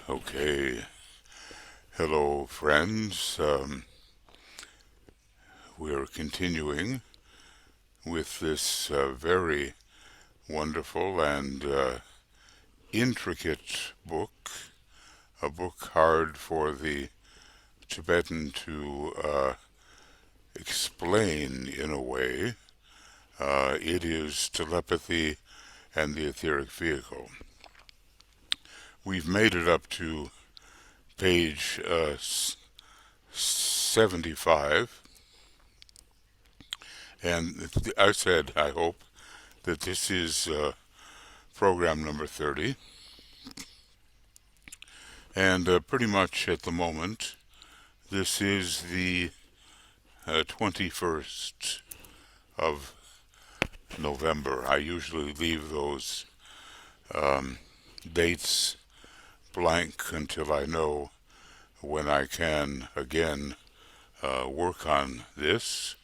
Okay, hello friends. We're continuing with this very wonderful and intricate book, a book hard for the Tibetan to explain in a way. It is Telepathy and the Etheric Vehicle. We've made it up to page 75, and I said, I hope, that this is program number 30, and pretty much at the moment, this is the 21st of November. I usually leave those dates blank until I know when I can again work on this.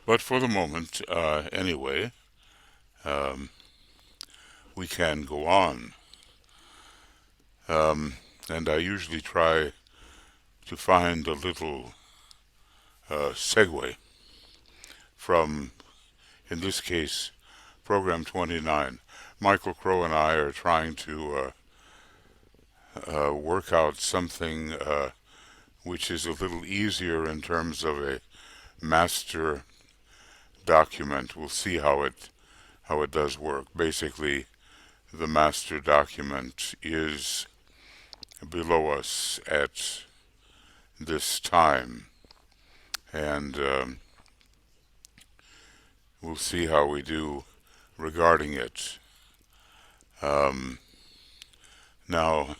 But for the moment, anyway, um, we can go on. And I usually try to find a little segue from, in this case, program 29. Michael Crow and I are trying to work out something which is a little easier in terms of a master document. We'll see how it does work. Basically, the master document is below us at this time, and we'll see how we do regarding it. Now,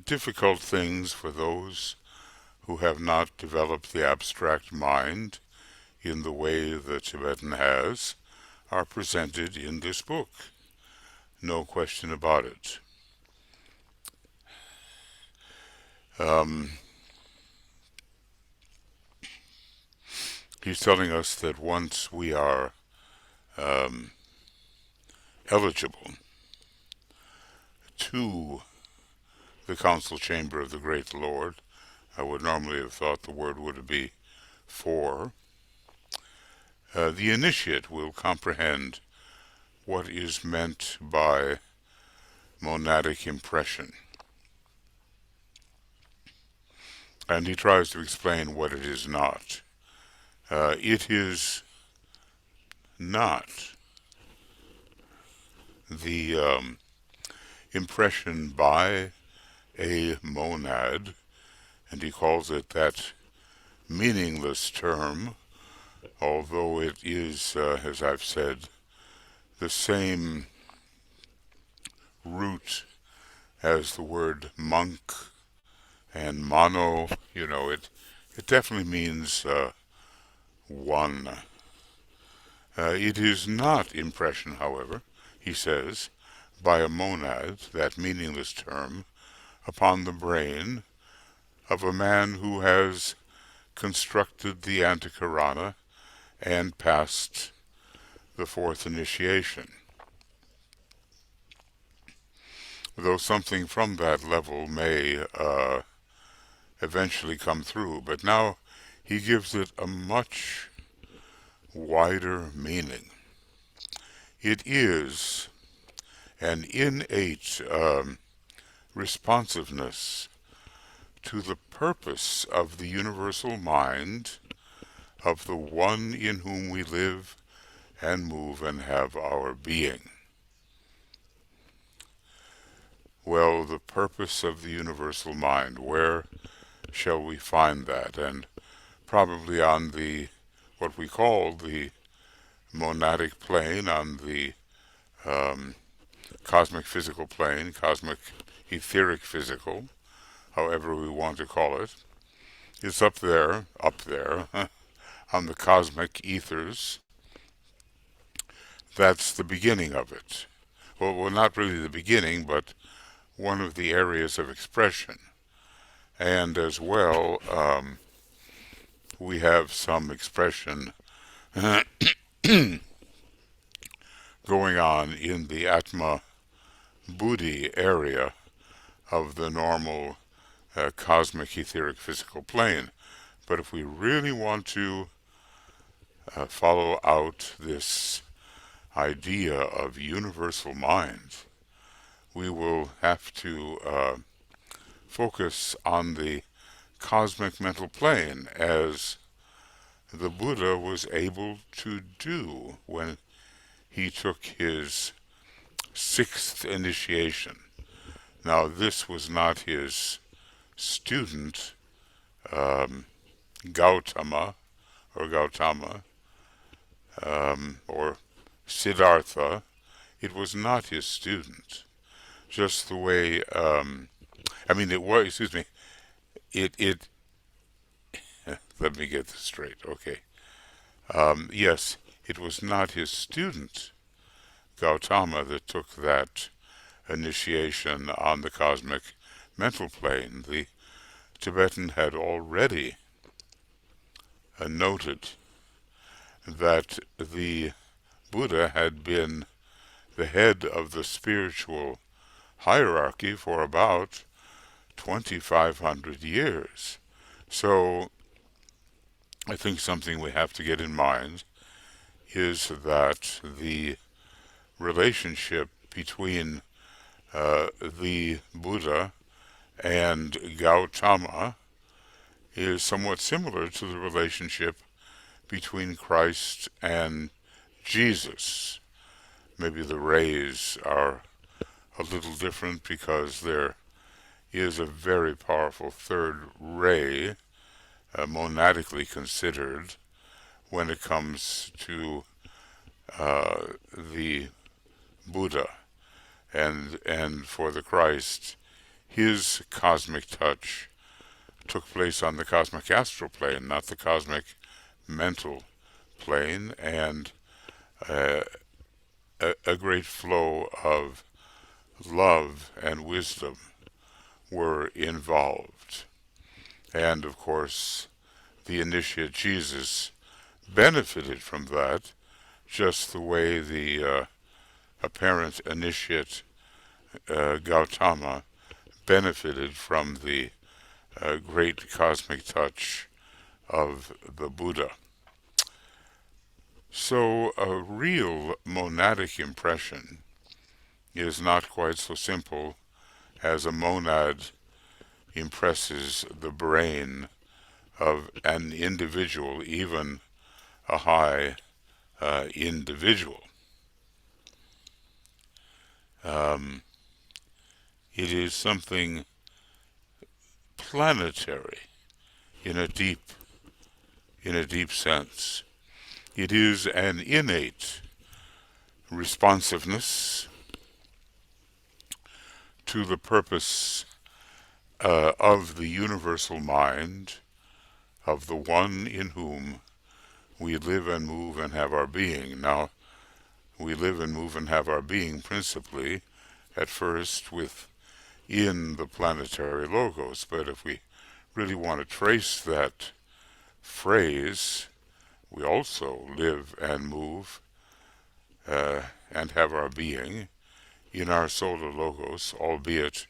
difficult things for those who have not developed the abstract mind in the way the Tibetan has are presented in this book. No question about it. He's telling us that once we are eligible to the council chamber of the Great Lord, I would normally have thought the word would be for, the initiate will comprehend what is meant by monadic impression. And he tries to explain what it is not. It is not the impression by a monad, and he calls it that meaningless term, although it is, as I've said, the same root as the word monk and mono. It definitely means one. It is not impression, however, he says, by a monad, that meaningless term, upon the brain of a man who has constructed the antikarana and passed the fourth initiation. Though something from that level may eventually come through, but now he gives it a much wider meaning. It is an innate responsiveness to the purpose of the universal mind of the one in whom we live and move and have our being. Well, the purpose of the universal mind, where shall we find that? And probably on the, what we call the monadic plane, on the cosmic physical plane, cosmic etheric physical, however we want to call it. It's up there, on the cosmic ethers. That's the beginning of it. Well, not really the beginning, but one of the areas of expression. And as well, we have some expression going on in the Atma buddhi area of the normal cosmic etheric physical plane. But if we really want to follow out this idea of universal mind, we will have to focus on the cosmic mental plane, as the Buddha was able to do when he took his sixth initiation. Now, this was not his student, Gautama, or Gautama, or Siddhartha. It was not his student. Just the way, it was, excuse me, it let me get this straight, okay. Yes, it was not his student, Gautama, that took that initiation on the cosmic mental plane. The Tibetan had already noted that the Buddha had been the head of the spiritual hierarchy for about 2,500 years. So I think something we have to get in mind is that the relationship between the Buddha and Gautama is somewhat similar to the relationship between Christ and Jesus. Maybe the rays are a little different because there is a very powerful third ray, monadically considered, when it comes to the Buddha. And for the Christ, his cosmic touch took place on the cosmic astral plane, not the cosmic mental plane, and a great flow of love and wisdom were involved. And of course, the initiate Jesus benefited from that, just the way the apparent initiate Gautama benefited from the great cosmic touch of the Buddha. So a real monadic impression is not quite so simple as a monad impresses the brain of an individual, even a high individual. It is something planetary in a deep sense. It is an innate responsiveness to the purpose of the universal mind of the one in whom we live and move and have our being. Now, we live and move and have our being principally at first within the planetary logos, but if we really want to trace that phrase, we also live and move and have our being in our solar logos, albeit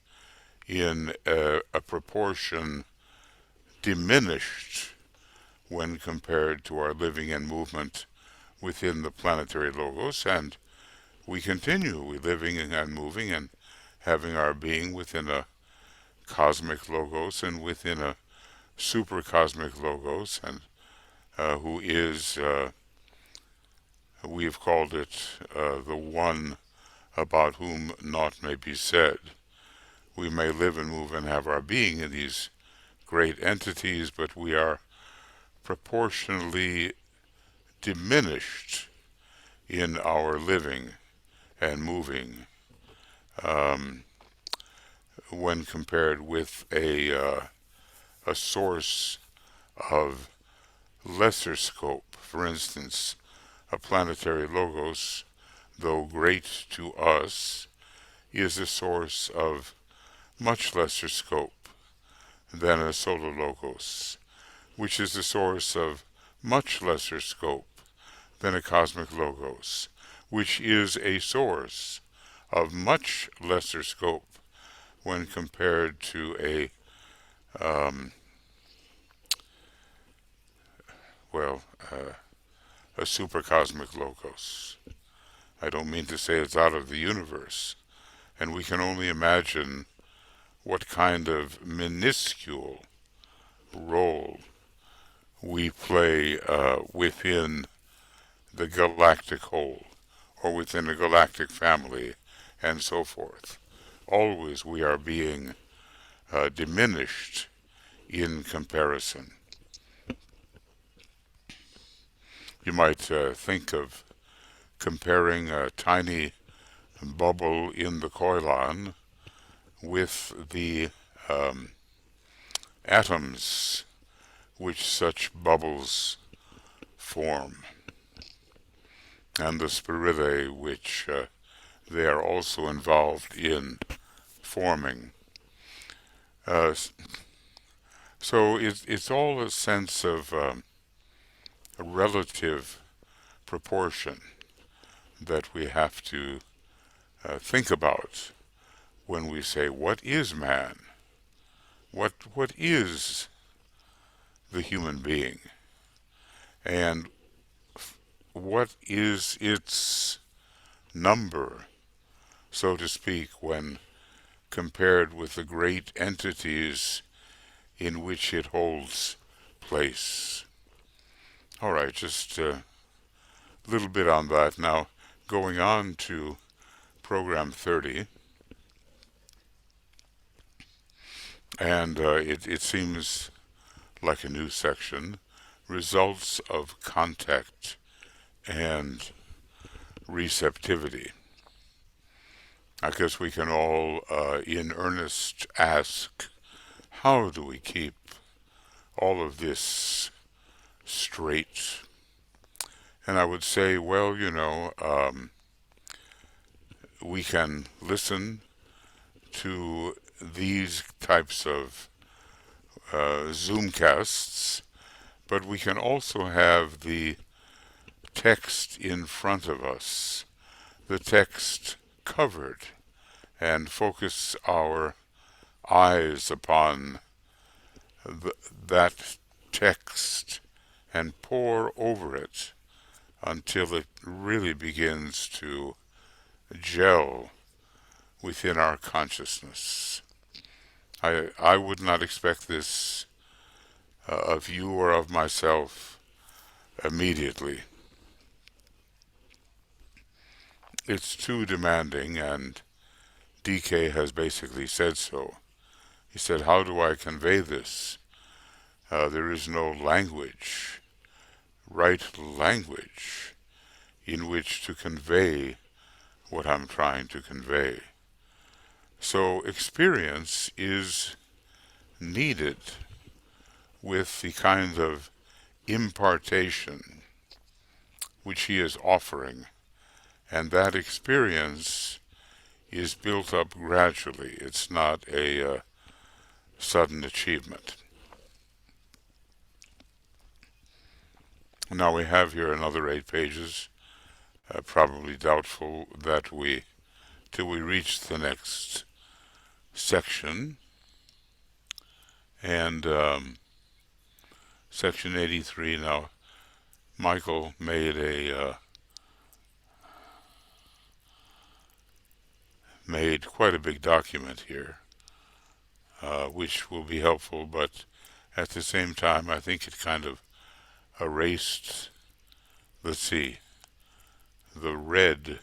in a proportion diminished when compared to our living and movement within the planetary logos, and we continue living and moving and having our being within a cosmic logos and within a super cosmic logos, and who is, we have called it the one about whom naught may be said. We may live and move and have our being in these great entities, but we are proportionally diminished in our living and moving when compared with a source of lesser scope. For instance, a planetary logos, though great to us, is a source of much lesser scope than a solar logos, which is a source of much lesser scope than a cosmic logos, which is a source of much lesser scope when compared to um, well, a supercosmic logos. I don't mean to say it's out of the universe, and we can only imagine what kind of minuscule role we play within the galactic whole, or within a galactic family, and so forth. Always we are being diminished in comparison. You might think of comparing a tiny bubble in the koilan with the atoms which such bubbles form, and the spiridae which they are also involved in forming. Uh, so it's all a sense of a relative proportion that we have to think about when we say, what is man? What is the human being? And what is its number, so to speak, when compared with the great entities in which it holds place? All right, just a little bit on that. Now, going on to program 30, and it seems like a new section, results of contact and receptivity. I guess we can all in earnest ask, how do we keep all of this straight? And I would say, well, we can listen to these types of Zoomcasts, but we can also have the text in front of us, the text covered, and focus our eyes upon that text and pore over it until it really begins to gel within our consciousness. I would not expect this of you or of myself immediately. It's too demanding, and DK has basically said so. He said, how do I convey this? There is no language, right language, in which to convey what I'm trying to convey. So experience is needed with the kind of impartation which he is offering, and that experience is built up gradually. It's not a sudden achievement. Now we have here another 8 pages, probably doubtful that till we reach the next section, and section 83. Now Michael made quite a big document here, which will be helpful, but at the same time I think it kind of erased, let's see, the red.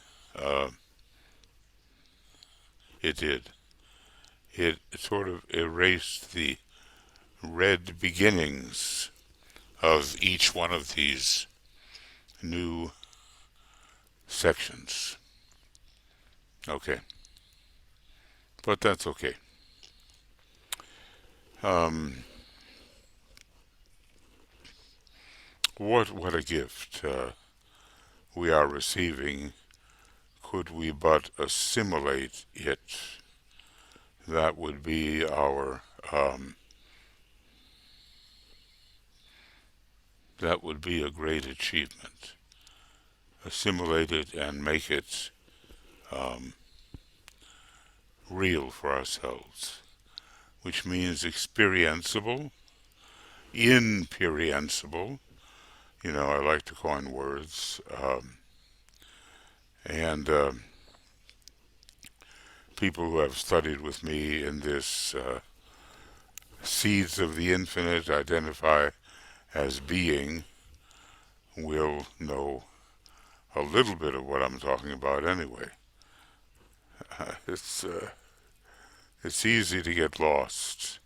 It did. It sort of erased the red beginnings of each one of these new sections. Okay. But that's okay. What a gift we are receiving. Could we but assimilate it, that would be our that would be a great achievement. Assimilate it and make it real for ourselves, which means experienceable, inperienceable. I like to coin words. And people who have studied with me in this seeds of the infinite identify as being will know a little bit of what I'm talking about anyway. It's easy to get lost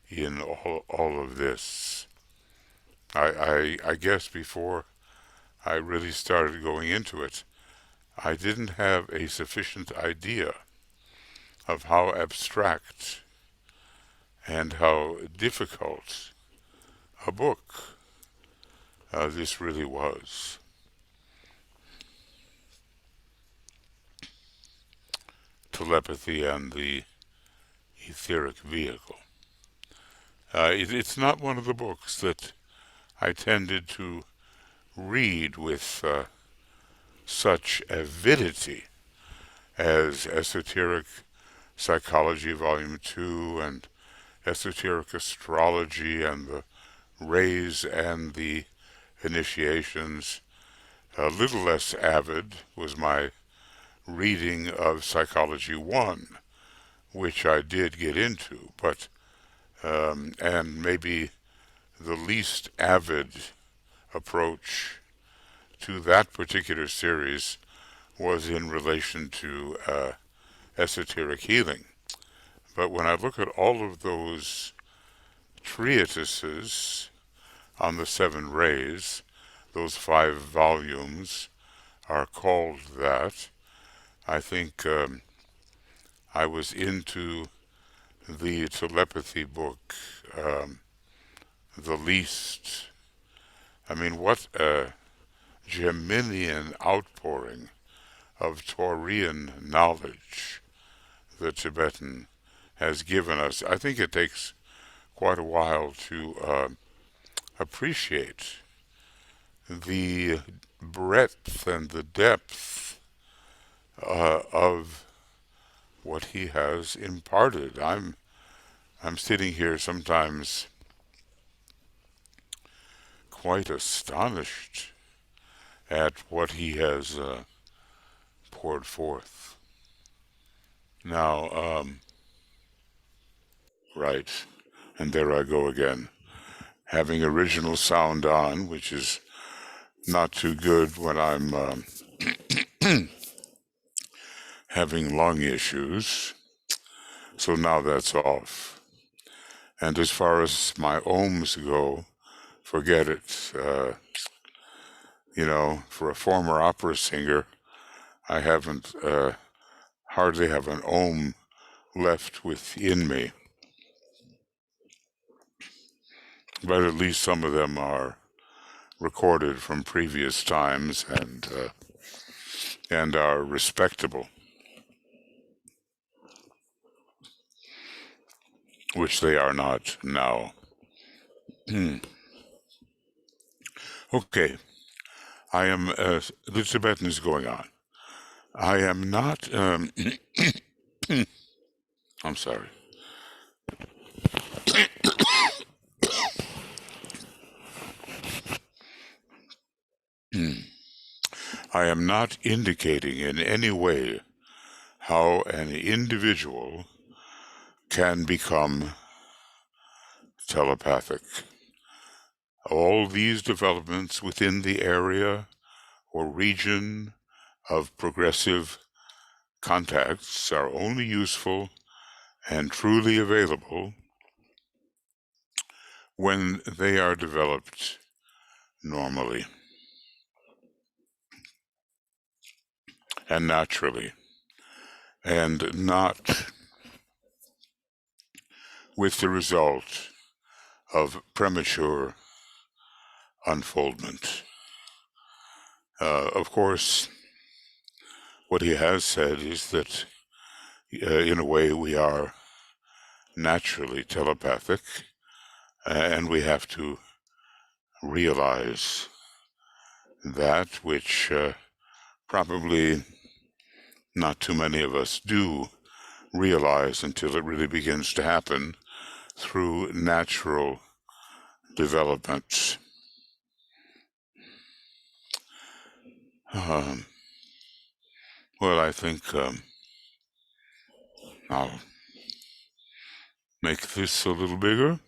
in all of this. I guess before I really started going into it, I didn't have a sufficient idea of how abstract and how difficult a book this really was. Telepathy and the Etheric Vehicle. It's not one of the books that I tended to read with such avidity as Esoteric Psychology Volume 2 and Esoteric Astrology and the Rays and the Initiations. A little less avid was my reading of Psychology 1, which I did get into, but and maybe the least avid approach to that particular series was in relation to esoteric healing. But when I look at all of those treatises on the seven rays, those 5 volumes are called that. I think I was into the telepathy book the least. I mean, what a Geminian outpouring of Taurian knowledge the Tibetan has given us. I think it takes quite a while to appreciate the breadth and the depth of what he has imparted. I'm sitting here sometimes quite astonished at what he has poured forth. Now, right, and there I go again, having original sound on, which is not too good when I'm having lung issues. So now that's off. And as far as my ohms go, forget it. For a former opera singer, I haven't hardly have an ohm left within me. But at least some of them are recorded from previous times and are respectable, which they are not now. Okay, I am. The Tibetan is going on. I am not. I'm sorry. I am not indicating in any way how an individual can become telepathic. All these developments within the area or region of progressive contacts are only useful and truly available when they are developed normally and naturally, and not with the result of premature unfoldment. Of course, what he has said is that, in a way, we are naturally telepathic, and we have to realize that, which probably not too many of us do realize until it really begins to happen through natural development. Well, I think I'll make this a little bigger.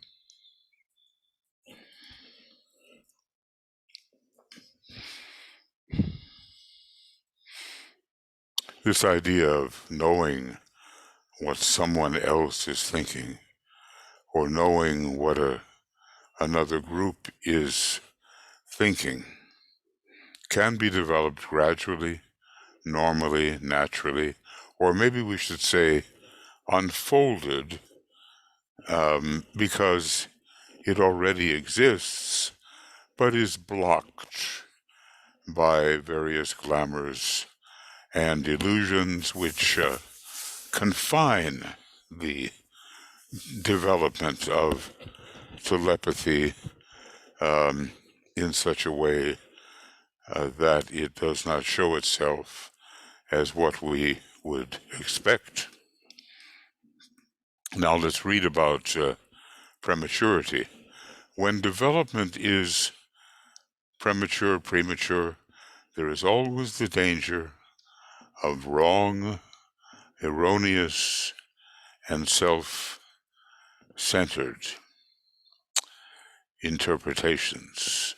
This idea of knowing what someone else is thinking, or knowing what another group is thinking, can be developed gradually, normally, naturally, or maybe we should say unfolded, because it already exists, but is blocked by various glamours and illusions which confine the development of telepathy in such a way that it does not show itself as what we would expect. Now let's read about prematurity. When development is premature, there is always the danger of wrong, erroneous, and self-centered interpretations.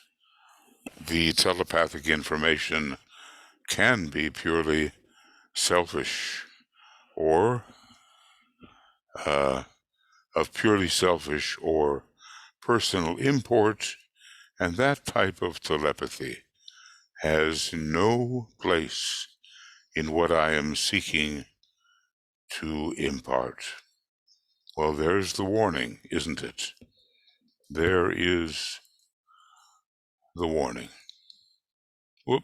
The telepathic information can be purely selfish or of purely selfish or personal import, and that type of telepathy has no place in what I am seeking to impart. Well, there's the warning, isn't it? There is the warning. Whoop.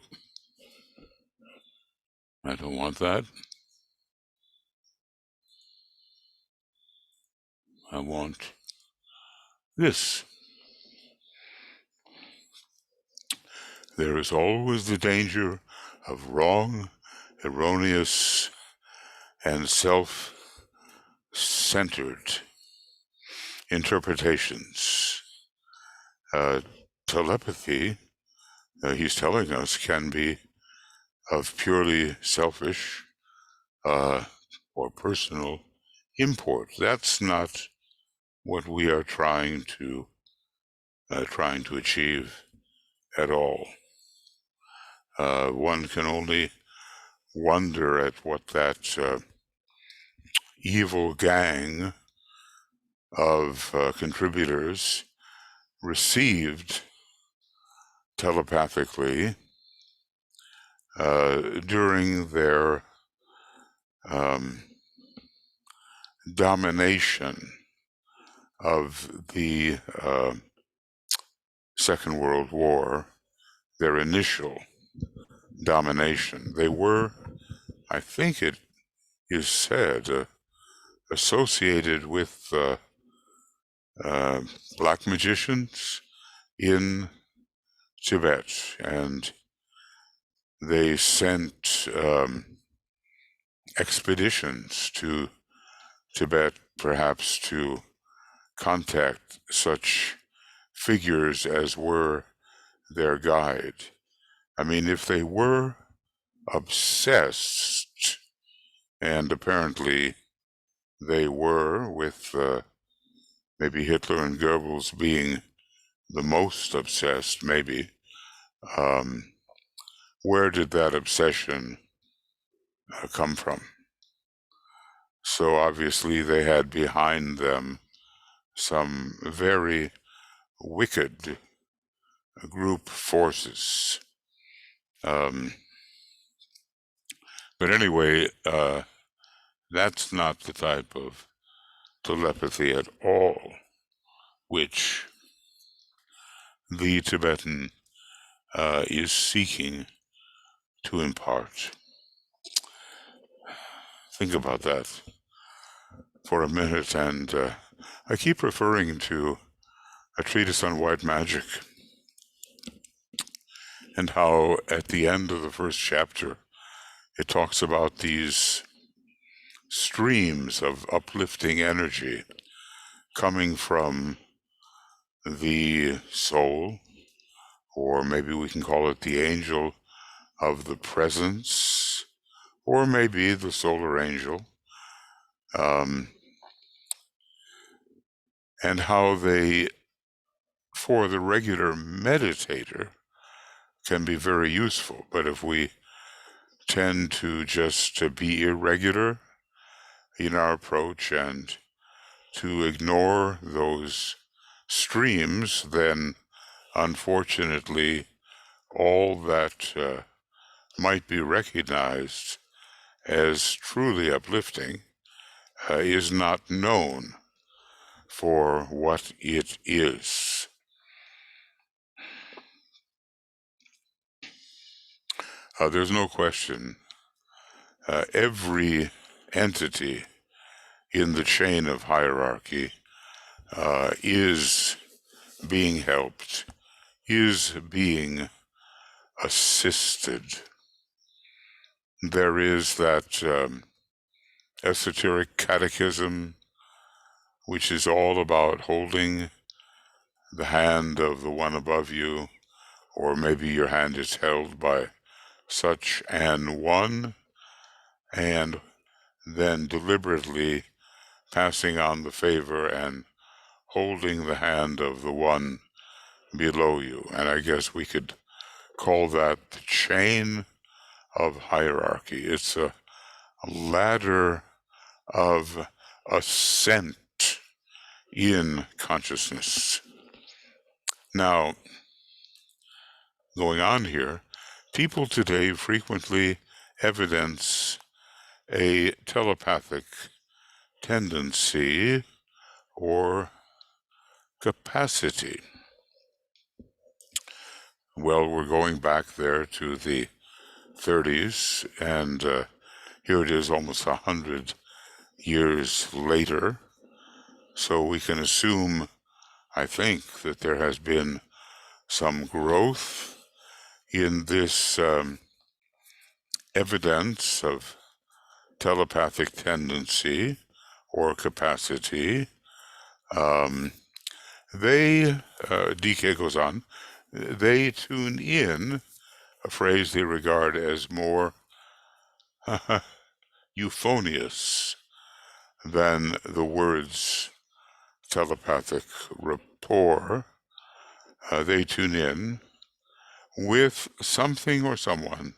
I don't want that. I want this. There is always the danger of wrong, erroneous, and self-centered interpretations. Telepathy, he's telling us, can be of purely selfish or personal import. That's not what we are trying to achieve at all. One can only wonder at what that evil gang of contributors received telepathically during their domination of the Second World War, their initial domination. They were, I think it is said, associated with black magicians in Tibet, and they sent expeditions to Tibet, perhaps to contact such figures as were their guide. I mean, if they were obsessed, and apparently they were, with maybe Hitler and Goebbels being the most obsessed, maybe, where did that obsession come from? So obviously they had behind them some very wicked group forces. But anyway, that's not the type of telepathy at all which the Tibetan is seeking to impart. Think about that for a minute, and I keep referring to a treatise on white magic, and how at the end of the first chapter it talks about these streams of uplifting energy coming from the soul, or maybe we can call it the angel of the presence, or maybe the solar angel, and how they, for the regular meditator, can be very useful. But if we tend to just be irregular in our approach and to ignore those streams, then unfortunately all that might be recognized as truly uplifting is not known for what it is. There's no question. Every entity in the chain of hierarchy is being helped, is being assisted. There is that esoteric catechism, which is all about holding the hand of the one above you, or maybe your hand is held by such an one, and then deliberately passing on the favor and holding the hand of the one below you. And I guess we could call that the chain of hierarchy. It's a ladder of ascent in consciousness. Now, going on here, people today frequently evidence a telepathic tendency or capacity. Well, we're going back there to the 30s, and here it is almost 100 years later. So we can assume, I think, that there has been some growth in this evidence of telepathic tendency or capacity. DK goes on, they tune in, a phrase they regard as more euphonious than the words telepathic rapport. They tune in with something or someone,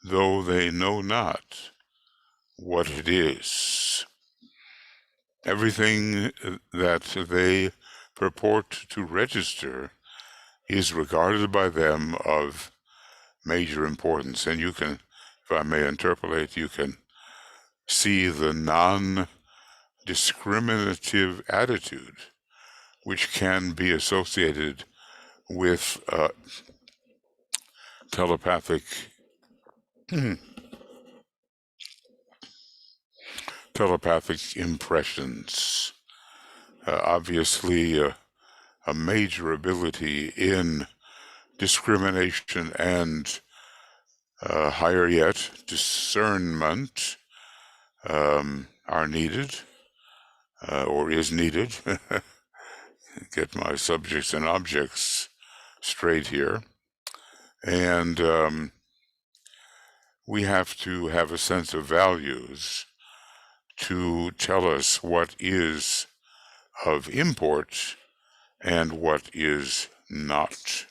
though they know not what it is. Everything that they purport to register is regarded by them of major importance. And you can, if I may interpolate, you can see the non-discriminative attitude which can be associated with telepathic impressions. Obviously, a major ability in discrimination and higher yet, discernment are needed, or is needed. Get my subjects and objects straight here. And we have to have a sense of values to tell us what is of import and what is not.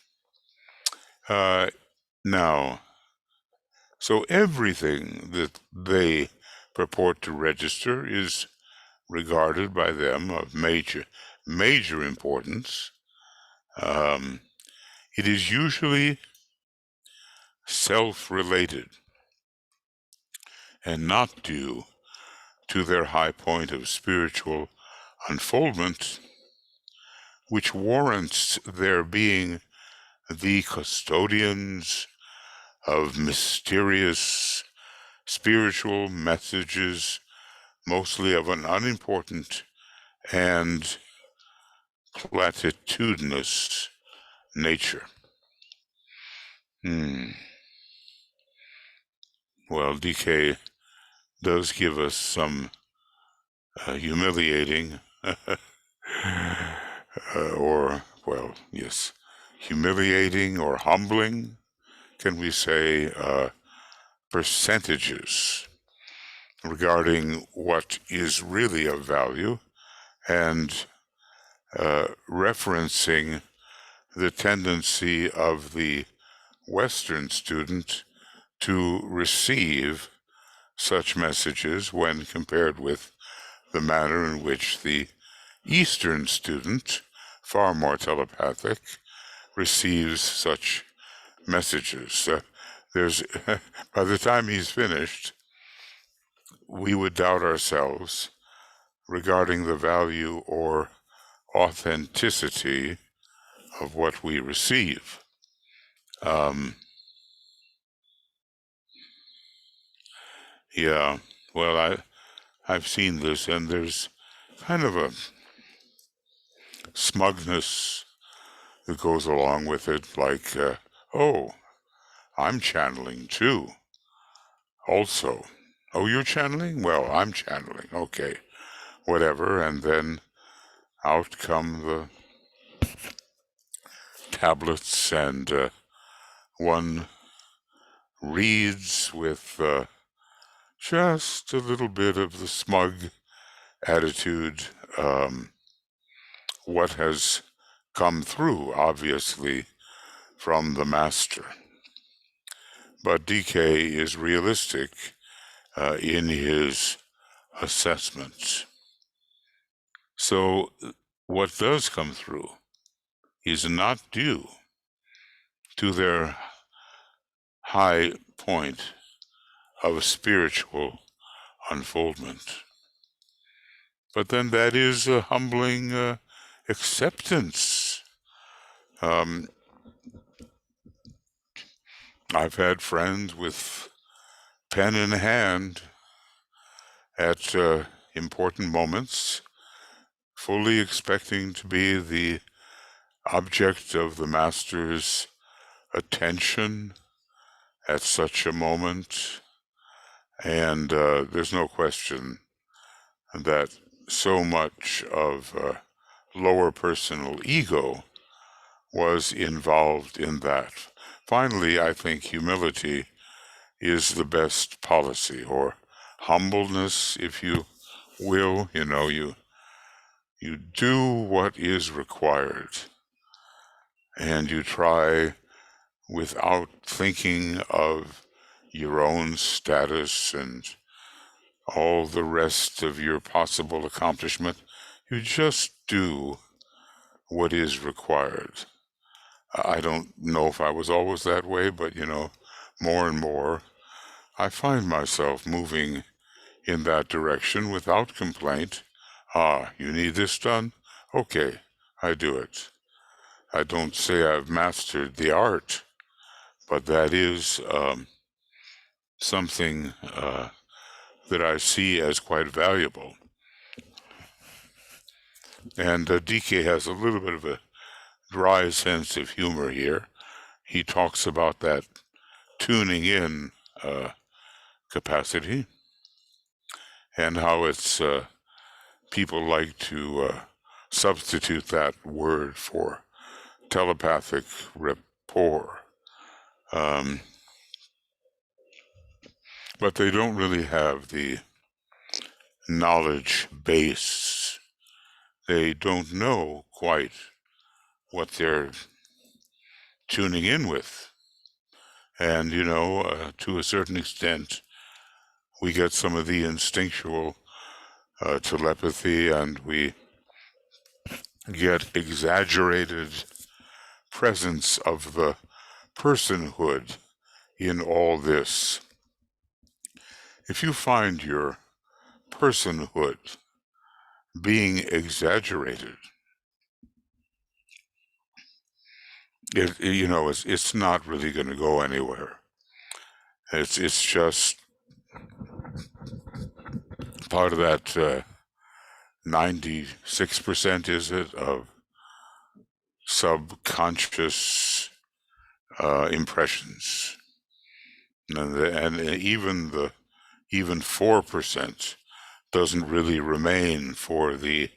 Now, so everything that they purport to register is regarded by them of major importance. It is usually self-related and not due to their high point of spiritual unfoldment, which warrants their being the custodians of mysterious spiritual messages, mostly of an unimportant and platitudinous nature. well, DK does give us some humiliating, humiliating or humbling, can we say, percentages regarding what is really of value, and referencing the tendency of the Western student to receive such messages when compared with the manner in which the Eastern student, far more telepathic, receives such messages. There's by the time he's finished, we would doubt ourselves regarding the value or authenticity of what we receive. Yeah, well, I've seen this, and there's kind of a smugness that goes along with it, like, oh, I'm channeling too. Also, oh, you're channeling? Well, I'm channeling. Okay, whatever. And then out come the tablets, and one reads with just a little bit of the smug attitude what has come through, obviously, from the master. But DK is realistic in his assessments. So what does come through is not due to their high point of spiritual unfoldment. But then that is a humbling acceptance. I've had friends with pen in hand at important moments, fully expecting to be the object of the master's attention at such a moment, and there's no question that so much of lower personal ego was involved in that. Finally, I think humility is the best policy, or humbleness, if you will. You know, you do what is required, and you try without thinking of your own status and all the rest of your possible accomplishment. You just do what is required. I don't know if I was always that way, but more and more, I find myself moving in that direction without complaint. You need this done? Okay, I do it. I don't say I've mastered the art, but that is something that I see as quite valuable. And DK has a little bit of a dry sense of humor here. He talks about that tuning in capacity, and how it's people like to substitute that word for telepathic rapport. But they don't really have the knowledge base. They don't know quite what they're tuning in with. And, to a certain extent, we get some of the instinctual telepathy, and we get exaggerated presence of the personhood in all this. If you find your personhood being exaggerated, it's not really going to go anywhere. It's just part of that 96%, is it, of subconscious impressions. and even 4% doesn't really remain for the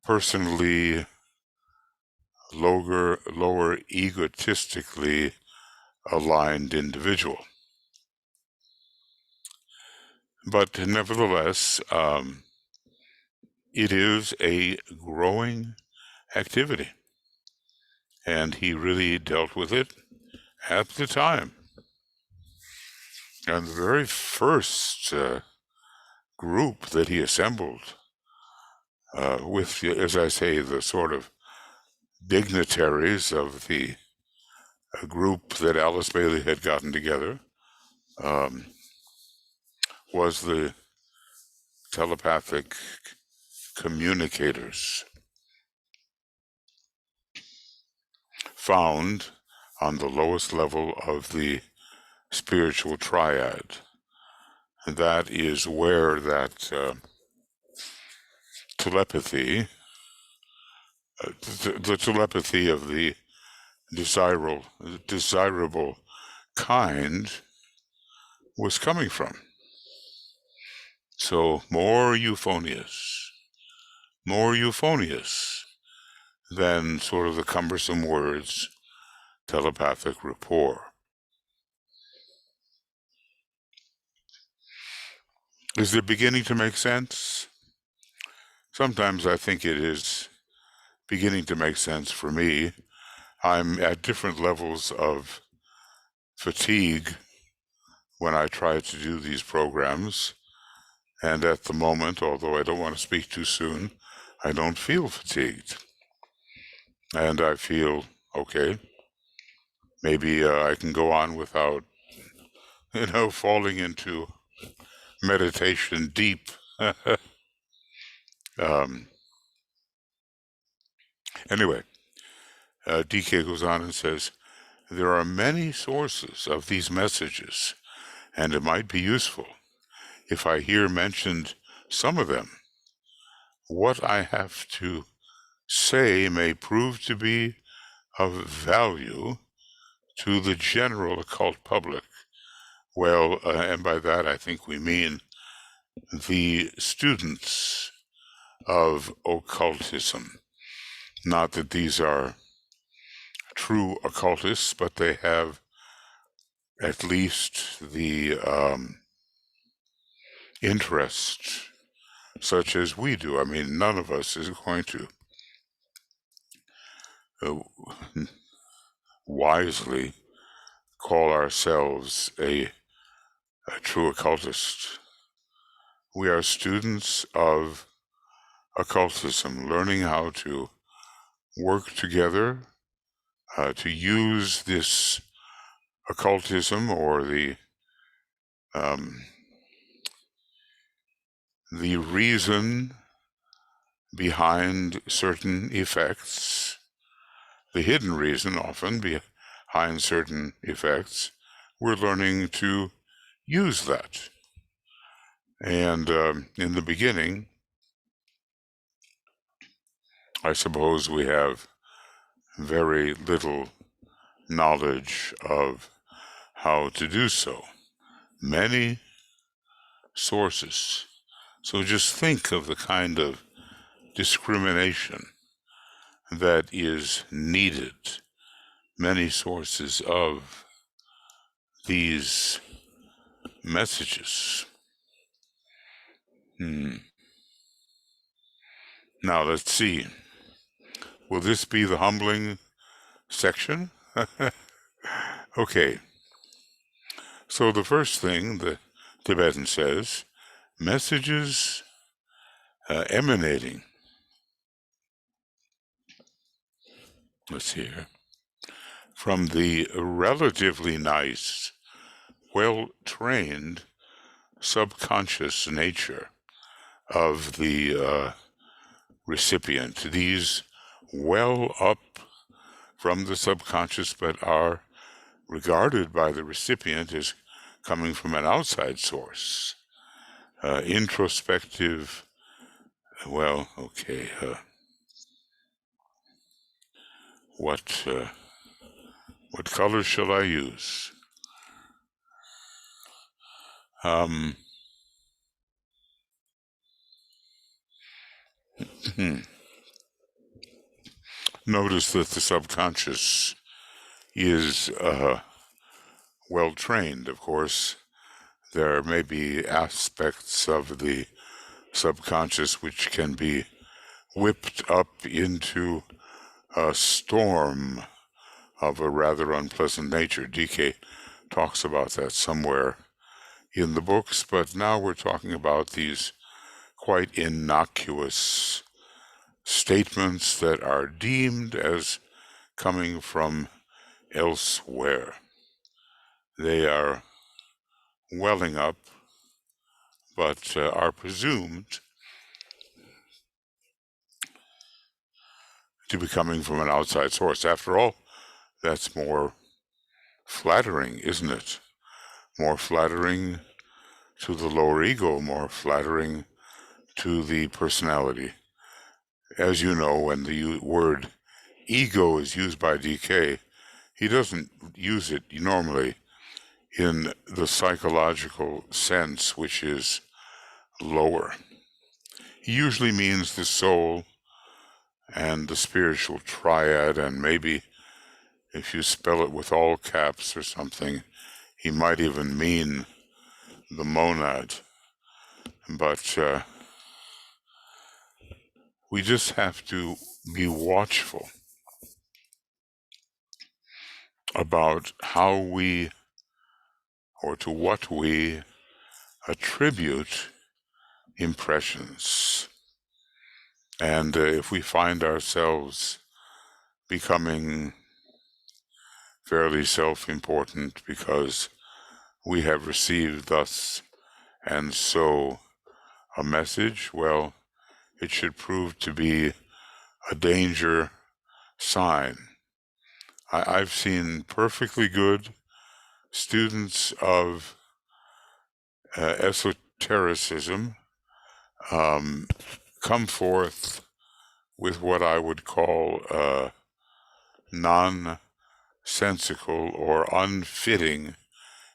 personally lower egotistically aligned individual. But nevertheless, it is a growing activity, and he really dealt with it at the time. And the very first group that he assembled with, as I say, the sort of dignitaries of the group that Alice Bailey had gotten together was the telepathic communicators, found on the lowest level of the spiritual triad. And that is where that telepathy, the telepathy of the desirable kind was coming from. So more euphonious than sort of the cumbersome words telepathic rapport. Is it beginning to make sense? Sometimes I think it is beginning to make sense for me. I'm at different levels of fatigue when I try to do these programs, and at the moment, although I don't want to speak too soon, I don't feel fatigued. And I feel, okay, maybe I can go on without, falling into meditation deep. Anyway, DK goes on and says, there are many sources of these messages, and it might be useful if I here mentioned some of them. What I have to say may prove to be of value to the general occult public. Well, and by that I think we mean the students of occultism. Not that these are true occultists, but they have at least the interest such as we do. I mean, none of us is going to wisely call ourselves a true occultist. We are students of occultism, learning how to work together to use this occultism or the reason behind certain effects, the hidden reason often behind certain effects. We're learning to use that. And in the beginning, I suppose we have very little knowledge of how to do so. Many sources. So just think of the kind of discrimination that is needed. Many sources of these messages. Now let's see. Will this be the humbling section? Okay. So the first thing the Tibetan says, messages emanating. Let's see here. From the relatively nice, well-trained subconscious nature of the recipient. These well up from the subconscious but are regarded by the recipient as coming from an outside source. Introspective, well, okay, what What color shall I use? Notice that the subconscious is well trained, of course. There may be aspects of the subconscious which can be whipped up into a storm of a rather unpleasant nature. DK talks about that somewhere in the books, but now we're talking about these quite innocuous statements that are deemed as coming from elsewhere. They are welling up, but are presumed to be coming from an outside source. After all, that's more flattering, isn't it? More flattering to the lower ego, more flattering to the personality. As you know, when the word ego is used by DK, he doesn't use it normally in the psychological sense, which is lower. He usually means the soul and the spiritual triad, and maybe if you spell it with all caps or something, he might even mean the monad. But we just have to be watchful about how we, or to what we, attribute impressions. And if we find ourselves becoming fairly self-important because we have received thus and so a message, well, it should prove to be a danger sign. I've seen perfectly good students of esotericism come forth with what I would call nonsensical or unfitting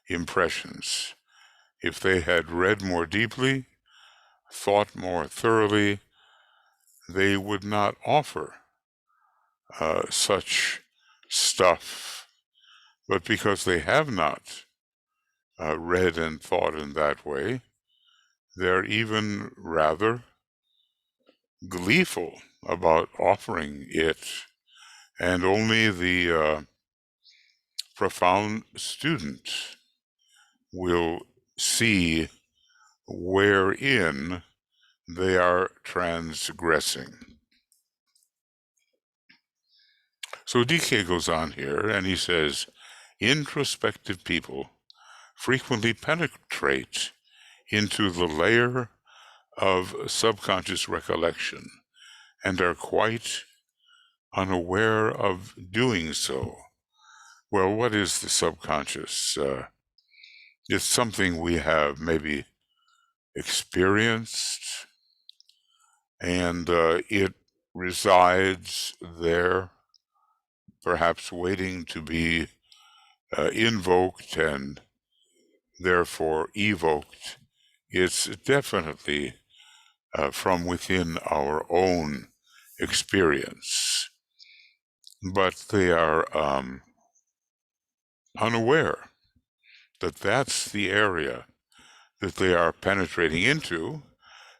impressions. If they had read more deeply, thought more thoroughly, they would not offer such stuff. But because they have not read and thought in that way, they're even rather gleeful about offering it. And only the profound student will see wherein they are transgressing. So DK goes on here and he says, introspective people frequently penetrate into the layer of subconscious recollection and are quite unaware of doing so. Well, what is the subconscious? It's something we have maybe experienced, and it resides there, perhaps waiting to be invoked and therefore evoked. It's definitely from within our own experience, but they are unaware that that's the area that they are penetrating into,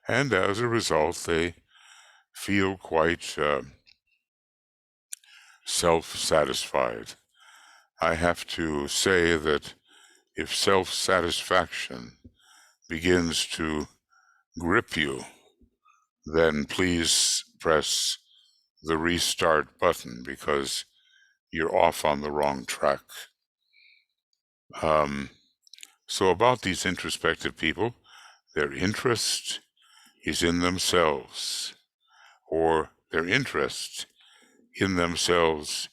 and as a result, they feel quite self-satisfied. I have to say that if self-satisfaction begins to grip you, then please press the restart button because you're off on the wrong track. So about these introspective people, their interest is in themselves, or their interest in themselves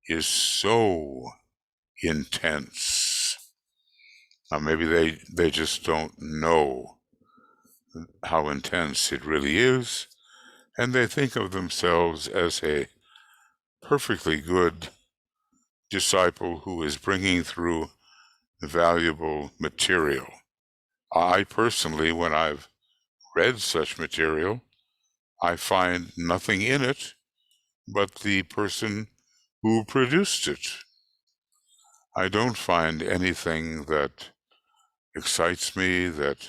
is so intense. Now maybe they just don't know how intense it really is, and they think of themselves as a perfectly good disciple who is bringing through valuable material. I personally, when I've read such material, I find nothing in it but the person who produced it. I don't find anything that excites me, that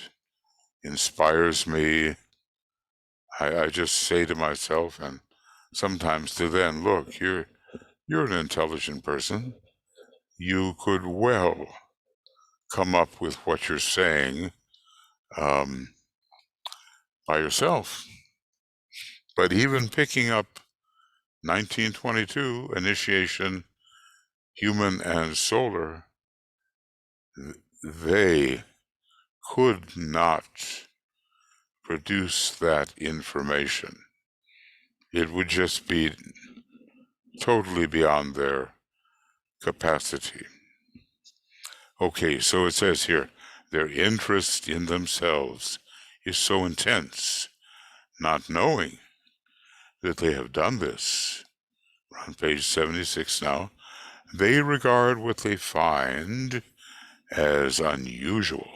inspires me. I just say to myself, and sometimes to them, look, you're an intelligent person. You could well come up with what you're saying by yourself. But even picking up 1922, initiation, human and solar, they could not produce that information. It would just be totally beyond their capacity. Okay, so it says here, their interest in themselves is so intense, not knowing that they have done this. We're on page 76 now. They regard what they find as unusual,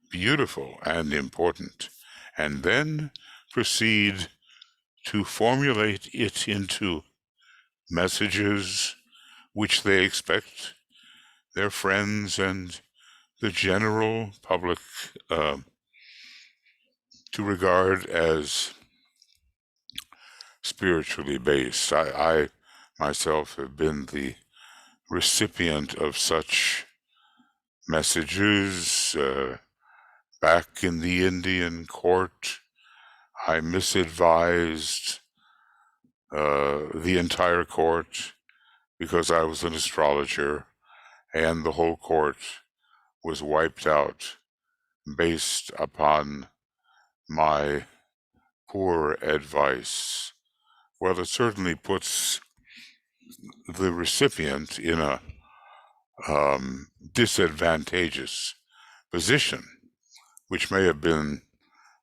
beautiful, and important, and then proceed to formulate it into messages which they expect their friends and the general public to regard as spiritually based. I myself have been the recipient of such messages back in the Indian court. I misadvised the entire court because I was an astrologer, and the whole court was wiped out based upon my poor advice. Well, it certainly puts the recipient in a disadvantageous position, which may have been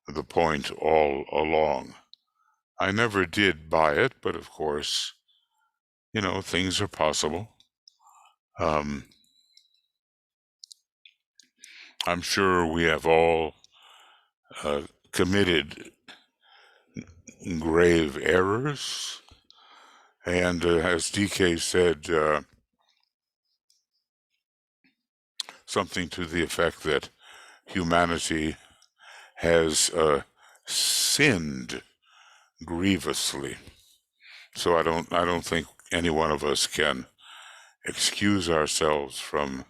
the point all along. I never did buy it, but of course, things are possible. I'm sure we have all committed grave errors, and as DK said, something to the effect that humanity has sinned grievously. So I don't think any one of us can excuse ourselves from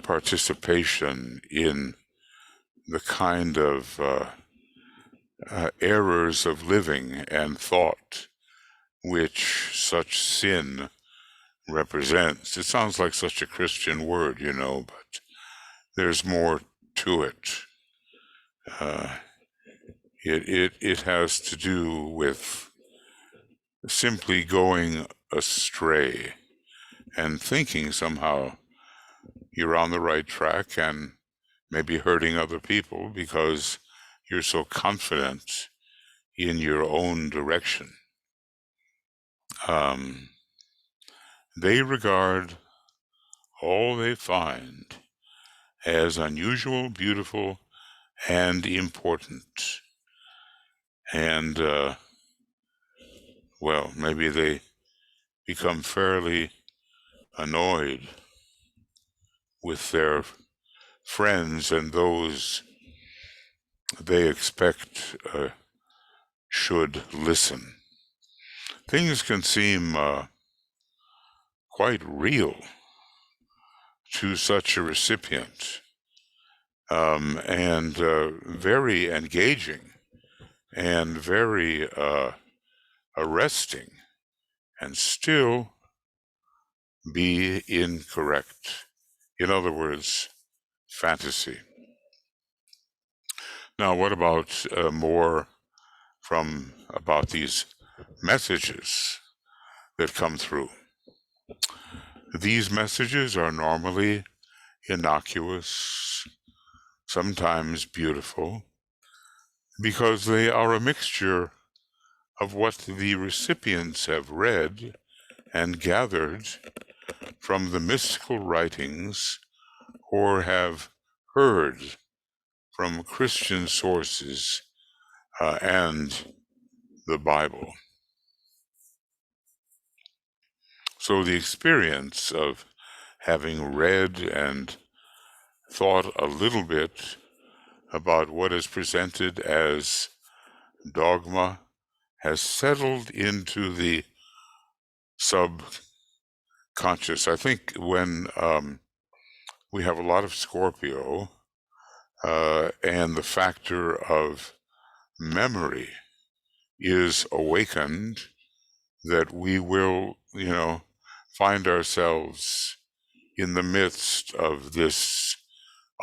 participation in the kind of errors of living and thought which such sin represents. It sounds like such a Christian word, but there's more to it. It has to do with simply going astray and thinking somehow you're on the right track and maybe hurting other people because you're so confident in your own direction. They regard all they find as unusual, beautiful, and important. And, well, maybe they become fairly annoyed with their friends and those they expect should listen. Things can seem quite real to such a recipient, and very engaging and very arresting, and still be incorrect. In other words, fantasy. Now, what about more about these messages that come through? These messages are normally innocuous, sometimes beautiful, because they are a mixture of what the recipients have read and gathered from the mystical writings or have heard from Christian sources and the Bible. So the experience of having read and thought a little bit about what is presented as dogma has settled into the subconscious. I think when we have a lot of Scorpio and the factor of memory is awakened, that we will, find ourselves in the midst of this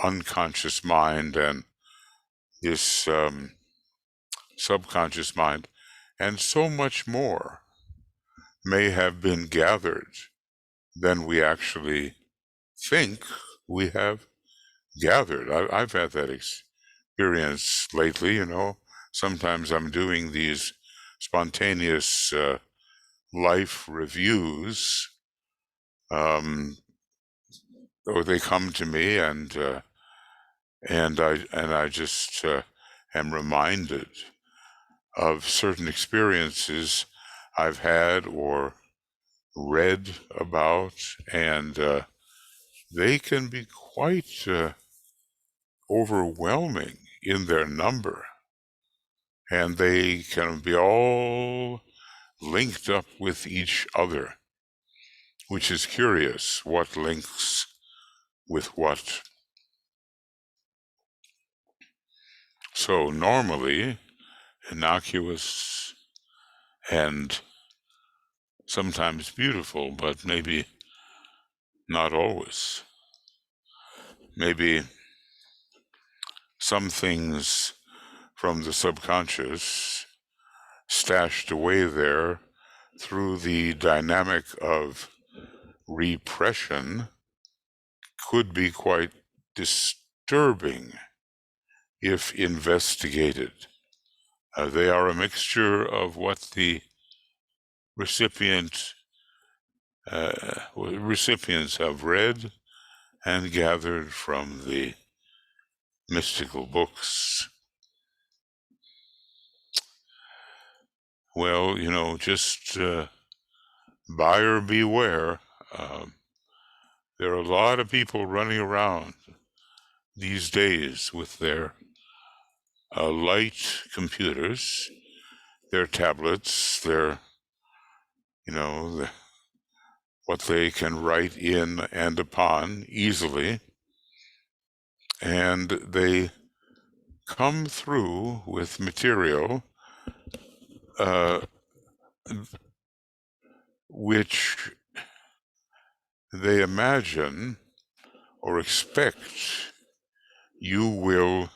unconscious mind and this subconscious mind, and so much more may have been gathered than we actually think we have gathered. I've had that experience lately, Sometimes I'm doing these spontaneous life reviews, or they come to me, and I just am reminded of certain experiences I've had or read about, and they can be quite overwhelming in their number, and they can be all linked up with each other, which is curious, what links with what. So normally, innocuous and sometimes beautiful, but maybe not always. Maybe some things from the subconscious stashed away there through the dynamic of repression could be quite disturbing if investigated. They are a mixture of what the recipients have read and gathered from the mystical books. Well, just buyer beware. There are a lot of people running around these days with their light computers, their tablets, their, what they can write in and upon easily, and they come through with material which they imagine or expect you will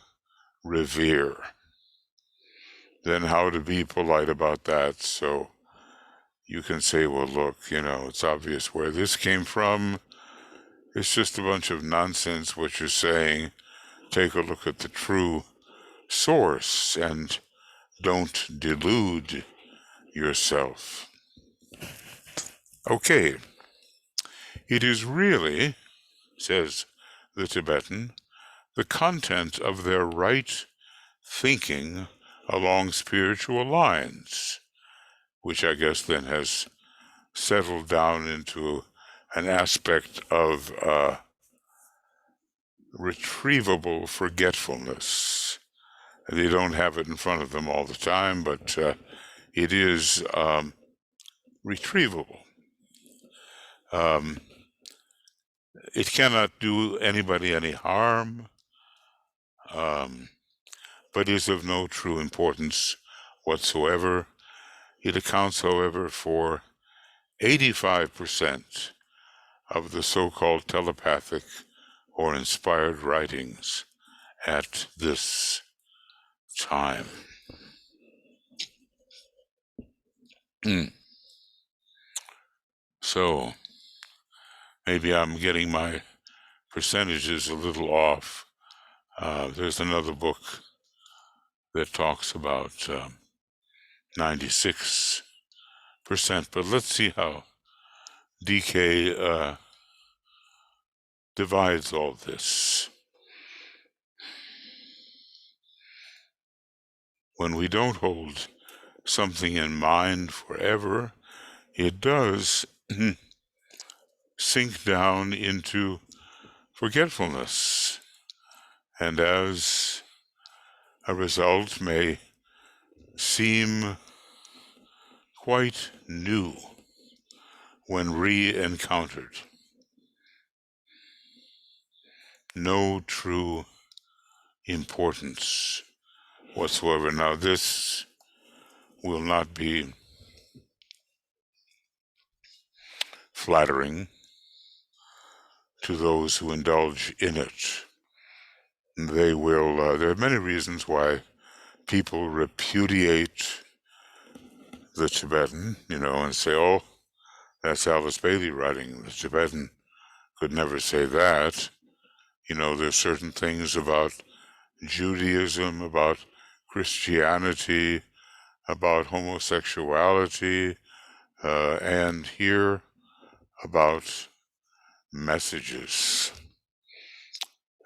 revere. Then how to be polite about that, so you can say, well, look, it's obvious where this came from. It's just a bunch of nonsense what you're saying. Take a look at the true source and don't delude yourself. Okay, it is really, says the Tibetan, the content of their right thinking along spiritual lines, which I guess then has settled down into an aspect of retrievable forgetfulness. They don't have it in front of them all the time, but it is retrievable. It cannot do anybody any harm, but is of no true importance whatsoever. It accounts, however, for 85% of the so-called telepathic or inspired writings at this time. So maybe I'm getting my percentages a little off. There's another book that talks about 96%, but let's see how decay divides all this. When we don't hold something in mind forever, it does sink down into forgetfulness, and as a result may seem quite new when re-encountered. No true importance whatsoever. Now, this will not be flattering to those who indulge in it. They will, there are many reasons why people repudiate the Tibetan, and say, oh, that's Alice Bailey writing. The Tibetan could never say that. There's certain things about Judaism, about Christianity, about homosexuality, and here about messages,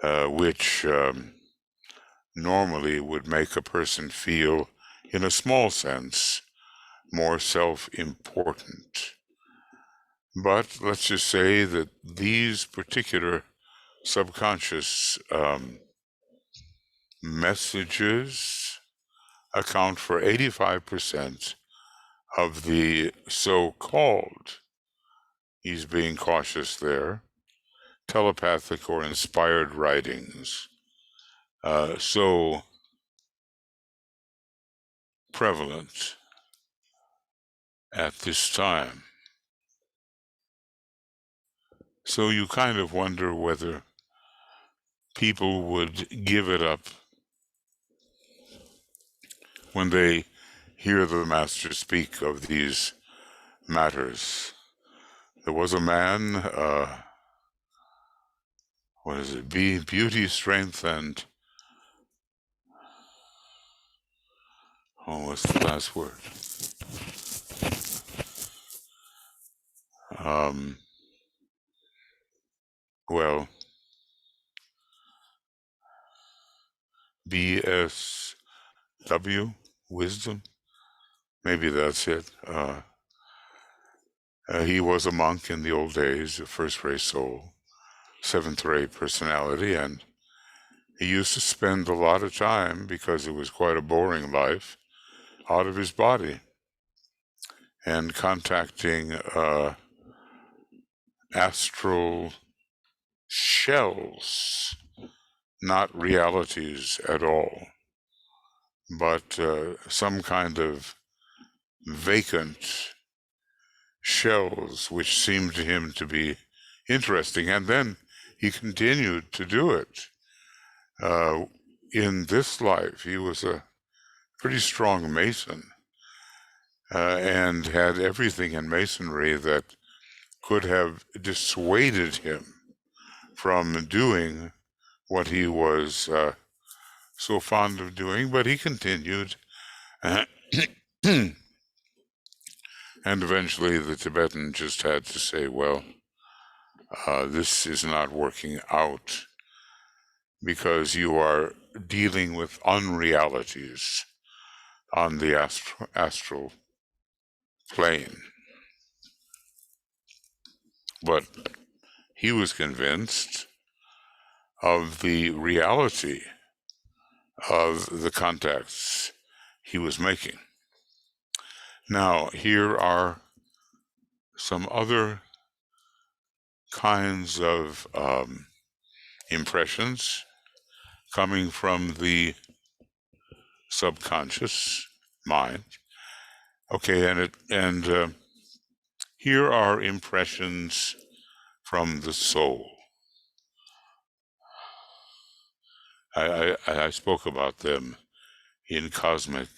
which normally would make a person feel, in a small sense, more self-important. But let's just say that these particular subconscious messages account for 85% of the so-called, he's being cautious there, telepathic or inspired writings, so prevalent at this time. So you kind of wonder whether people would give it up when they hear the Master speak of these matters. There was a man, beauty, strength, and, what's the last word? Well, BSW, wisdom, maybe that's it. He was a monk in the old days, a first-ray soul, seventh-ray personality, and he used to spend a lot of time, because it was quite a boring life, out of his body and contacting astral shells, not realities at all, but some kind of vacant shells which seemed to him to be interesting. And then he continued to do it. In this life, he was a pretty strong Mason and had everything in Masonry that could have dissuaded him from doing what he was so fond of doing, but he continued. And eventually the Tibetan just had to say, well, this is not working out because you are dealing with unrealities on the astral plane. But he was convinced of the reality of the contacts he was making. Now, here are some other kinds of impressions coming from the subconscious mind. Okay, and here are impressions from the soul. I spoke about them in cosmic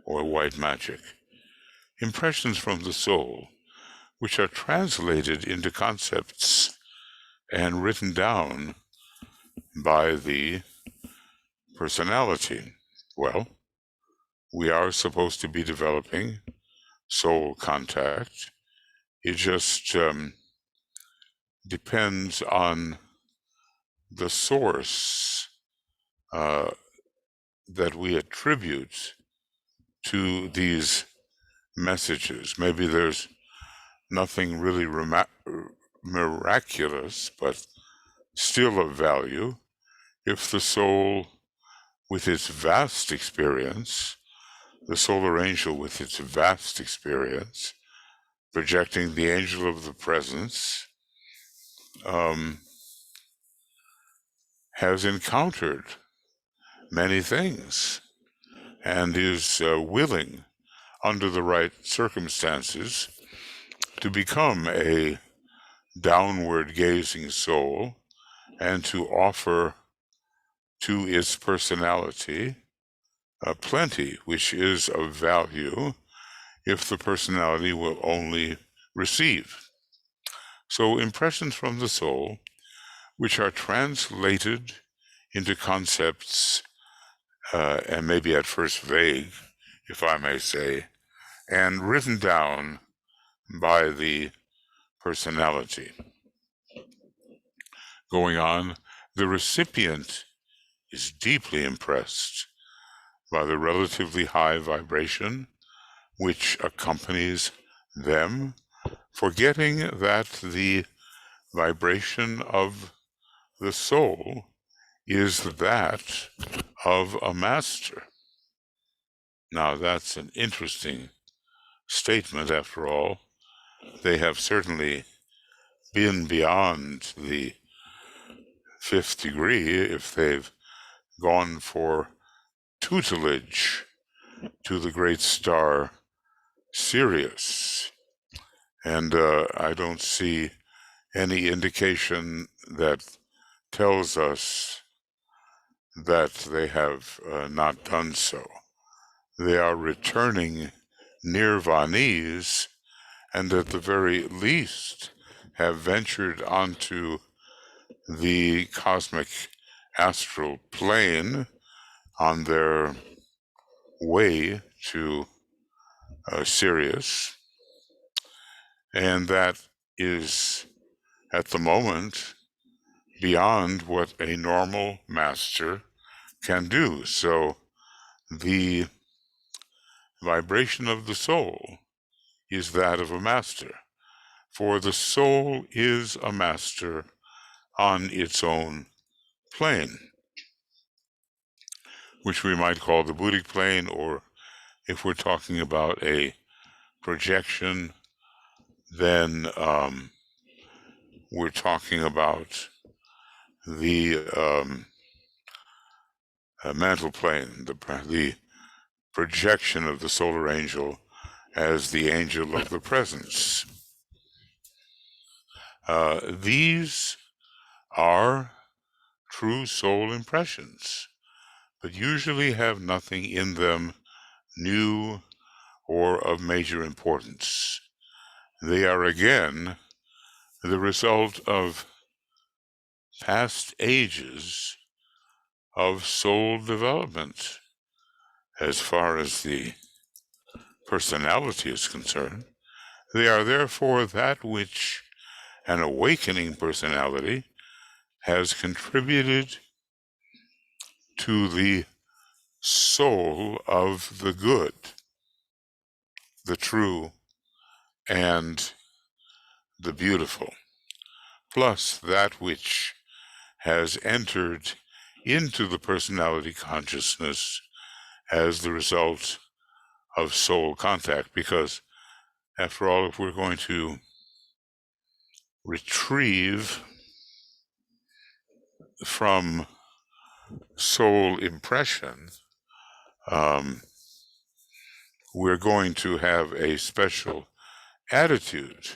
or white magic. Impressions from the soul, which are translated into concepts and written down by the personality. Well, we are supposed to be developing soul contact It just depends on the source that we attribute to these messages. Maybe there's nothing really miraculous, but still of value. If the soul, with its vast experience, the solar angel with its vast experience, projecting the angel of the presence, has encountered many things and is willing, under the right circumstances, to become a downward gazing soul and to offer to its personality plenty, which is of value if the personality will only receive. So impressions from the soul, which are translated into concepts, and maybe at first vague, if I may say, and written down by the personality. Going on, the recipient is deeply impressed by the relatively high vibration which accompanies them, forgetting that the vibration of the soul is that of a master. Now, that's an interesting statement, after all. They have certainly been beyond the fifth degree if they've gone for tutelage to the great star Sirius. And I don't see any indication that tells us that they have not done so. They are returning nirvanis, and at the very least have ventured onto the cosmic astral plane on their way to Sirius, and that is at the moment beyond what a normal master can do. So the vibration of the soul is that of a master, for the soul is a master on its own plane, which we might call the Buddhic plane, or if we're talking about a projection, then we're talking about the mantle plane, the projection of the solar angel as the angel of the presence. These are true soul impressions, but usually have nothing in them new or of major importance. They are again the result of past ages of soul development. As far as the personality is concerned, they are therefore that which an awakening personality has contributed to the soul of the good, the true, and the beautiful, plus that which has entered into the personality consciousness as the result of soul contact. Because, after all, if we're going to retrieve from soul impression, we're going to have a special attitude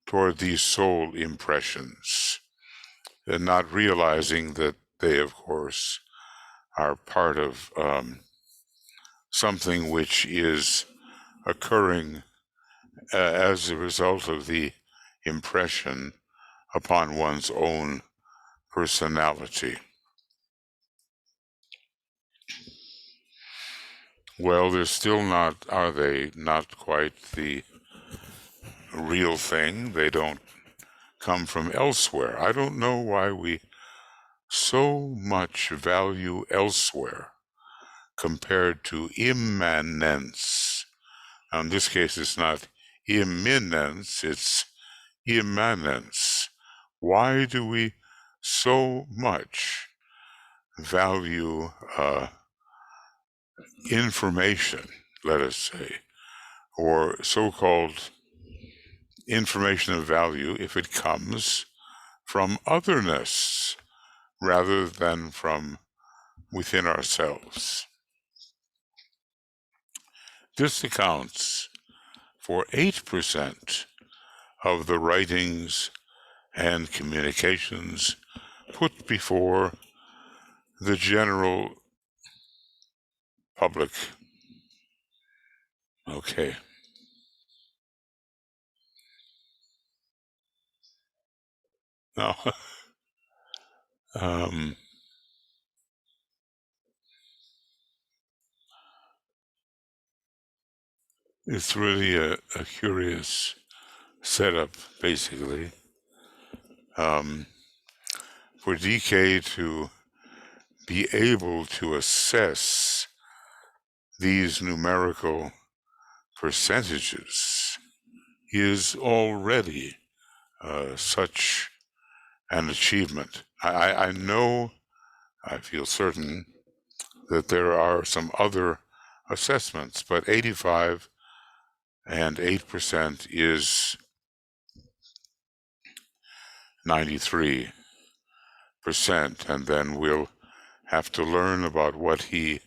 toward these soul impressions, and not realizing that they, of course, are part of something which is occurring as a result of the impression upon one's own personality. Well, they're still not, are they, not quite the real thing. They don't come from elsewhere. I don't know why we so much value elsewhere compared to immanence. Now, in this case, it's not imminence, it's immanence. Why do we so much value information, let us say, or so-called information of value if it comes from otherness rather than from within ourselves? This accounts for 8% of the writings and communications put before the general public. Okay. Now, it's really a curious setup, basically. For DK to be able to assess these numerical percentages is already such an achievement. I know, I feel certain that there are some other assessments, but 85 and 8% is 93%, and then we'll have to learn about what he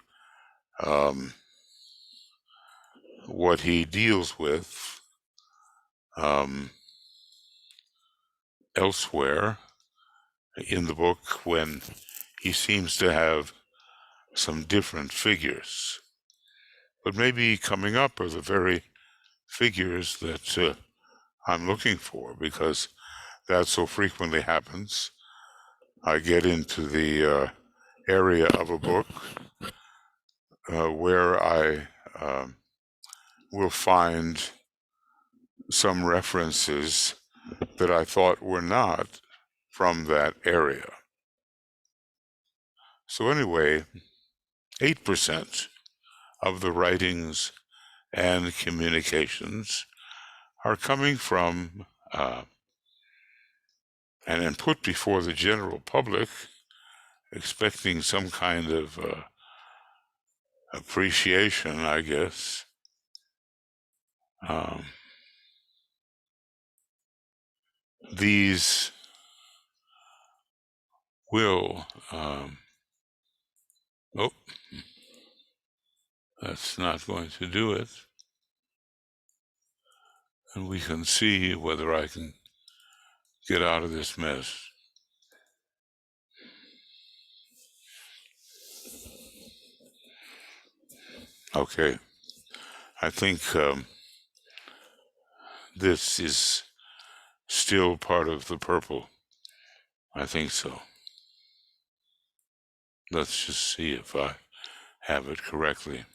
deals with elsewhere in the book when he seems to have some different figures. But maybe coming up are the very figures that I'm looking for, because that so frequently happens. I get into the area of a book where I will find some references that I thought were not from that area. So anyway, 8% of the writings and communications are coming from and then put before the general public, expecting some kind of appreciation, I guess. These will, oh, that's not going to do it. And we can see whether I can get out of this mess. Okay, I think this is still part of the purple. I think so. Let's just see if I have it correctly.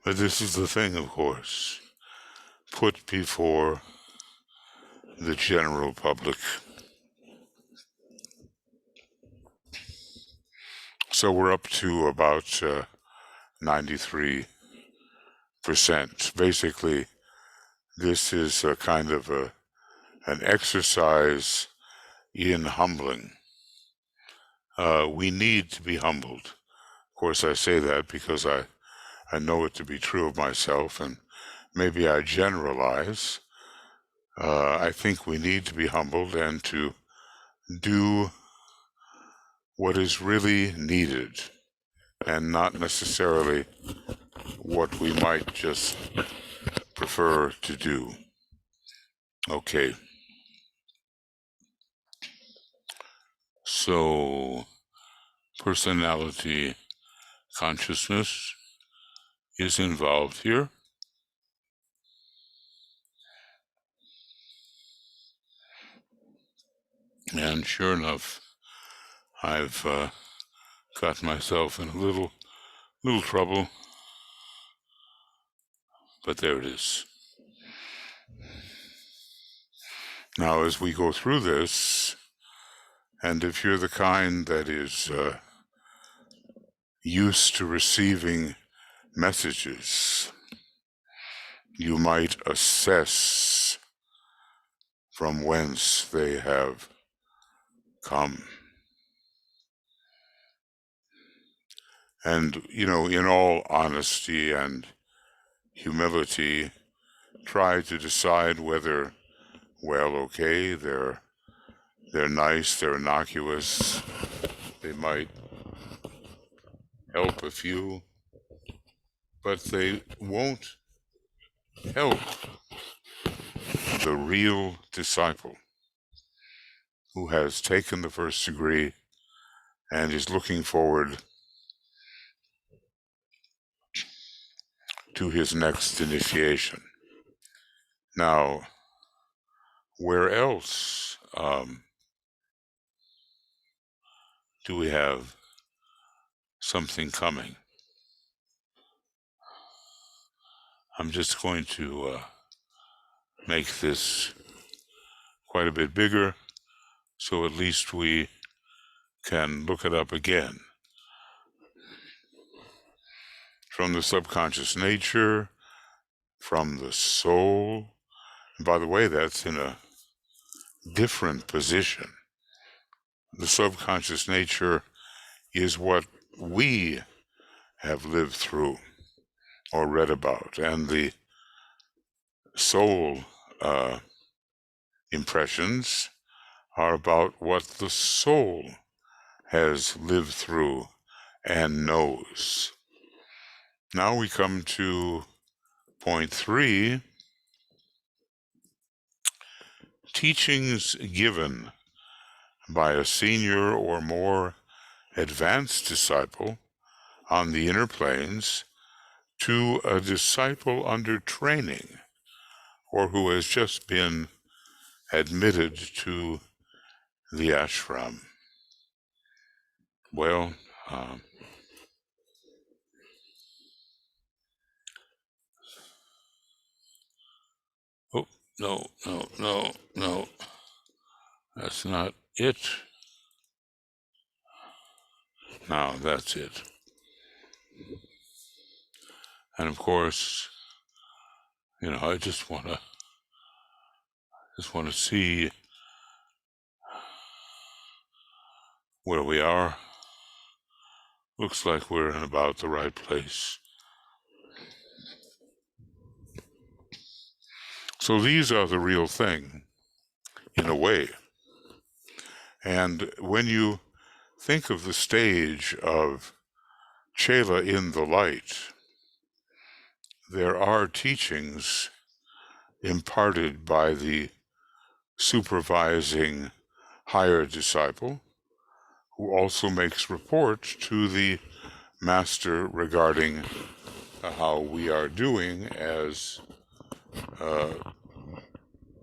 But this is the thing, of course, put before the general public. So we're up to about 93%. Basically, this is a kind of an exercise in humbling. We need to be humbled. Of course, I say that because I know it to be true of myself, and maybe I generalize. I think we need to be humbled and to do what is really needed, and not necessarily what we might just prefer to do. Okay. So, personality consciousness is involved here. And sure enough, I've got myself in a little trouble, but there it is. Now, as we go through this, and if you're the kind that is used to receiving messages, you might assess from whence they have come. And, in all honesty and humility, try to decide whether, well, okay, they're nice, they're innocuous, they might help a few, but they won't help the real disciple who has taken the first degree and is looking forward to his next initiation. Now, where else do we have something coming? I'm just going to make this quite a bit bigger, so at least we can look it up again. From the subconscious nature, from the soul. And by the way, that's in a different position. The subconscious nature is what we have lived through or read about, and the soul impressions are about what the soul has lived through and knows. Now we come to point 3, teachings given by a senior or more advanced disciple on the inner planes to a disciple under training or who has just been admitted to the ashram. Well, oh, no, that's not it. Now that's it. And of course, I just want to see where we are. Looks like we're in about the right place. So these are the real thing, in a way. And when you think of the stage of Chela in the light, there are teachings imparted by the supervising higher disciple, who also makes report to the master regarding how we are doing as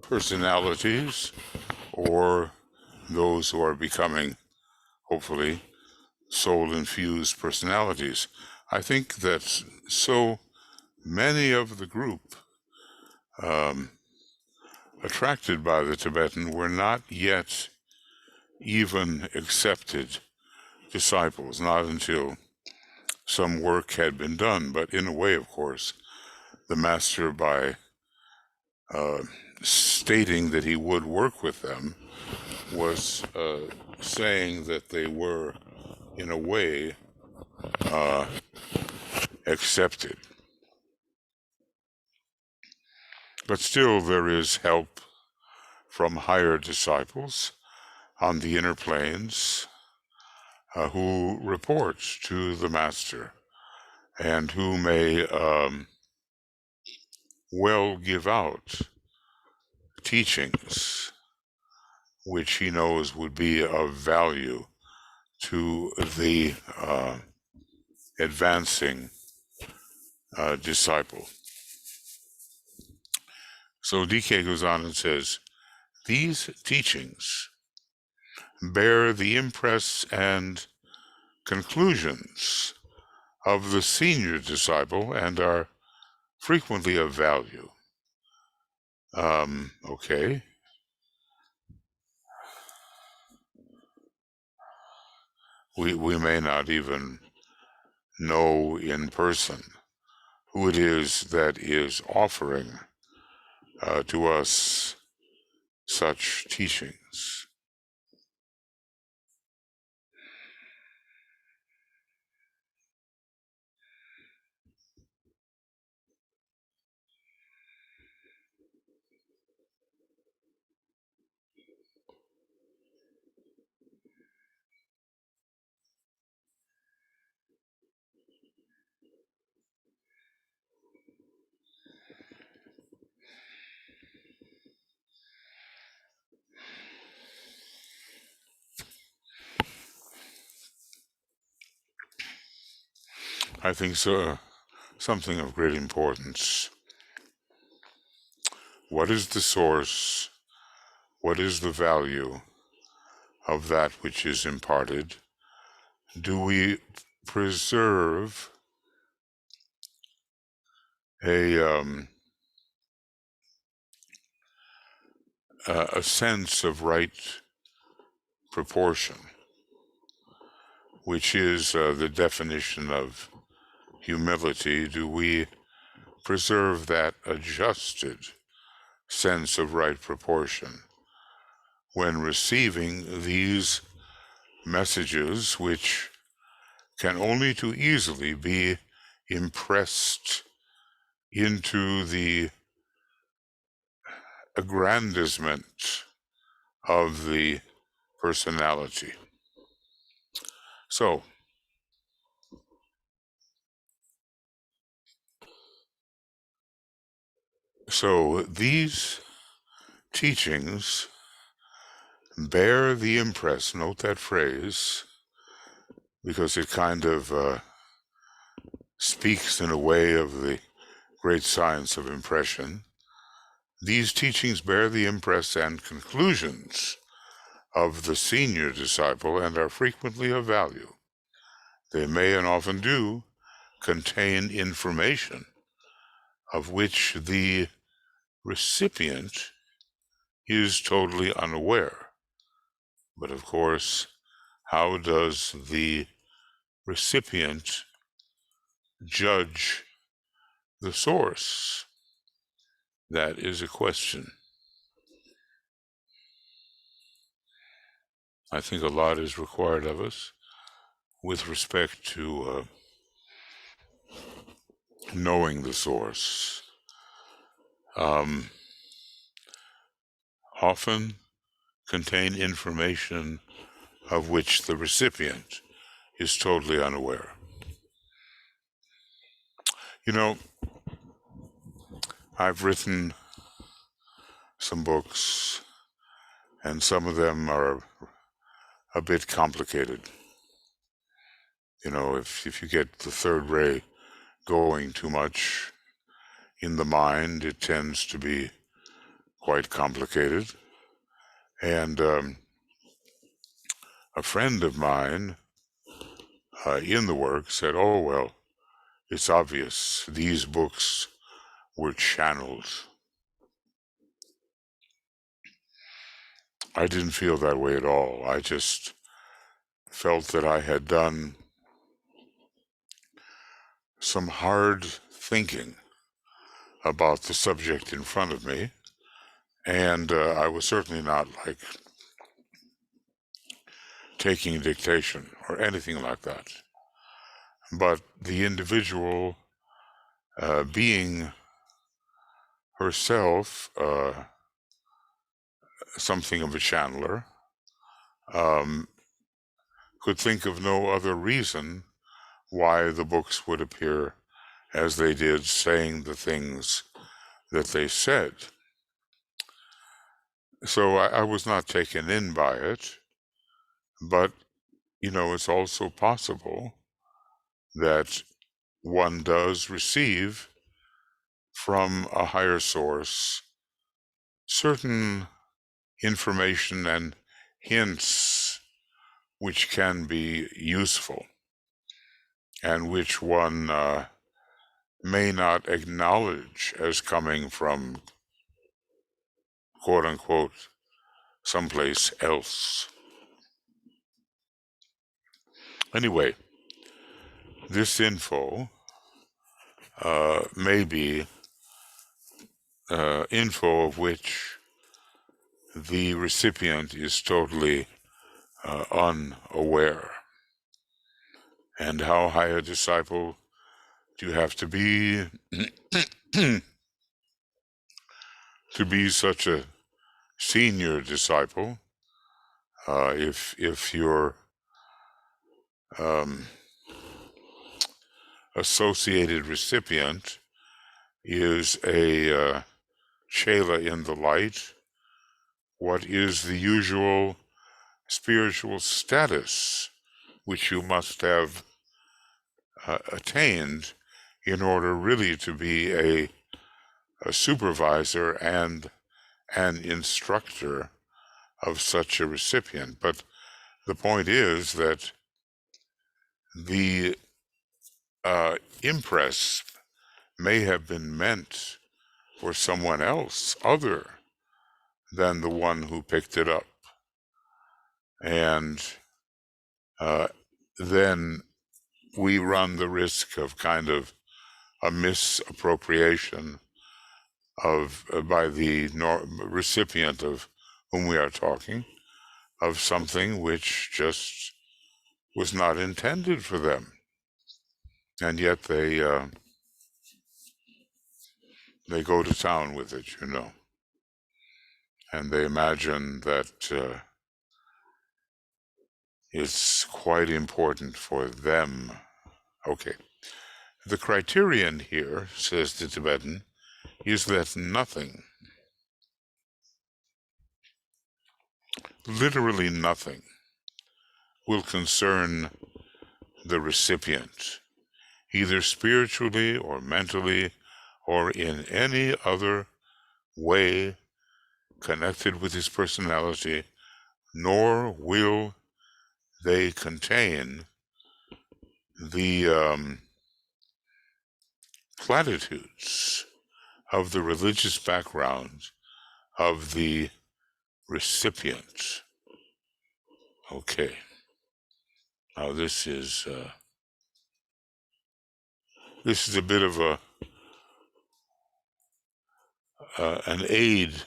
personalities, or those who are becoming, hopefully, soul-infused personalities. I think that so many of the group attracted by the Tibetan were not yet even accepted disciples, not until some work had been done. But in a way, of course, the master, by stating that he would work with them, was saying that they were, in a way, accepted. But still, there is help from higher disciples on the inner planes who report to the master and who may well give out teachings which he knows would be of value to the advancing disciple. So DK goes on and says, these teachings bear the impress and conclusions of the senior disciple and are frequently of value. Okay. We may not even know in person who it is that is offering to us such teachings. I think so. Something of great importance. What is the source? What is the value of that which is imparted? Do we preserve a sense of right proportion, which is the definition of humility? Do we preserve that adjusted sense of right proportion when receiving these messages, which can only too easily be impressed into the aggrandizement of the personality? So these teachings bear the impress. Note that phrase, because it kind of speaks in a way of the great science of impression. These teachings bear the impress and conclusions of the senior disciple and are frequently of value. They may, and often do, contain information of which the recipient is totally unaware. But of course, how does the recipient judge the source? That is a question. I think a lot is required of us with respect to knowing the source. Often contain information of which the recipient is totally unaware. You know, I've written some books, and some of them are a bit complicated. You know, if you get the third ray going too much in the mind, it tends to be quite complicated. And a friend of mine in the work said, oh, well, it's obvious these books were channeled. I didn't feel that way at all. I just felt that I had done some hard thinking about the subject in front of me, and I was certainly not like taking dictation or anything like that. But the individual being herself something of a channeler, could think of no other reason why the books would appear as they did, saying the things that they said. So I was not taken in by it, but, it's also possible that one does receive from a higher source certain information and hints which can be useful and which one may not acknowledge as coming from, quote unquote, someplace else. Anyway, this info may be info of which the recipient is totally unaware. And how high a disciple do you have to be to be such a senior disciple? If your associated recipient is a chela in the light, what is the usual spiritual status which you must have attained in order really to be a supervisor and an instructor of such a recipient? But the point is that the impress may have been meant for someone else other than the one who picked it up. And then we run the risk of kind of a misappropriation of by the recipient of whom we are talking, of something which just was not intended for them, and yet they go to town with it, and they imagine that it's quite important for them. Okay. The criterion here, says the Tibetan, is that nothing, literally nothing, will concern the recipient, either spiritually or mentally or in any other way connected with his personality, nor will they contain the platitudes of the religious background of the recipient. Okay. Now this is a bit of an aid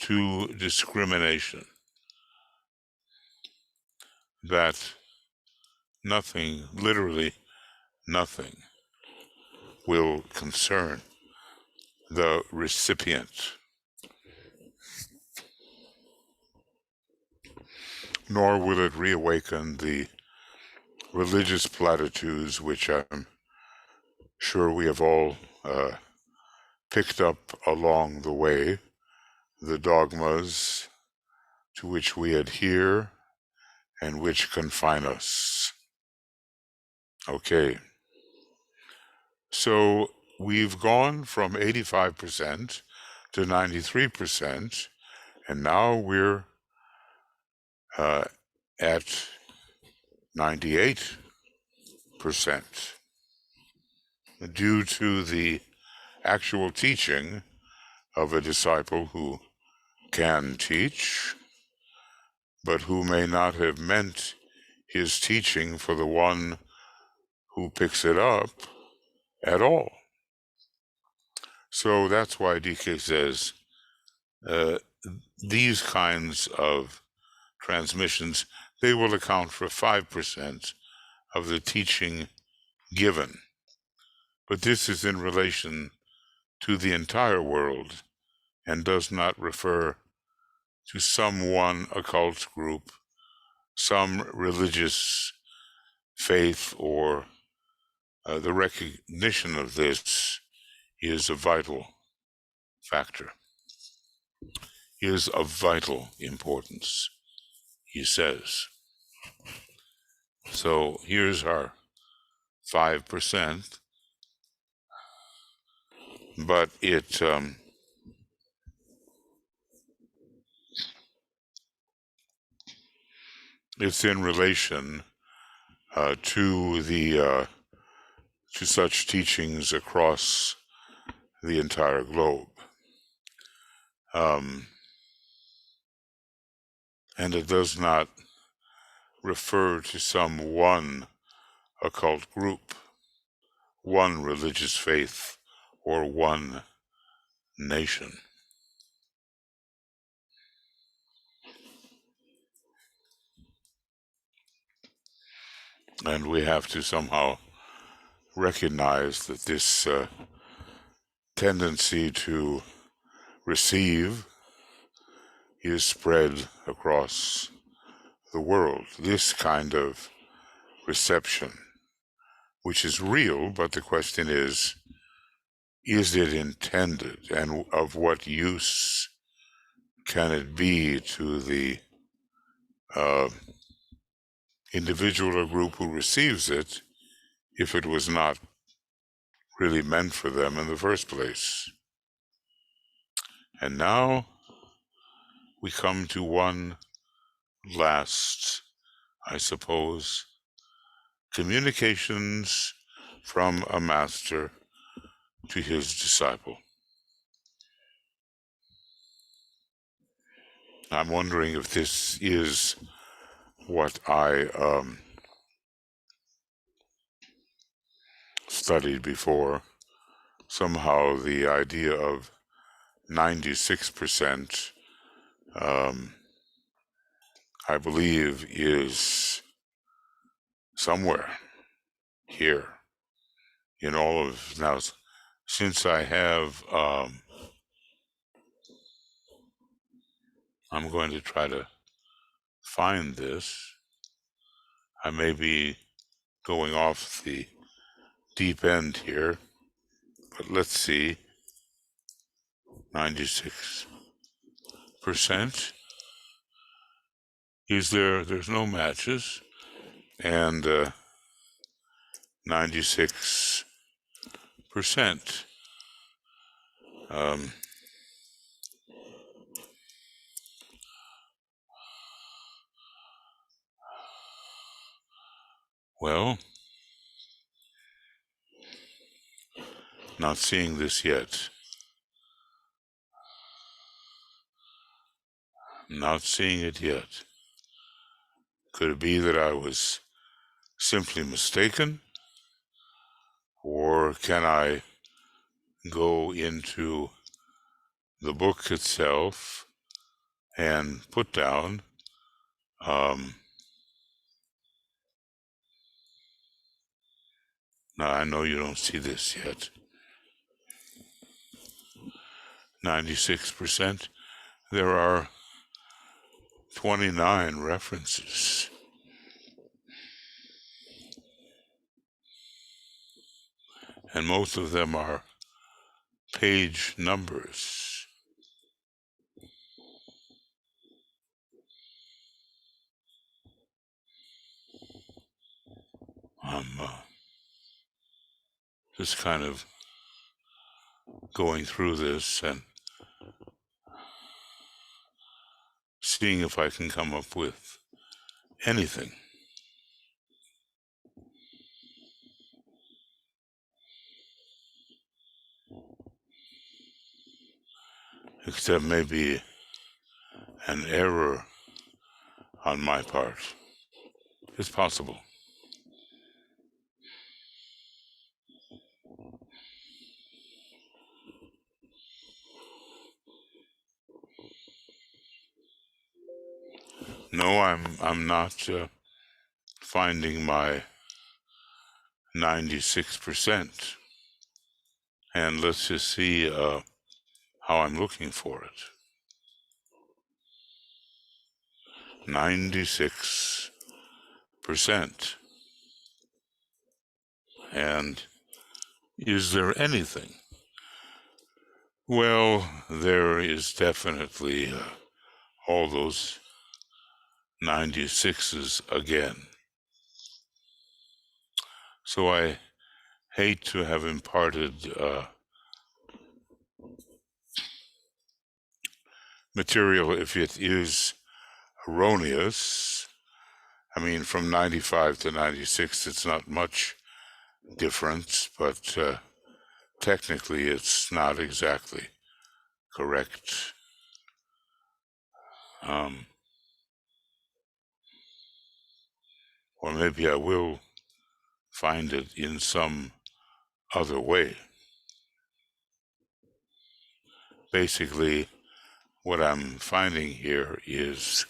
to discrimination, that nothing, literally nothing, will concern the recipient, nor will it reawaken the religious platitudes which I'm sure we have all picked up along the way, the dogmas to which we adhere and which confine us. Okay. So we've gone from 85% to 93%, and now we're at 98%, due to the actual teaching of a disciple who can teach, but who may not have meant his teaching for the one who picks it up at all. So that's why DK says these kinds of transmissions, they will account for 5% of the teaching given. But this is in relation to the entire world and does not refer to some one occult group, some religious faith, or the recognition of this is a vital factor. is of vital importance, he says. So here's our 5%, but it's in relation to such teachings across the entire globe. And it does not refer to some one occult group, one religious faith, or one nation. And we have to somehow recognize that this tendency to receive is spread across the world. This kind of reception, which is real, but the question is it intended, and of what use can it be to the individual or group who receives it if it was not really meant for them in the first place? And now we come to one last, I suppose, communications from a master to his disciple. I'm wondering if this is what I studied before. Somehow the idea of 96%, I believe, is somewhere here in all of now. Since I have, I'm going to try to find this. I may be going off the deep end here, but let's see. 96%. There's no matches, and 96%. Well, not seeing this yet. Not seeing it yet. Could it be that I was simply mistaken? Or can I go into the book itself and put down now I know you don't see this yet. 96%. There are 29 references. And most of them are page numbers. I'm just kind of going through this and seeing if I can come up with anything. Except maybe an error on my part. It's possible. No, I'm not finding my 96%. And let's just see how I'm looking for it. 96%. And is there anything Well, there is definitely all those 96s again. So I hate to have imparted material if it is erroneous. I mean, from 95 to 96, it's not much difference, but technically it's not exactly correct. Or maybe I will find it in some other way. Basically, what I'm finding here is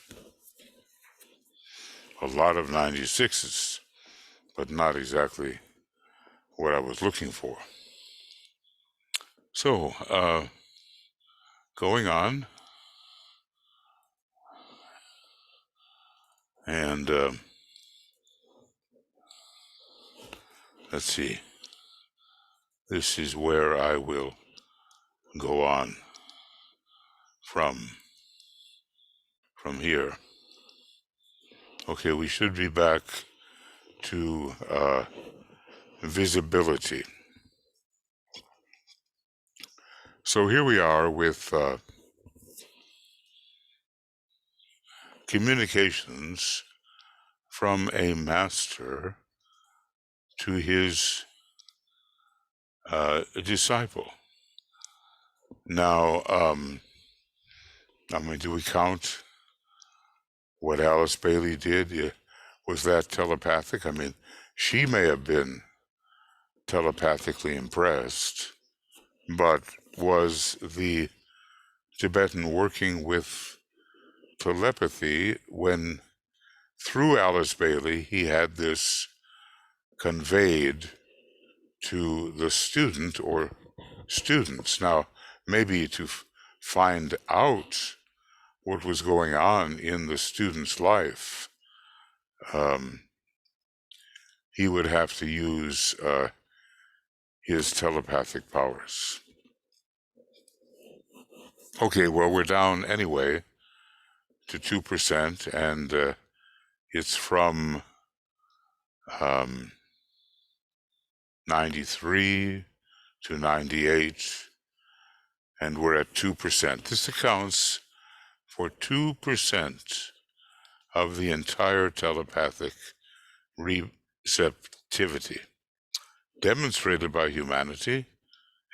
a lot of 96s, but not exactly what I was looking for. So, going on, and let's see, this is where I will go on from here. Okay, we should be back to visibility. So here we are with communications from a master to his disciple. Now, I mean, do we count what Alice Bailey did? Was that telepathic? I mean, she may have been telepathically impressed, but was the Tibetan working with telepathy when, through Alice Bailey, he had this conveyed to the student or students? Now, maybe to find out what was going on in the student's life, he would have to use his telepathic powers. Okay, well, we're down anyway to 2%, and it's from 93 to 98, and we're at 2%. This accounts for 2% of the entire telepathic receptivity demonstrated by humanity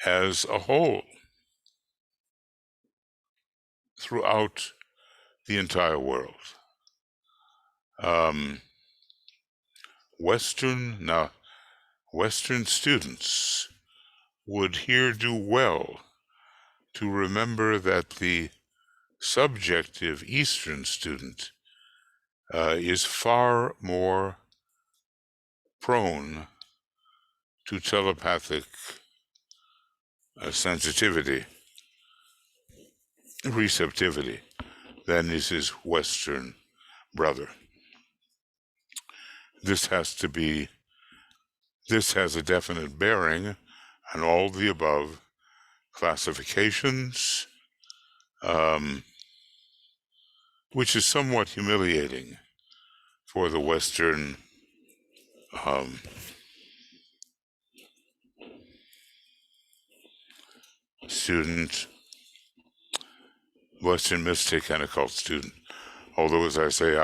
as a whole throughout the entire world. Western students would here do well to remember that the subjective Eastern student is far more prone to telepathic sensitivity, receptivity, than is his Western brother. This has a definite bearing on all the above classifications, which is somewhat humiliating for the Western student, Western mystic and occult student. Although, as I say,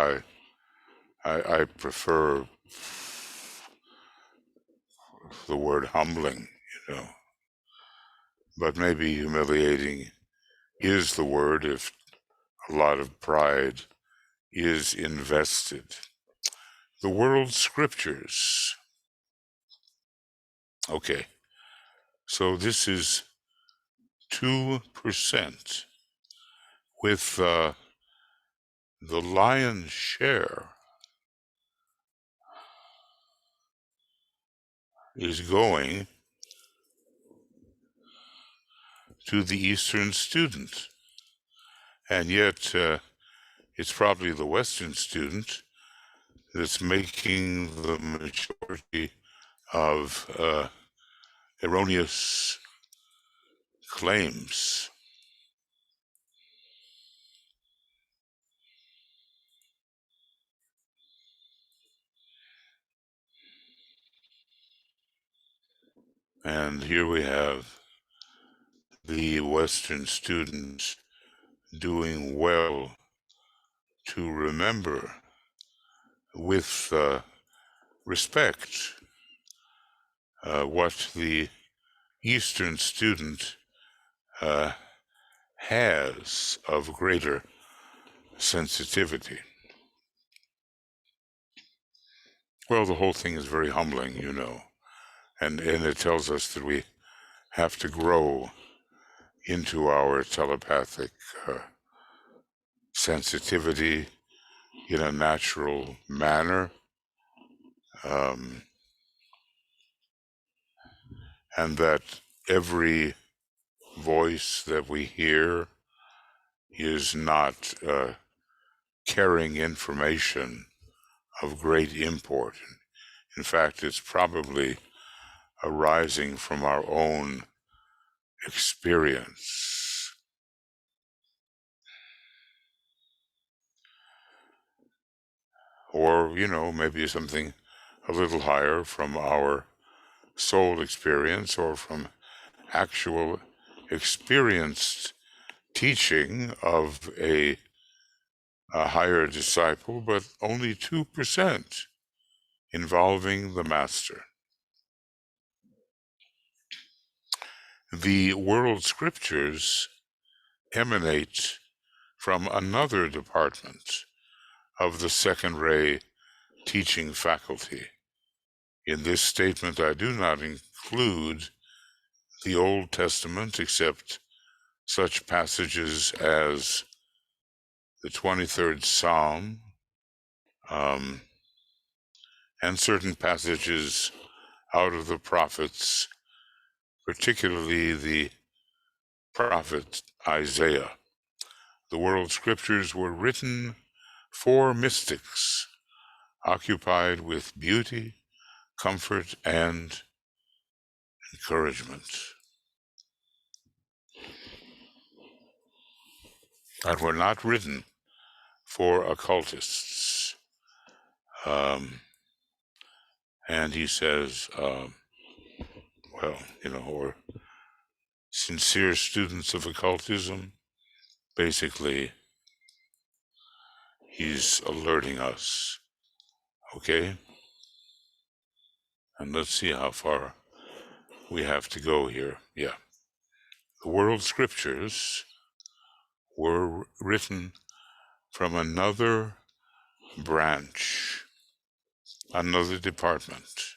I prefer the word humbling, but maybe humiliating is the word if a lot of pride is invested. The world scriptures. Okay, so this is 2%, with the lion's share is going to the Eastern student. And yet, it's probably the Western student that's making the majority of erroneous claims. And here we have the Western students doing well to remember with respect what the Eastern student has of greater sensitivity. Well, the whole thing is very humbling, you know, and it tells us that we have to grow into our telepathic sensitivity in a natural manner, and that every voice that we hear is not carrying information of great import. In fact, it's probably arising from our own experience. Or, you know, maybe something a little higher from our soul experience or from actual experienced teaching of a higher disciple, but only 2% involving the master. The world scriptures emanate from another department of the second ray teaching faculty. In this statement, I do not include the Old Testament except such passages as the 23rd Psalm, and certain passages out of the prophets, particularly the prophet Isaiah. The world scriptures were written for mystics occupied with beauty, comfort, and encouragement. And were not written for occultists. And he says, well, you know, or sincere students of occultism. Basically, he's alerting us, okay? And let's see how far we have to go here. Yeah. The world scriptures were written from another branch, another department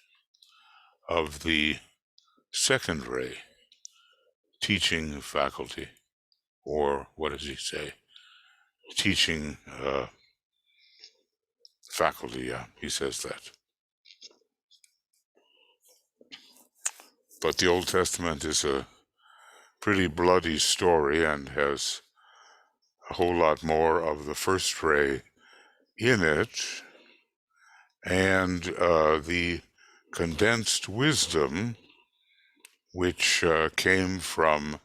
of the second ray teaching faculty, or what does he say? Teaching faculty, yeah, he says that. But the Old Testament is a pretty bloody story and has a whole lot more of the first ray in it, and the condensed wisdom which came from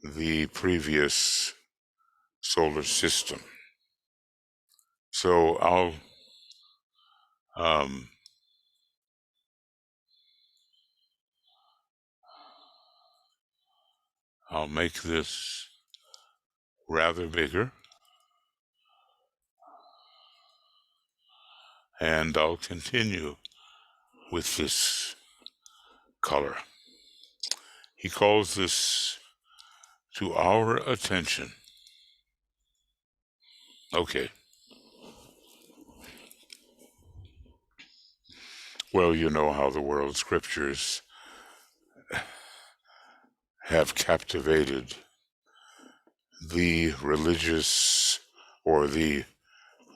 the previous solar system. So I'll make this rather bigger, and I'll continue with this color. He calls this to our attention. Okay. Well, you know how the world scriptures have captivated the religious or the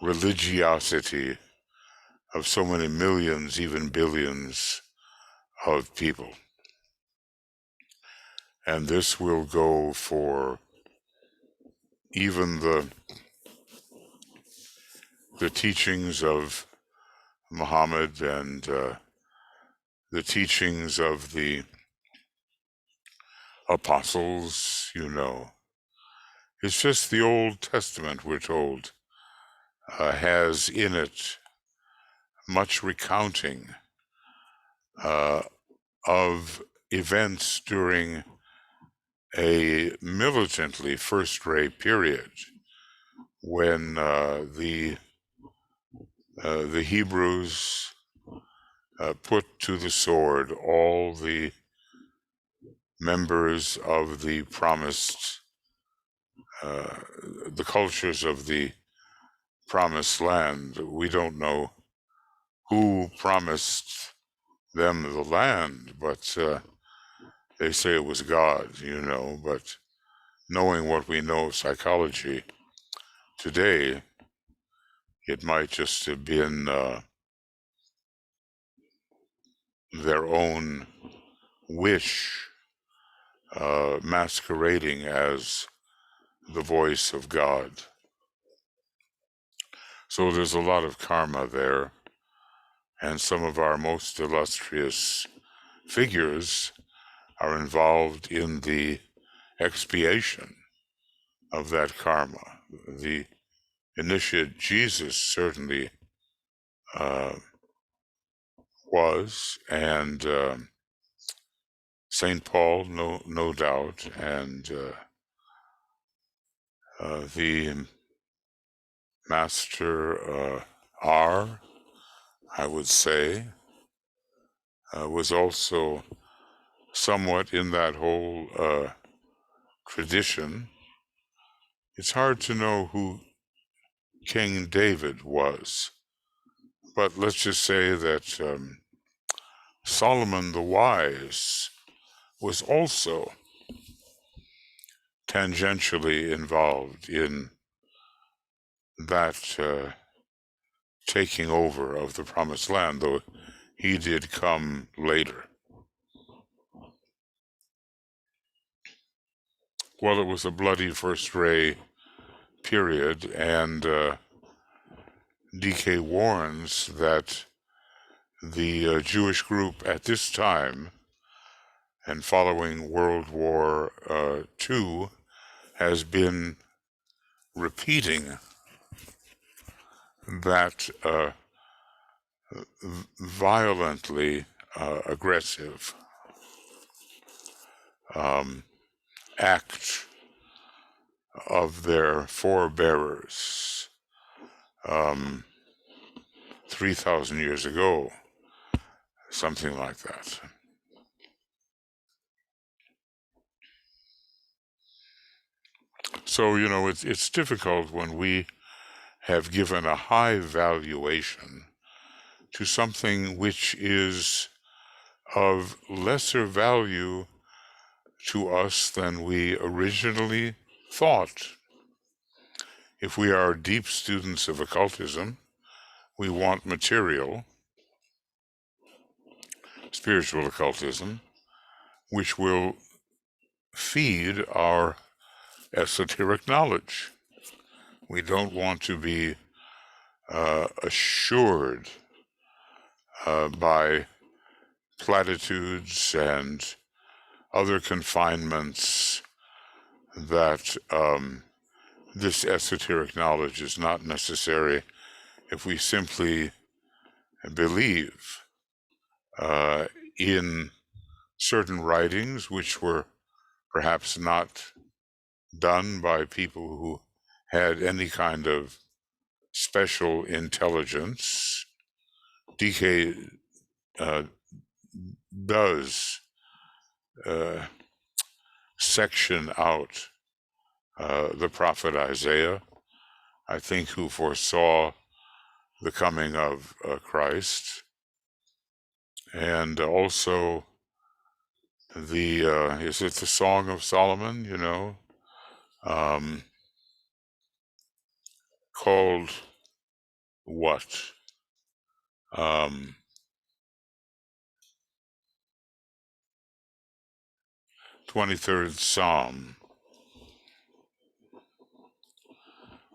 religiosity of so many millions, even billions of people. And this will go for even the teachings of Muhammad and the teachings of the apostles, It's just the Old Testament, we're told, has in it much recounting of events during a militantly first-rate period when the Hebrews put to the sword all the members of the promised, the cultures of the promised land. We don't know who promised them the land, but they say it was God, but knowing what we know of psychology today, it might just have been their own wish masquerading as the voice of God. So there's a lot of karma there, and some of our most illustrious figures are involved in the expiation of that karma. The initiate Jesus certainly was, and Saint Paul, no doubt, and the Master R, I would say, was also somewhat in that whole tradition. It's hard to know who King David was, but let's just say that Solomon the Wise was also tangentially involved in that taking over of the Promised Land, though he did come later. Well, it was a bloody first ray period, and DK warns that the Jewish group at this time and following World War II has been repeating that violently aggressive act of their forebearers 3,000 years ago, something like that. So, it's difficult when we have given a high valuation to something which is of lesser value to us than we originally thought. If we are deep students of occultism, we want material, spiritual occultism, which will feed our esoteric knowledge. We don't want to be assured by platitudes and other confinements that this esoteric knowledge is not necessary if we simply believe in certain writings which were perhaps not done by people who had any kind of special intelligence. DK does section out the prophet Isaiah, I think, who foresaw the coming of Christ, and also is it the Song of Solomon, called what? 23rd Psalm.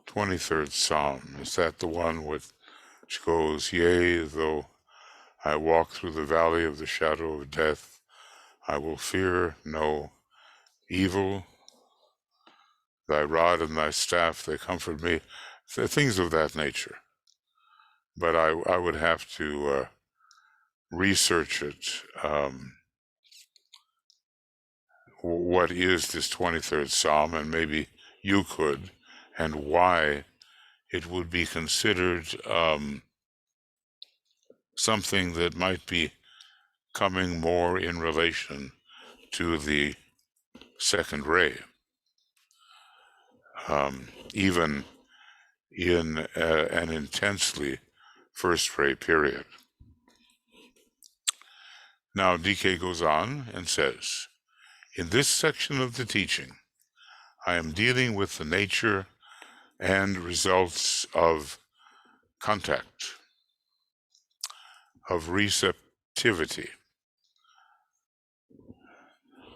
23rd Psalm. Is that the one which goes, "Yea, though I walk through the valley of the shadow of death, I will fear no evil. Thy rod and thy staff, they comfort me. Things of that nature. But I would have to research it. What is this 23rd Psalm, and maybe you could, and why it would be considered something that might be coming more in relation to the second ray, even in an intensely first ray period. Now, DK goes on and says, in this section of the teaching, I am dealing with the nature and results of contact, of receptivity,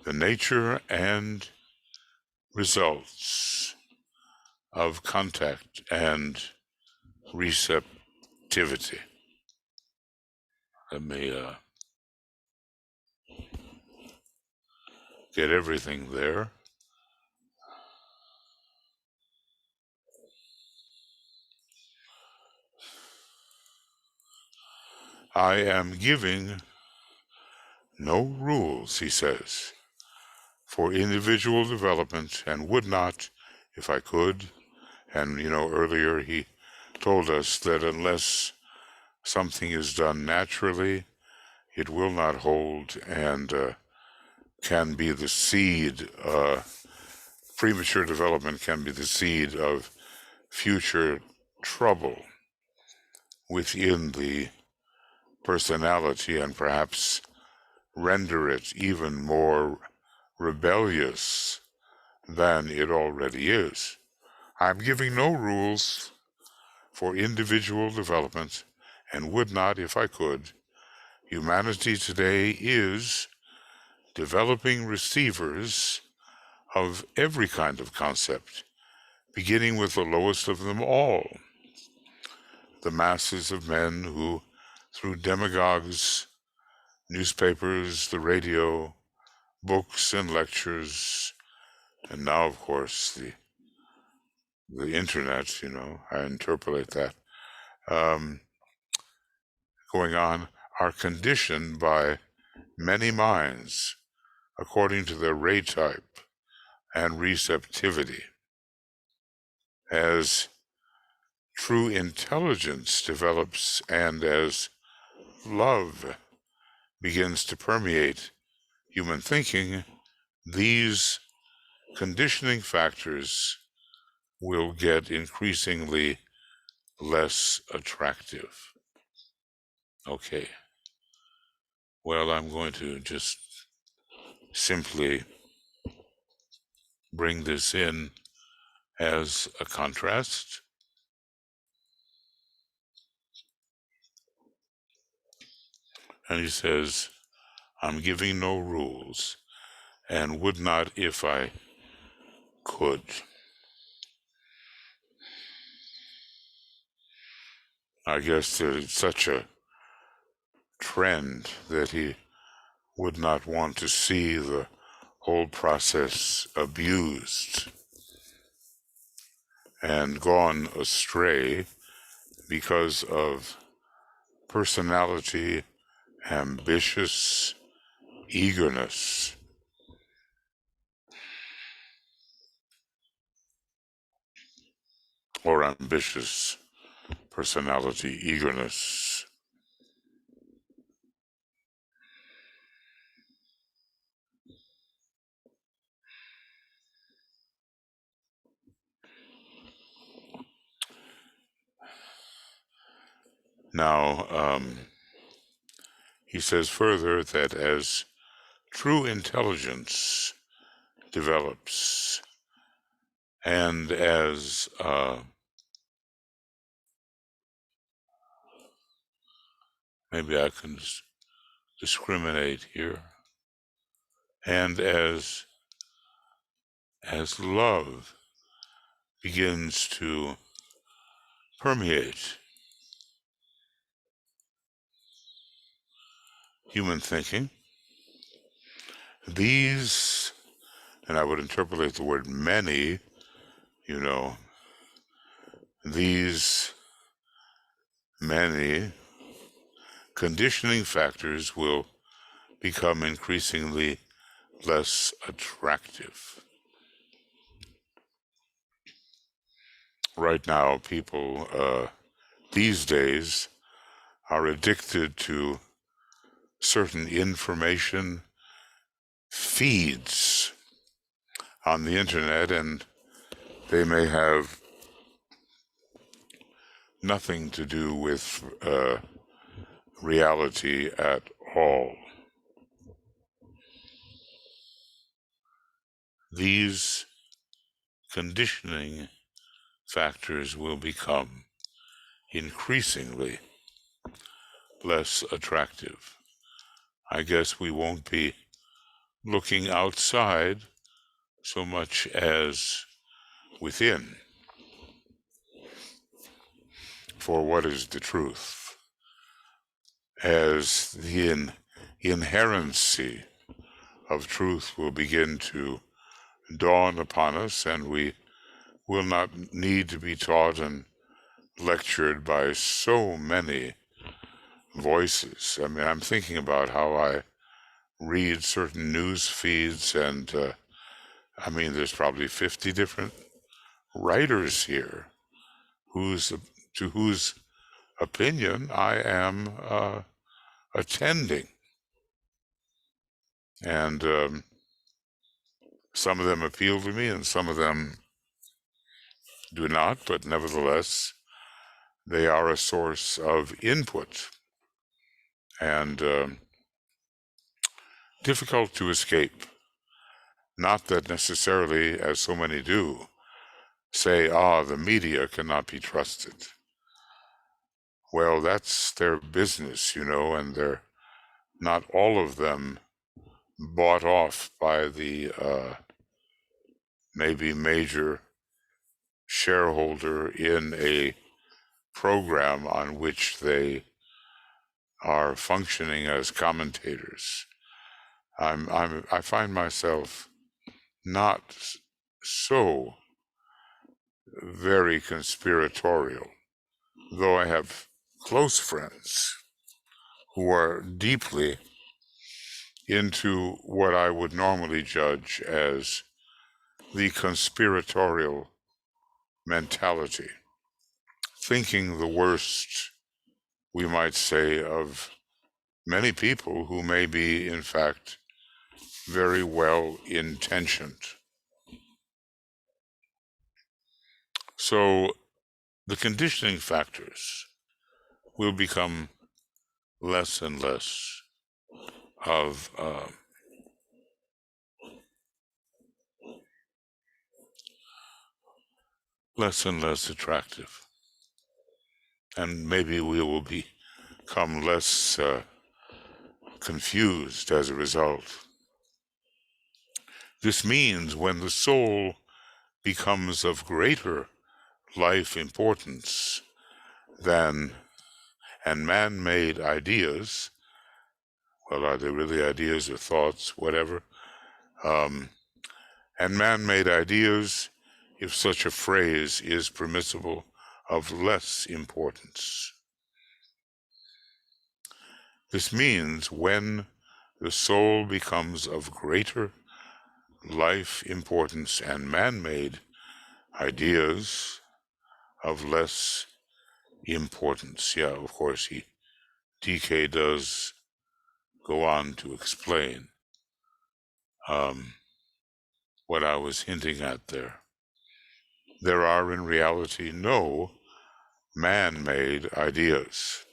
the nature and results of contact and receptivity. Let me get everything there. I am giving no rules, he says, for individual development, and would not if I could. And, earlier he told us that unless something is done naturally, it will not hold and can be the seed. Premature development can be the seed of future trouble within the personality, and perhaps render it even more rebellious than it already is. I'm giving no rules for individual development, and would not if I could. Humanity today is developing receivers of every kind of concept, beginning with the lowest of them all, the masses of men who, through demagogues, newspapers, the radio, books and lectures, and now, of course, the internet, I interpolate that, going on, are conditioned by many minds according to their ray type and receptivity. As true intelligence develops and as love begins to permeate human thinking, these conditioning factors will get increasingly less attractive. Okay. Well, I'm going to just simply bring this in as a contrast. And he says, I'm giving no rules, and would not if I could. I guess there's such a trend that he would not want to see the whole process abused and gone astray because of personality, ambitious eagerness. Or ambitious personality, eagerness. Now, he says further that as true intelligence develops, and as maybe I can discriminate here, and as love begins to permeate human thinking, these and I would interpolate the word many, these many conditioning factors will become increasingly less attractive. Right now, people these days are addicted to certain information feeds on the internet, and they may have nothing to do with reality at all. These conditioning factors will become increasingly less attractive. I guess we won't be looking outside so much as within for what is the truth, as the inherency of truth will begin to dawn upon us, and we will not need to be taught and lectured by so many voices. I mean, I'm thinking about how I read certain news feeds, and there's probably 50 different writers here to whose opinion I am attending. And some of them appeal to me and some of them do not, but nevertheless, they are a source of input and difficult to escape. Not that necessarily, as so many do, say, the media cannot be trusted. Well, that's their business, and they're not all of them bought off by the maybe major shareholder in a program on which they are functioning as commentators. I find myself not so very conspiratorial, though I have close friends who are deeply into what I would normally judge as the conspiratorial mentality, thinking the worst, we might say, of many people who may be, in fact, very well intentioned. So the conditioning factors will become less and less of less and less attractive. And maybe we will become less confused as a result. This means when the soul becomes of greater life importance than and man-made ideas, well, are they really ideas or thoughts, whatever, and man-made ideas, if such a phrase is permissible, of less importance. This means when the soul becomes of greater life importance and man-made ideas of less importance. Yeah, of course, DK does go on to explain what I was hinting at there. There are in reality no man-made ideas.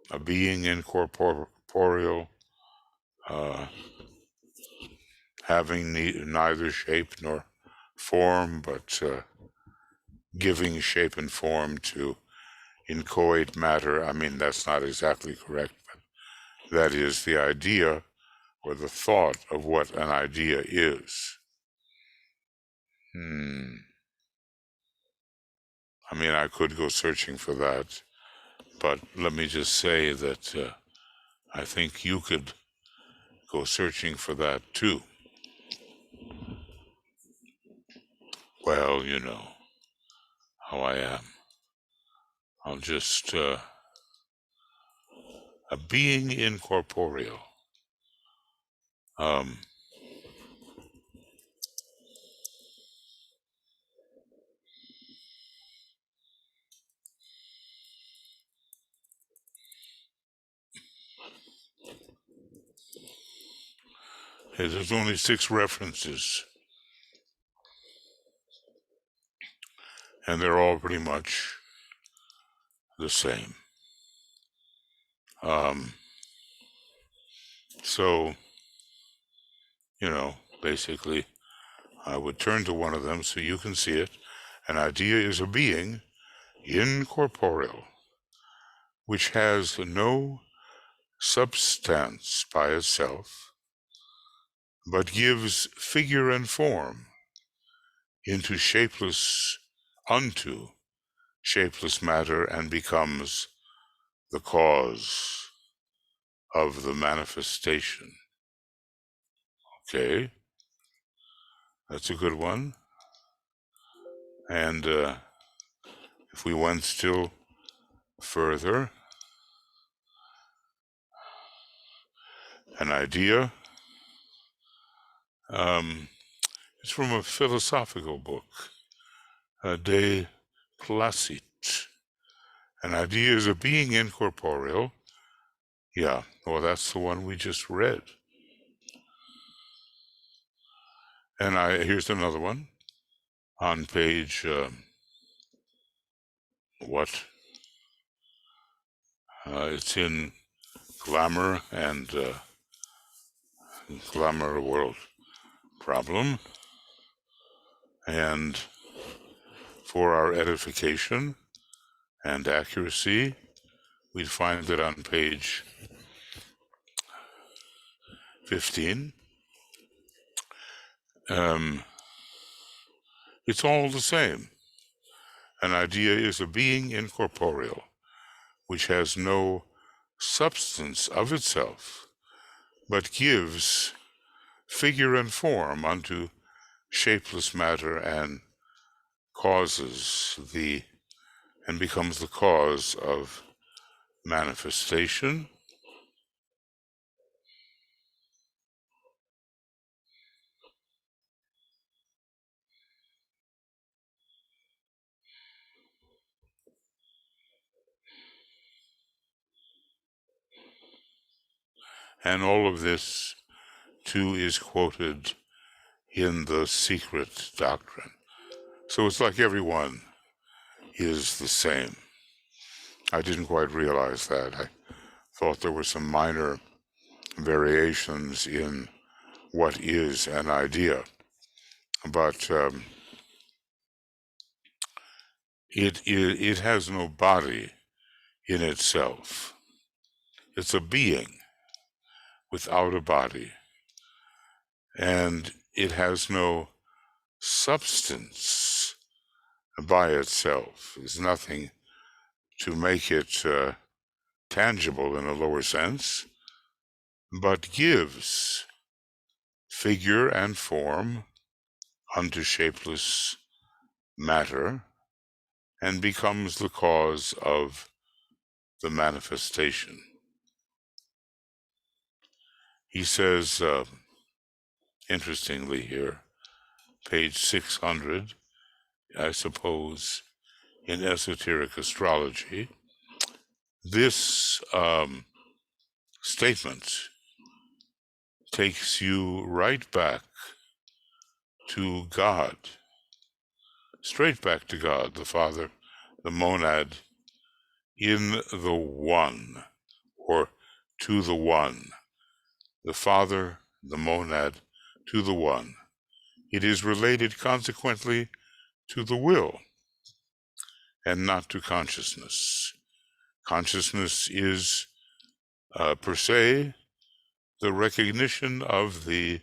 A being incorporeal, having neither shape nor form, but giving shape and form to inchoate matter. I mean, that's not exactly correct, but that is the idea or the thought of what an idea is. I mean, I could go searching for that, but let me just say that I think you could go searching for that too. well, you know how I am. I'll just, a being incorporeal. There's only 6 references, and they're all pretty much the same. So, you know, basically, I would turn to one of them so you can see it. An idea is a being incorporeal, which has no substance by itself, but gives figure and form unto shapeless matter, and becomes the cause of the manifestation. Okay, that's a good one. And if we went still further, an idea, it's from a philosophical book, De Placit. An idea is a being incorporeal. Yeah, well, that's the one we just read. And here's another one on page, it's in Glamour and Glamour World Problem. And for our edification and accuracy, we'd find it on page 15. It's all the same. An idea is a being incorporeal, which has no substance of itself, but gives figure and form unto shapeless matter, and becomes the cause of manifestation. And all of this, too, is quoted in the Secret Doctrine. So it's like everyone is the same. I didn't quite realize that. I thought there were some minor variations in what is an idea. But it has no body in itself. It's a being without a body. And it has no substance by itself. There's nothing to make it tangible in a lower sense, but gives figure and form unto shapeless matter, and becomes the cause of the manifestation. He says, interestingly here, page 600, I suppose, in Esoteric Astrology, this statement takes you right back to God, straight back to God, the Father, the monad, in the One, or to the One. The Father, the monad, to the One. It is related consequently to the will, and not to consciousness. Consciousness is, per se, the recognition of the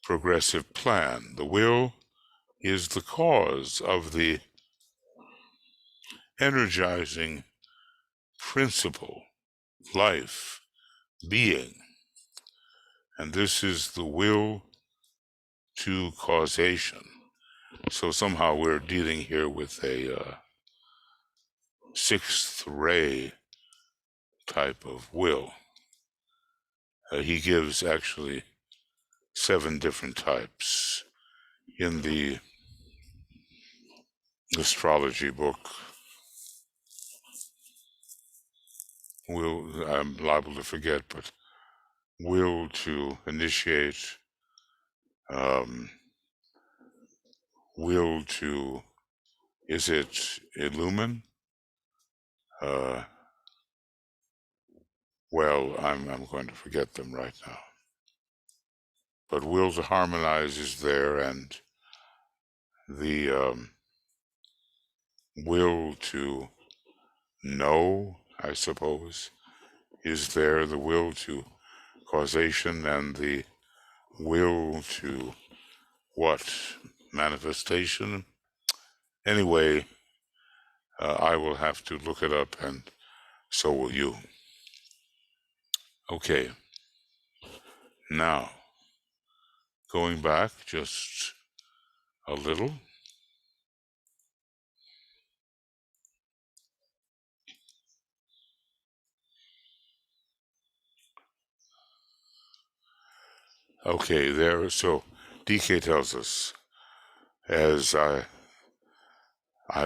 progressive plan. The will is the cause of the energizing principle, life, being. And this is the will to causation. So somehow we're dealing here with a sixth ray type of will. He gives actually 7 different types in the astrology book. I'm liable to forget, but will to initiate, will to, is it illumine? Well, I'm going to forget them right now. But will to harmonize is there, and the will to know, I suppose, is there. The will to causation and the will to what? Manifestation? Anyway, I will have to look it up, and so will you. Okay. Now, going back just a little. Okay, there. So, DK tells us, as I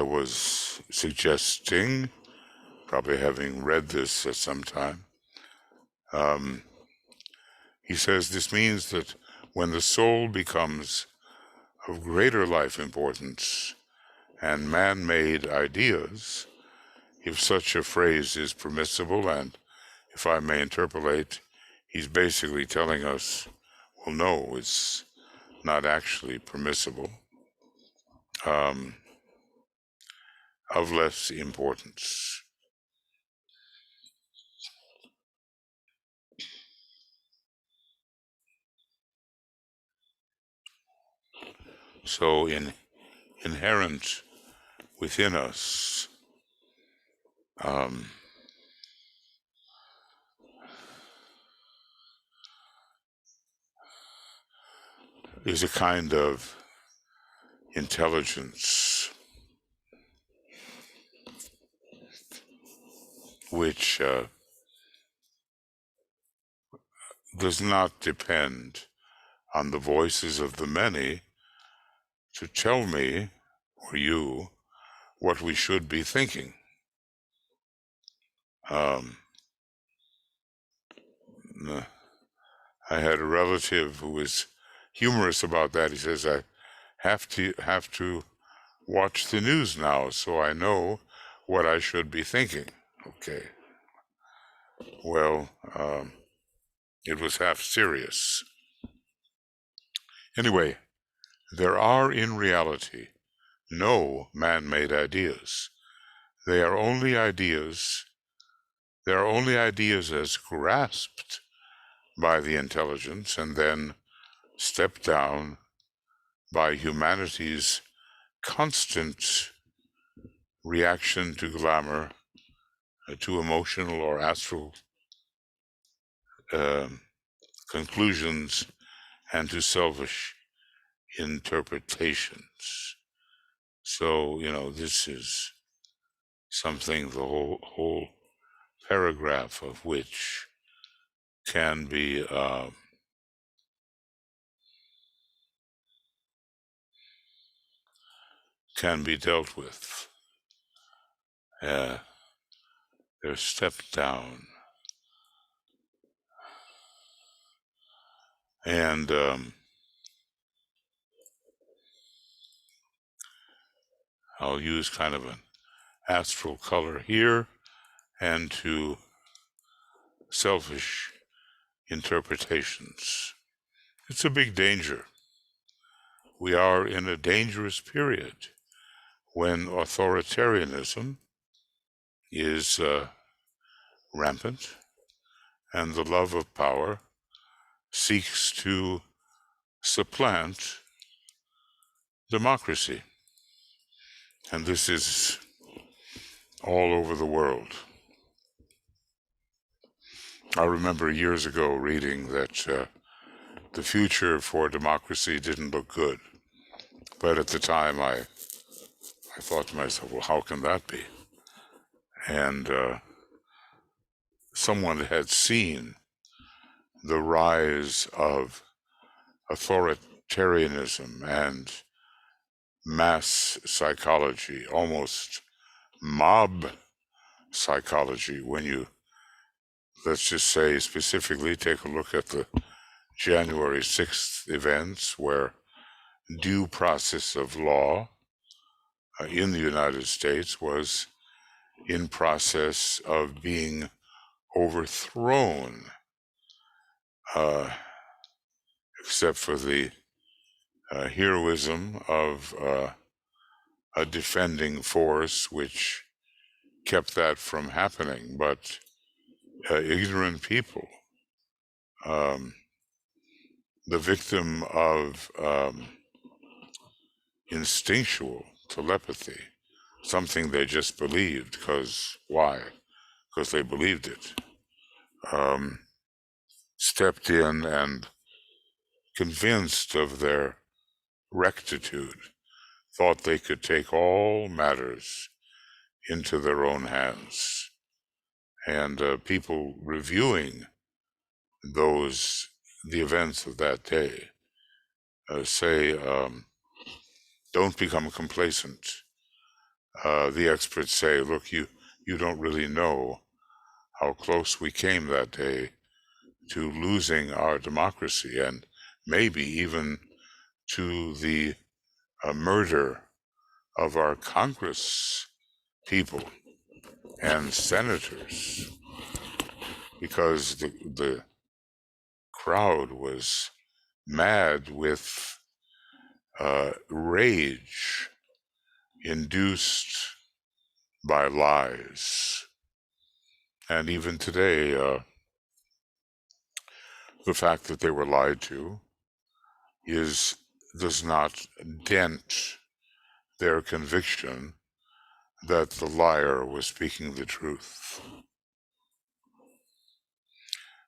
was suggesting, probably having read this at some time, he says this means that when the soul becomes of greater life importance and man-made ideas, if such a phrase is permissible, and if I may interpolate, he's basically telling us, well, no, it's not actually permissible, of less importance. So inherent within us is a kind of intelligence which does not depend on the voices of the many to tell me or you what we should be thinking. I had a relative who was humorous about that. He says, I have to watch the news now so I know what I should be thinking. Okay. Well, it was half serious. Anyway, there are in reality no man-made ideas. They are only ideas. They are only ideas as grasped by the intelligence and then stepped down by humanity's constant reaction to glamour, to emotional or astral conclusions, and to selfish interpretations. So, this is something, the whole paragraph of which can be dealt with. They're stepped down. And I'll use kind of an astral color here, and to selfish interpretations. It's a big danger. We are in a dangerous period when authoritarianism is rampant and the love of power seeks to supplant democracy. And this is all over the world. I remember years ago reading that the future for democracy didn't look good. But at the time, I thought to myself, well, how can that be? And someone had seen the rise of authoritarianism and mass psychology, almost mob psychology, when you, let's just say specifically, take a look at the January 6th events, where due process of law in the United States was in process of being overthrown, except for the heroism of a defending force which kept that from happening. But ignorant people, the victim of instinctual telepathy, something they just believed, because why? Because they believed it, stepped in and, convinced of their rectitude, thought they could take all matters into their own hands. And people reviewing the events of that day, say, don't become complacent. The experts say, look, you don't really know how close we came that day to losing our democracy, and maybe even to the murder of our Congress people and senators, because the crowd was mad with rage induced by lies. And even today, the fact that they were lied to does not dent their conviction that the liar was speaking the truth.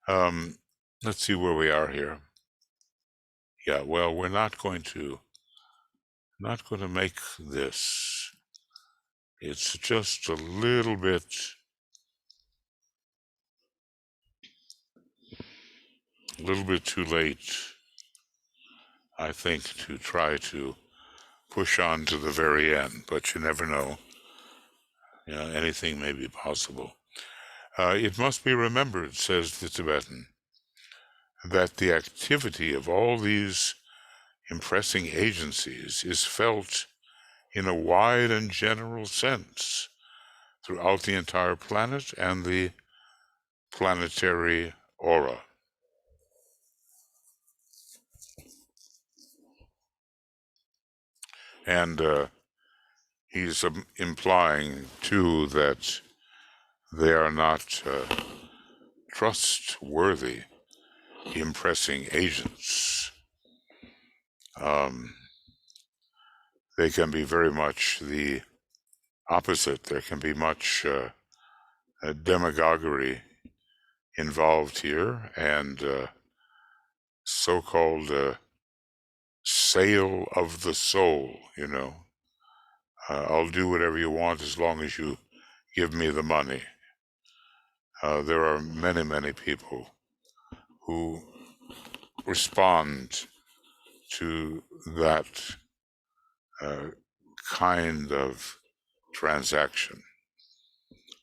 Let's see where we are here. Yeah, well, we're not going to make this. It's just a little bit too late, I think, to try to push on to the very end, but you never know. You know, anything may be possible. It must be remembered, says the Tibetan, that the activity of all these impressing agencies is felt in a wide and general sense throughout the entire planet and the planetary aura. And he's implying, too, that they are not trustworthy impressing agents. They can be very much the opposite. There can be much demagoguery involved here, and so-called sale of the soul, you know. I'll do whatever you want as long as you give me the money. There are many, many people who respond to that kind of transaction.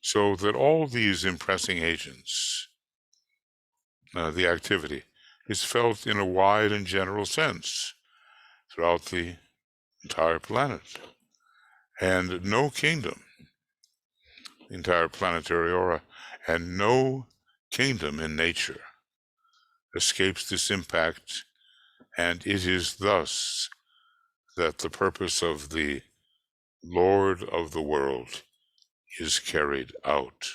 So that all these impressing agents, the activity, is felt in a wide and general sense throughout the entire planet. And no kingdom, the entire planetary aura, and no kingdom in nature escapes this impact, and it is thus that the purpose of the Lord of the world is carried out.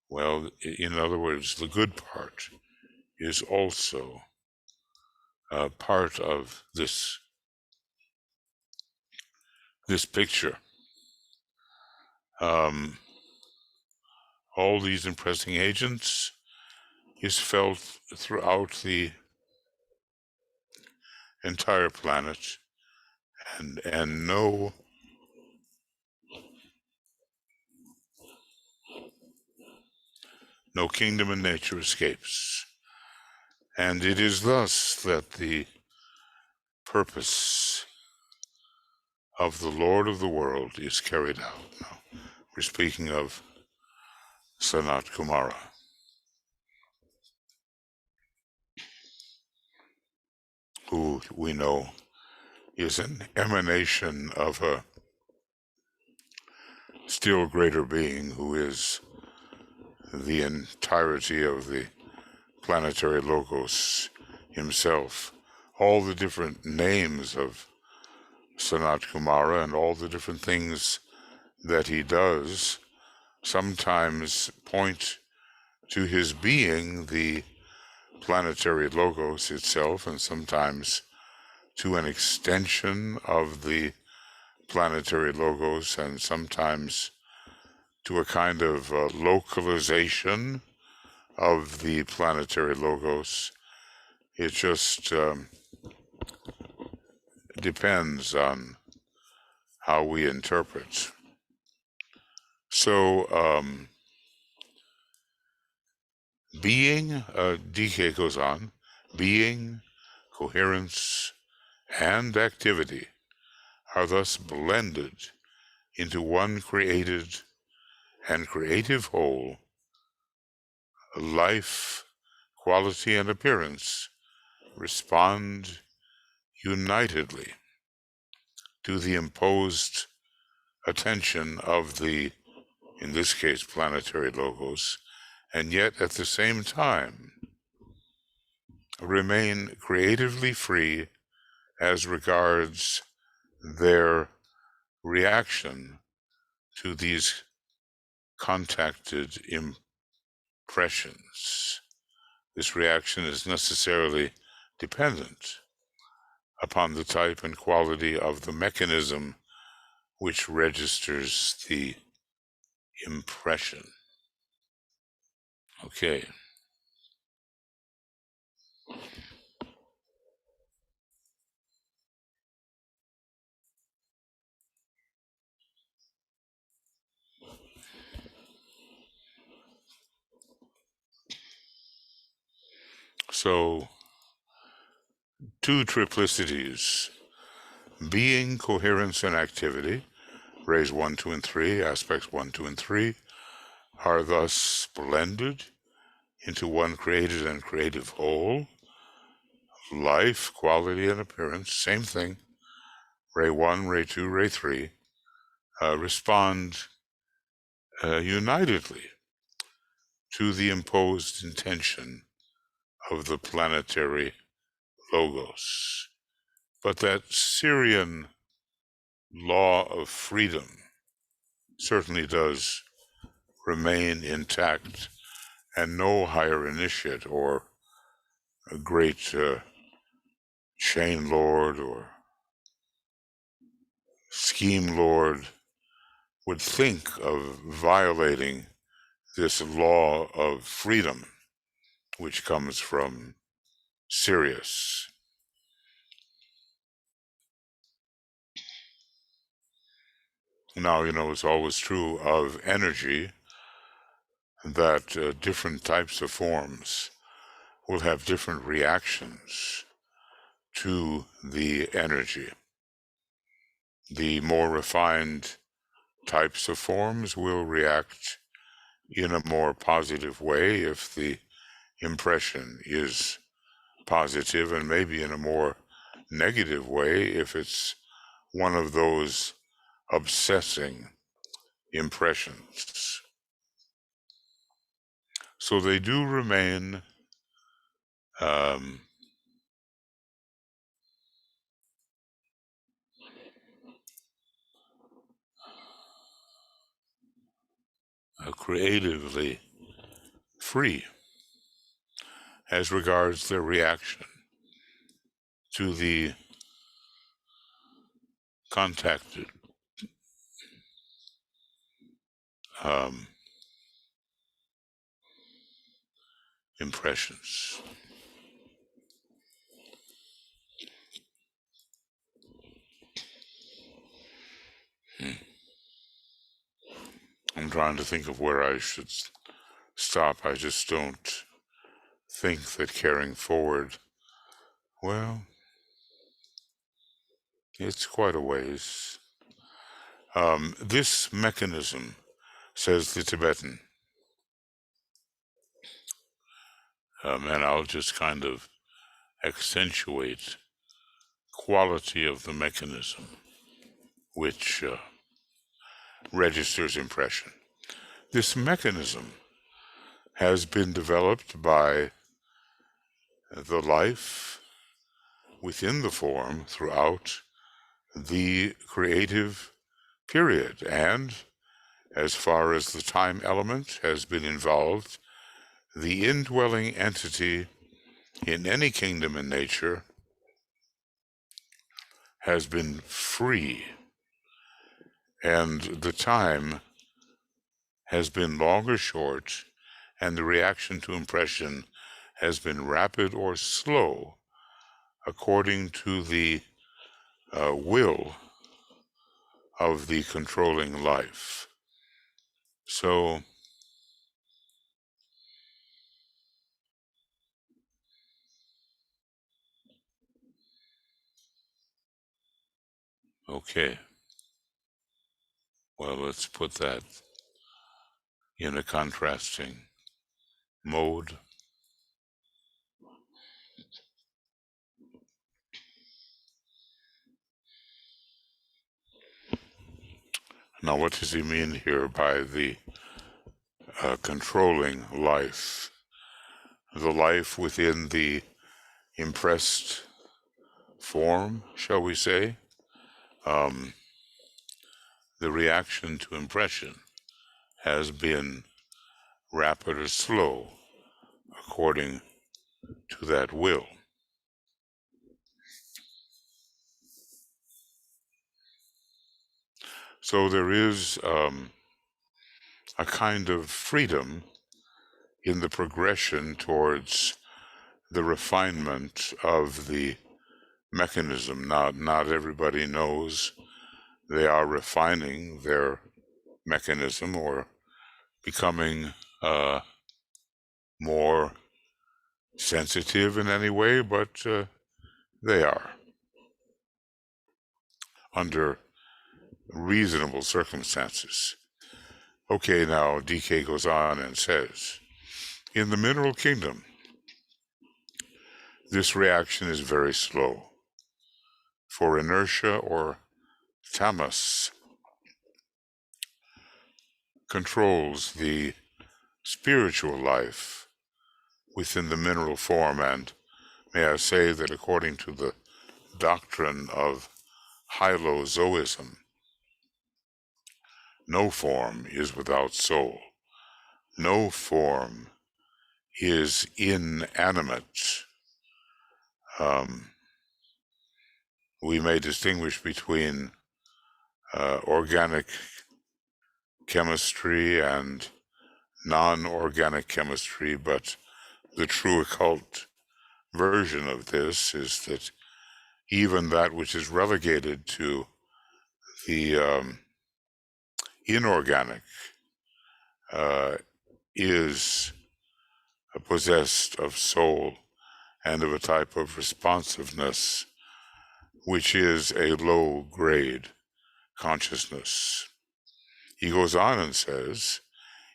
Well, in other words, the good part is also part of this picture. All these impressing agents is felt throughout the entire planet and no kingdom in nature escapes. And it is thus that the purpose of the Lord of the world is carried out. Now, we're speaking of Sanat Kumara. Who we know is an emanation of a still greater being who is the entirety of the planetary logos himself. All the different names of Sanat Kumara and all the different things that he does sometimes point to his being the planetary logos itself, and sometimes to an extension of the planetary logos, and sometimes to a kind of localization of the planetary logos. It just depends on how we interpret. So, being, DK goes on, being, coherence, and activity are thus blended into one created and creative whole. Life, quality, and appearance respond unitedly to the imposed attention of the, in this case, planetary logos, and yet at the same time remain creatively free as regards their reaction to these contacted impressions. This reaction is necessarily dependent upon the type and quality of the mechanism which registers the impression. Okay. So, two triplicities: being, coherence, and activity, rays 1, 2, and 3, aspects 1, 2, and 3, are thus blended into one created and creative whole. Life, quality, and appearance, same thing. Ray 1, Ray 2, Ray 3, respond unitedly to the imposed intention of the planetary logos. But that Syrian law of freedom certainly does remain intact, and no higher initiate or a great chain lord or scheme lord would think of violating this law of freedom, which comes from Sirius. Now, it's always true of energy that different types of forms will have different reactions to the energy. The more refined types of forms will react in a more positive way if the impression is positive, and maybe in a more negative way if it's one of those obsessing impressions. So they do remain creatively free as regards their reaction to the contacted impressions. trying to think of where I should stop. I just don't think that carrying forward, well, it's quite a ways. This mechanism, says the Tibetan, and I'll just kind of accentuate quality of the mechanism, which registers impression. This mechanism has been developed by the life within the form throughout the creative period, and as far as the time element has been involved, the indwelling entity in any kingdom in nature has been free, and the time has been long or short, and the reaction to impression has been rapid or slow according to the will of the controlling life. So, okay, well, let's put that in a contrasting mode. Now, what does he mean here by the controlling life? The life within the impressed form, shall we say? The reaction to impression has been rapid or slow according to that will. So there is a kind of freedom in the progression towards the refinement of the mechanism. Not everybody knows they are refining their mechanism or becoming more sensitive in any way, but they are under reasonable circumstances. Okay, now DK goes on and says, in the mineral kingdom, this reaction is very slow. For inertia or tamas controls the spiritual life within the mineral form, and may I say that according to the doctrine of hylozoism, no form is without soul. No form is inanimate. We may distinguish between organic chemistry and non-organic chemistry, but the true occult version of this is that even that which is relegated to the inorganic is possessed of soul and of a type of responsiveness which is a low-grade consciousness. He goes on and says,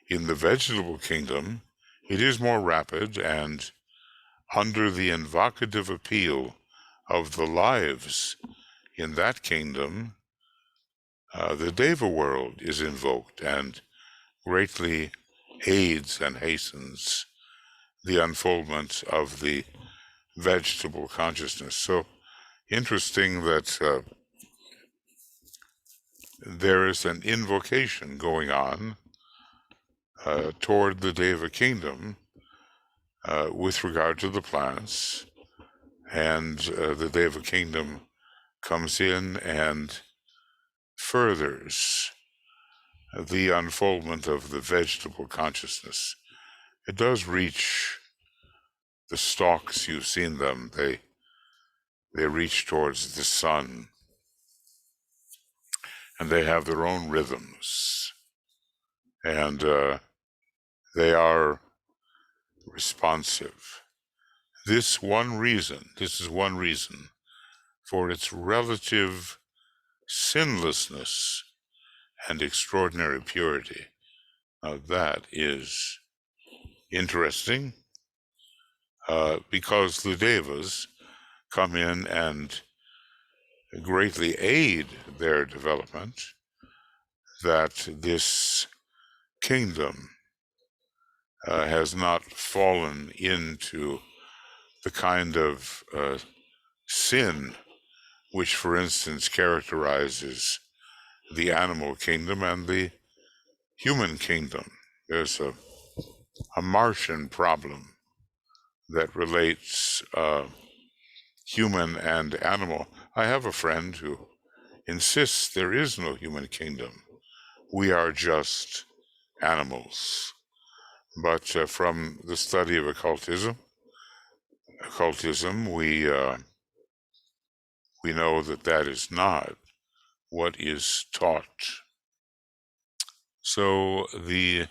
in the vegetable kingdom, it is more rapid, and under the invocative appeal of the lives in that kingdom, the deva world is invoked and greatly aids and hastens the unfoldment of the vegetable consciousness. So interesting that there is an invocation going on toward the deva kingdom with regard to the plants, and the deva kingdom comes in and furthers the unfoldment of the vegetable consciousness. It does reach the stalks, you've seen them, they reach towards the sun, and they have their own rhythms. and they are responsive. This is one reason for its relative sinlessness and extraordinary purity. Now that is interesting, because the devas come in and greatly aid their development, that this kingdom has not fallen into the kind of sin which, for instance, characterizes the animal kingdom and the human kingdom. There's a Martian problem that relates human and animal. I have a friend who insists there is no human kingdom. We are just animals. But from the study of occultism, we know that that is not what is taught. So the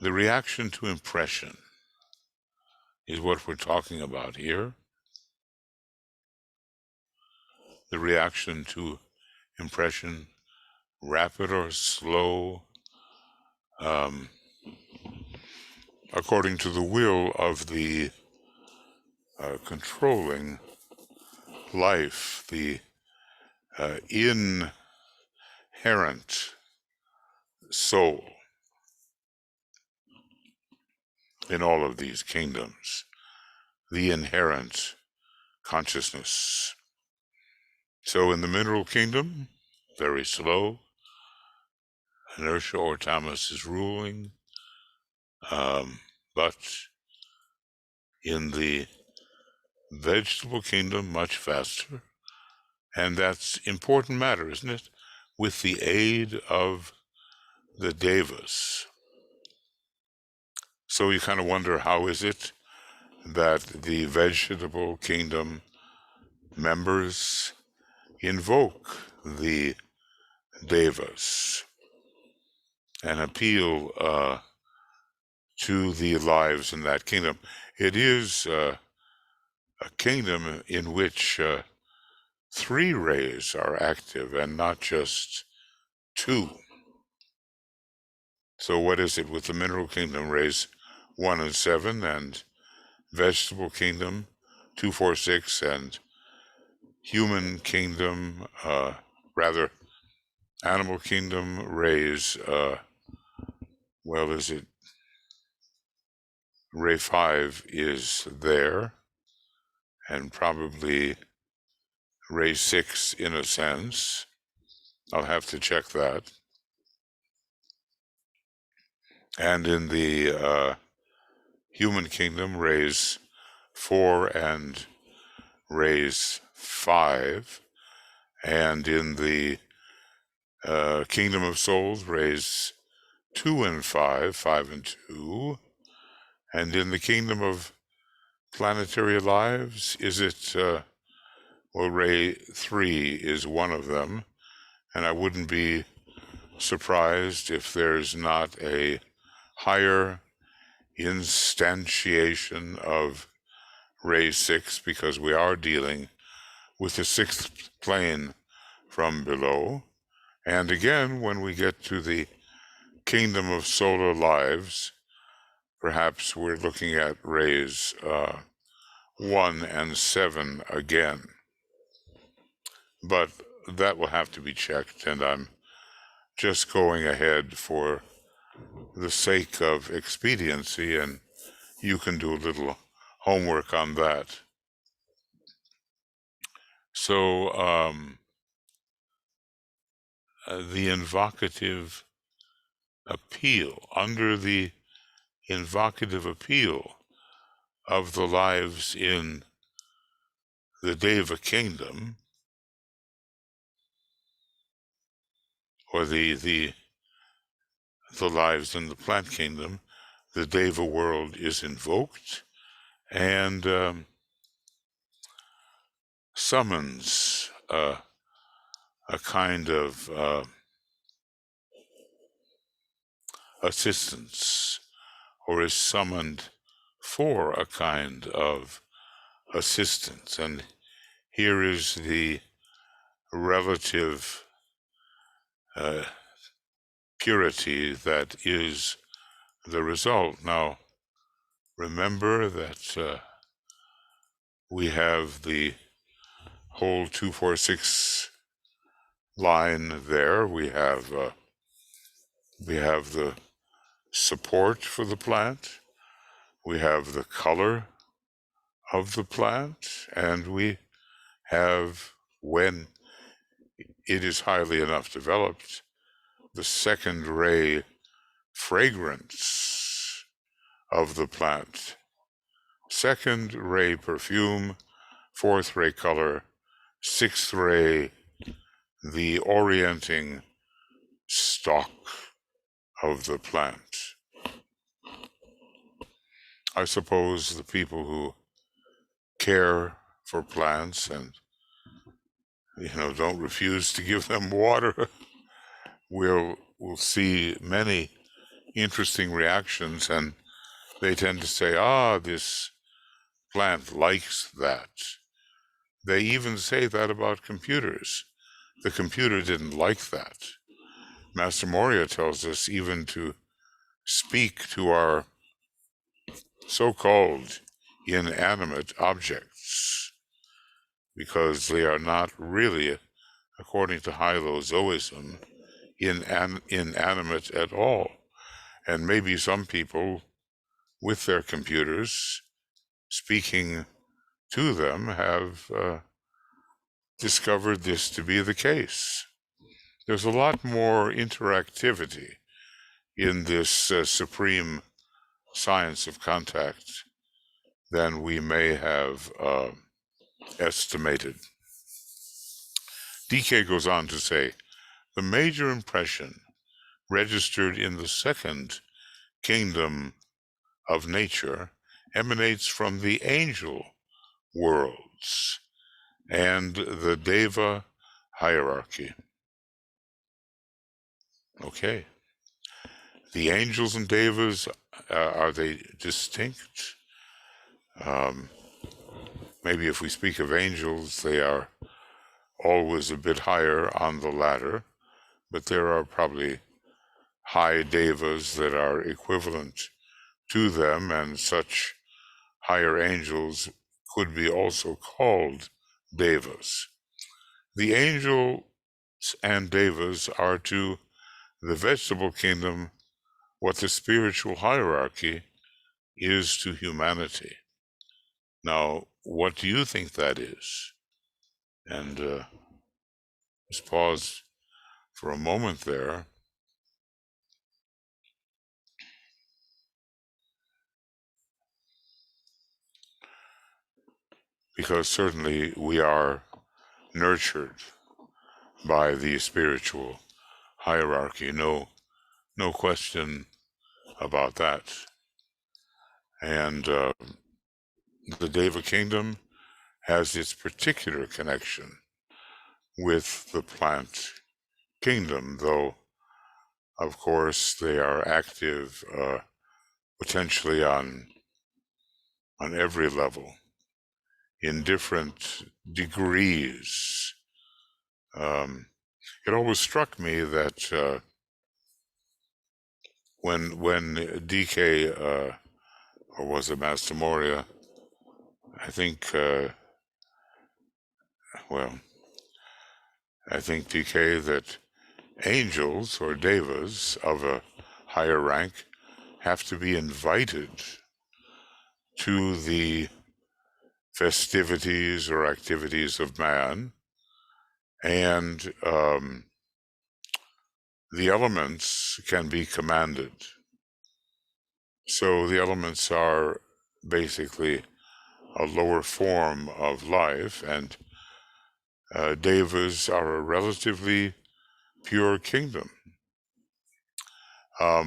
reaction to impression is what we're talking about here. The reaction to impression, rapid or slow, according to the will of the controlling life, the inherent soul in all of these kingdoms, the inherent consciousness. So in the mineral kingdom, very slow, inertia or tamas is ruling, but in the vegetable kingdom, much faster. And that's important matter, isn't it? With the aid of the devas. So you kind of wonder, how is it that the vegetable kingdom members invoke the devas and appeal to the lives in that kingdom? It is a kingdom in which 3 rays are active and not just 2. So what is it with the mineral kingdom rays 1 and 7, and vegetable kingdom 2, 4, 6, and human kingdom, animal kingdom rays, is it ray 5 is there, and probably ray 6 in a sense. I'll have to check that. And in the human kingdom, rays 4 and rays 5. And in the kingdom of souls, rays 2 and 5, 5 and 2. And in the kingdom of planetary lives, is it, ray 3 is one of them. And I wouldn't be surprised if there's not a higher instantiation of ray 6, because we are dealing with the 6th plane from below. And again, when we get to the kingdom of solar lives, perhaps we're looking at rays 1 and 7 again. But that will have to be checked, and I'm just going ahead for the sake of expediency, and you can do a little homework on that. So the invocative appeal, under the invocative appeal of the lives in the Deva kingdom, or the lives in the plant kingdom, the Deva world is invoked and summons a kind of assistance, or is summoned for a kind of assistance. And here is the relative purity that is the result. Now, remember that we have the whole 246 line there. We have the support for the plant. We have the color of the plant, and we have, when it is highly enough developed, the second ray fragrance of the plant, second ray perfume, fourth ray color, sixth ray the orienting stalk of the plant. I suppose the people who care for plants and don't refuse to give them water will see many interesting reactions, and they tend to say, this plant likes that. They even say that about computers. The computer didn't like that. Master Moria tells us even to speak to our so-called inanimate objects, because they are not really, according to Hylozoism, inanimate at all. And maybe some people with their computers speaking to them have discovered this to be the case. There's a lot more interactivity in this supreme science of contact than we may have estimated. DK goes on to say, the major impression registered in the second kingdom of nature emanates from the angel worlds and the deva hierarchy. Okay. The angels and devas, are they distinct? Maybe if we speak of angels, they are always a bit higher on the ladder, but there are probably high devas that are equivalent to them, and such higher angels could be also called devas. The angels and devas are to the vegetable kingdom what the spiritual hierarchy is to humanity. Now, what do you think that is? And just pause for a moment there. Because certainly we are nurtured by the spiritual hierarchy, no question about that. And the Deva kingdom has its particular connection with the plant kingdom, though of course they are active potentially on every level in different degrees. It always struck me that when DK, or was it Master Moria, I think DK, that angels or devas of a higher rank have to be invited to the festivities or activities of man, and the elements can be commanded. So the elements are basically a lower form of life, and devas are a relatively pure kingdom. I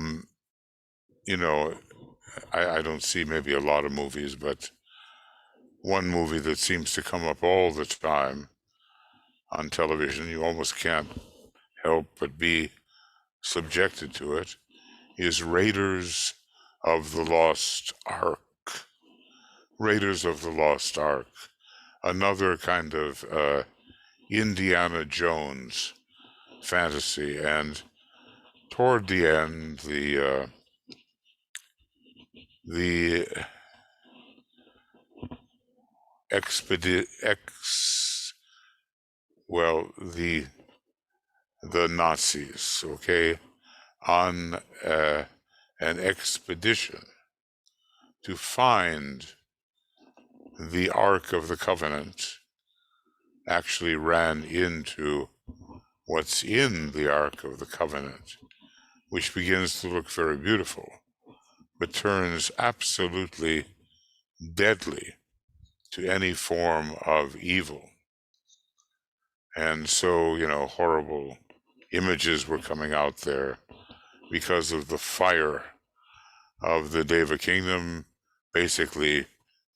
don't see maybe a lot of movies, but one movie that seems to come up all the time on television. You almost can't help but be subjected to it, is Raiders of the Lost Ark. Raiders of the Lost Ark. Another kind of Indiana Jones fantasy. And toward the end, the the Nazis, okay, on an expedition to find the Ark of the Covenant, actually ran into what's in the Ark of the Covenant, which begins to look very beautiful, but turns absolutely deadly to any form of evil. And so, horrible images were coming out there because of the fire of the Deva kingdom basically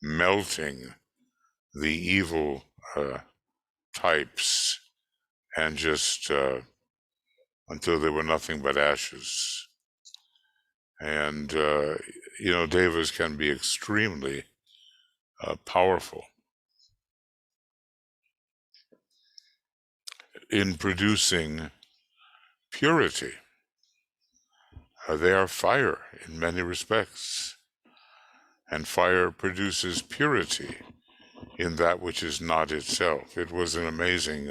melting the evil types and just until they were nothing but ashes. And, devas can be extremely powerful in producing purity. They are fire in many respects, and fire produces purity in that which is not itself. It was an amazing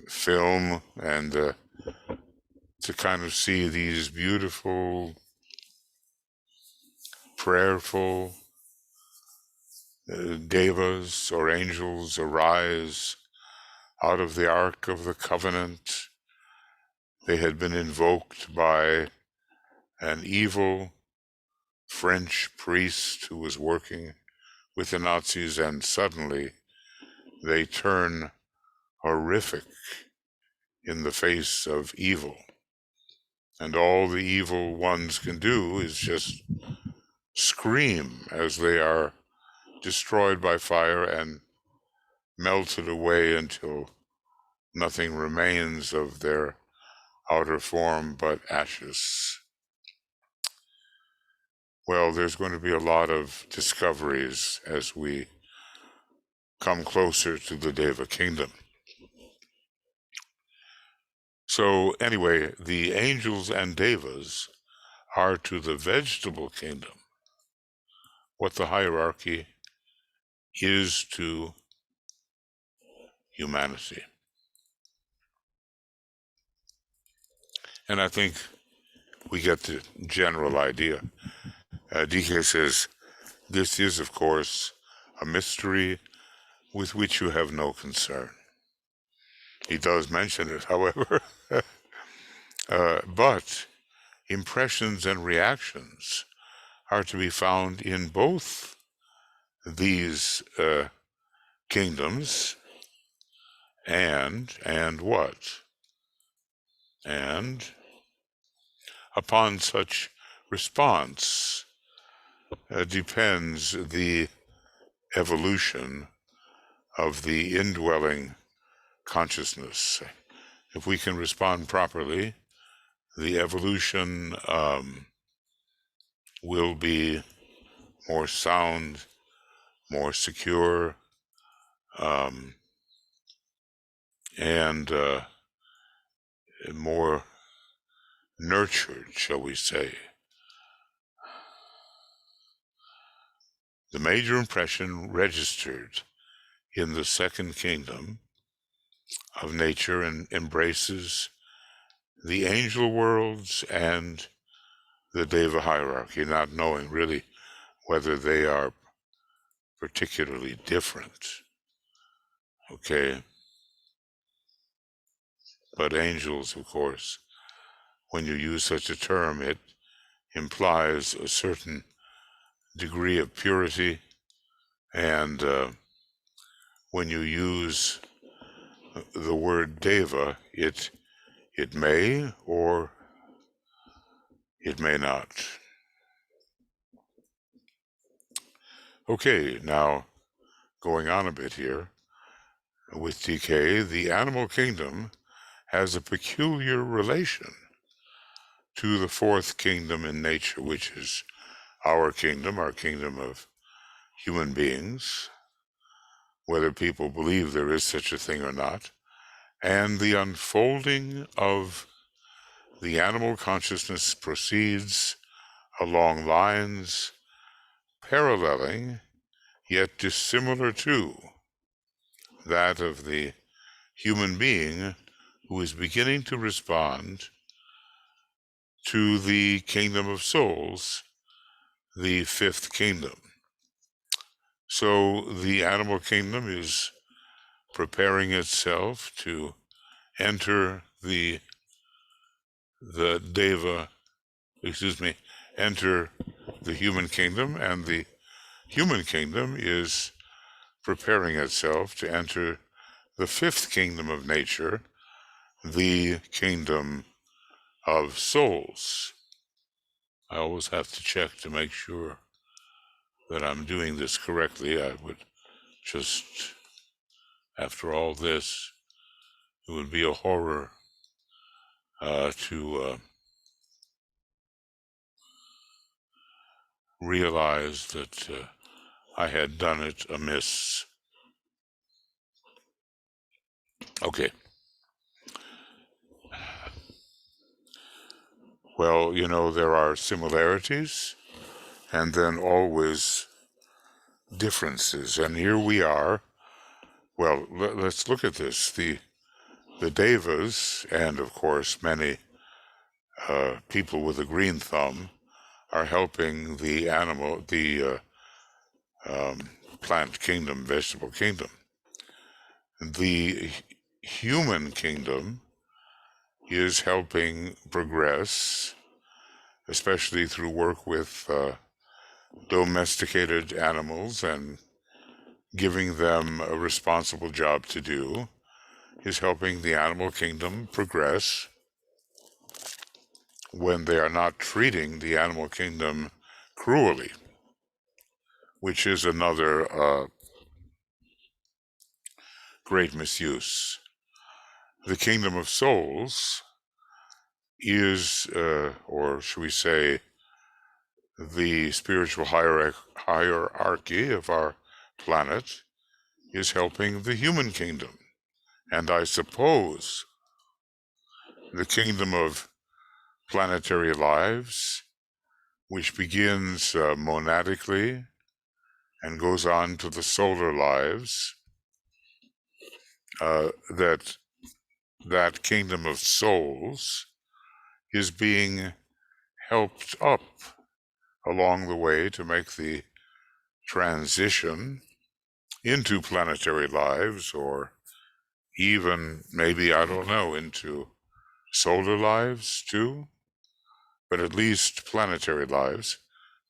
film, and to kind of see these beautiful, prayerful devas or angels arise out of the Ark of the Covenant. They had been invoked by an evil French priest who was working with the Nazis, and suddenly they turn horrific in the face of evil. And all the evil ones can do is just scream as they are destroyed by fire and melted away until nothing remains of their outer form but ashes. Well, there's going to be a lot of discoveries as we come closer to the Deva kingdom. So anyway, the angels and devas are to the vegetable kingdom what the hierarchy is to humanity. And I think we get the general idea. DK says, this is, of course, a mystery with which you have no concern. He does mention it, however. But impressions and reactions are to be found in both these kingdoms, and what? And upon such response depends the evolution of the indwelling consciousness. If we can respond properly, the evolution will be more sound, more secure, and more nurtured, shall we say. The major impression registered in the second kingdom of nature and embraces the angel worlds and the Deva hierarchy, not knowing really whether they are particularly different. Okay? But angels, of course, when you use such a term, it implies a certain degree of purity, and when you use the word deva, it may or it may not. Okay, now going on a bit here, with decay, the animal kingdom has a peculiar relation to the fourth kingdom in nature, which is our kingdom of human beings, whether people believe there is such a thing or not, and the unfolding of the animal consciousness proceeds along lines paralleling yet dissimilar to that of the human being who is beginning to respond to the kingdom of souls, the fifth kingdom. So the animal kingdom is preparing itself to enter the deva, enter the human kingdom, and the human kingdom is preparing itself to enter the fifth kingdom of nature, the kingdom of souls. I always have to check to make sure that I'm doing this correctly. I would just, after all this, it would be a horror to realize that I had done it amiss. Okay. Well, there are similarities and then always differences. And here we are. Well, let's look at this. The devas, and of course many people with a green thumb, are helping the plant kingdom, vegetable kingdom. The human kingdom is helping progress, especially through work with domesticated animals and giving them a responsible job to do, is helping the animal kingdom progress when they are not treating the animal kingdom cruelly, which is another great misuse. The kingdom of souls is, or should we say, the spiritual hierarchy of our planet is helping the human kingdom. And I suppose the kingdom of planetary lives, which begins monadically and goes on to the solar lives, that kingdom of souls is being helped up along the way to make the transition into planetary lives, or even maybe, I don't know, into solar lives too, but at least planetary lives,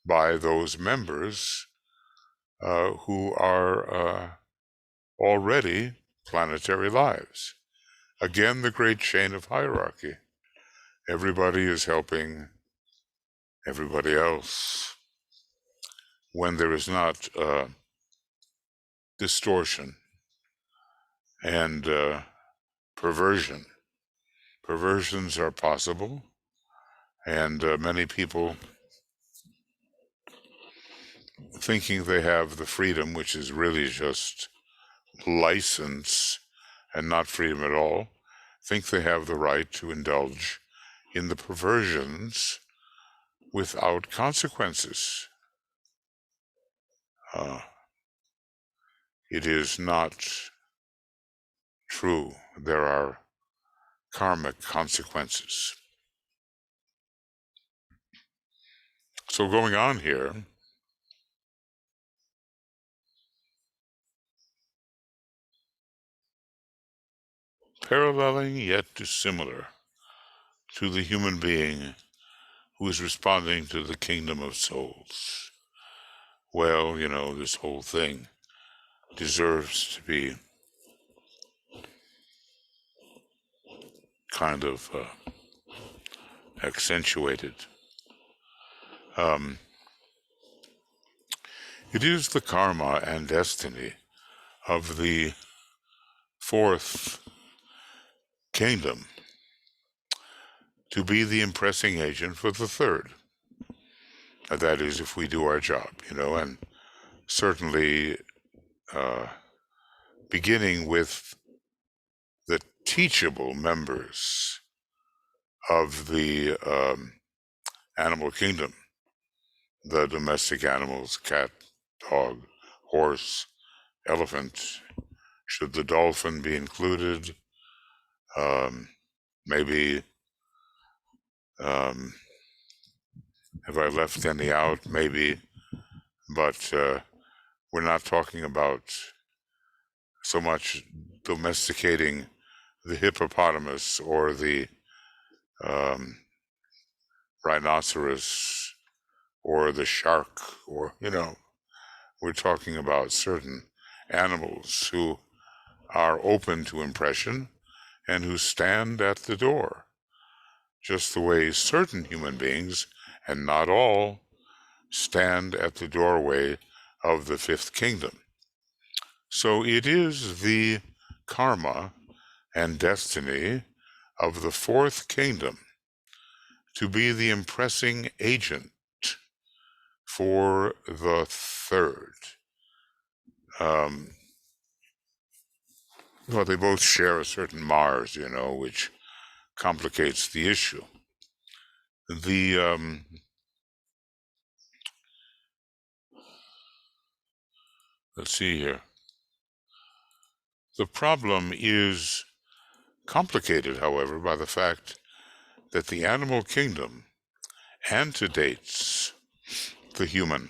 by those members who are already planetary lives. Again, the great chain of hierarchy. Everybody is helping everybody else when there is not distortion and perversion. Perversions are possible, and many people thinking they have the freedom, which is really just license and not freedom at all, think they have the right to indulge in the perversions without consequences. It is not true. There are karmic consequences. So going on here, paralleling yet dissimilar to the human being who is responding to the kingdom of souls. Well, this whole thing deserves to be kind of accentuated. It is the karma and destiny of the fourth kingdom to be the impressing agent for the third. That is, if we do our job, and certainly beginning with the teachable members of the animal kingdom, the domestic animals, cat, dog, horse, elephant, should the dolphin be included, maybe, have I left any out? Maybe, but we're not talking about so much domesticating the hippopotamus or the rhinoceros or the shark, or, we're talking about certain animals who are open to impression and who stand at the door, just the way certain human beings, and not all, stand at the doorway of the fifth kingdom. So it is the karma and destiny of the fourth kingdom to be the impressing agent for the third. Well, they both share a certain Mars, which complicates the issue. Let's see here. The problem is complicated, however, by the fact that the animal kingdom antedates the human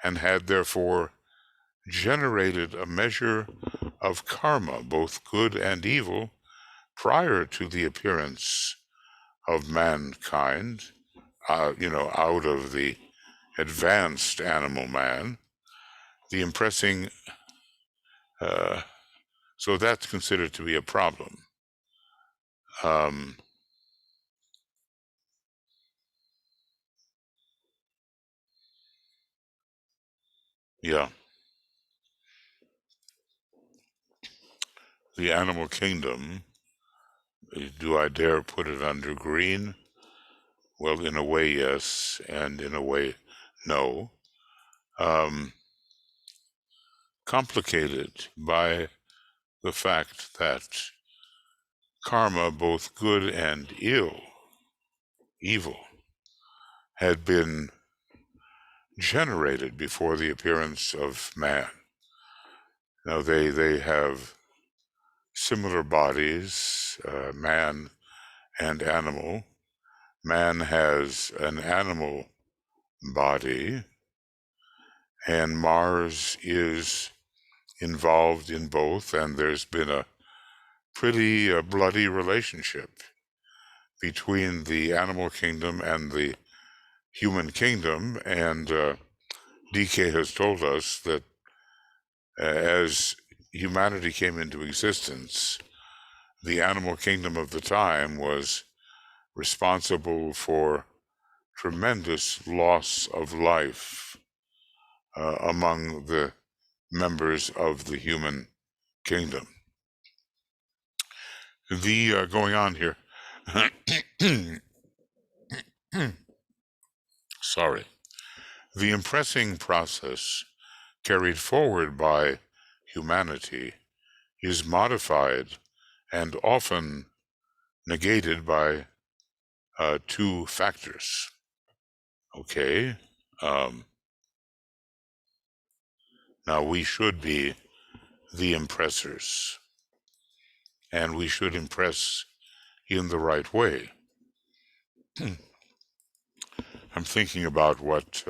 and had therefore generated a measure of karma, both good and evil, prior to the appearance of mankind, out of the advanced animal man, the impressing, so that's considered to be a problem. Yeah. The animal kingdom, do I dare put it under green? Well, in a way, yes, and in a way, no. Complicated by the fact that karma, both good and evil, had been generated before the appearance of man. Now, they have similar bodies, man and animal. Man has an animal body, and Mars is involved in both, and there's been a pretty bloody relationship between the animal kingdom and the human kingdom, and DK has told us that as humanity came into existence, the animal kingdom of the time was responsible for tremendous loss of life among the members of the human kingdom. The going on here, sorry, the impressing process carried forward by humanity is modified and often negated by two factors. Okay, now we should be the impressors, and we should impress in the right way. I'm thinking about what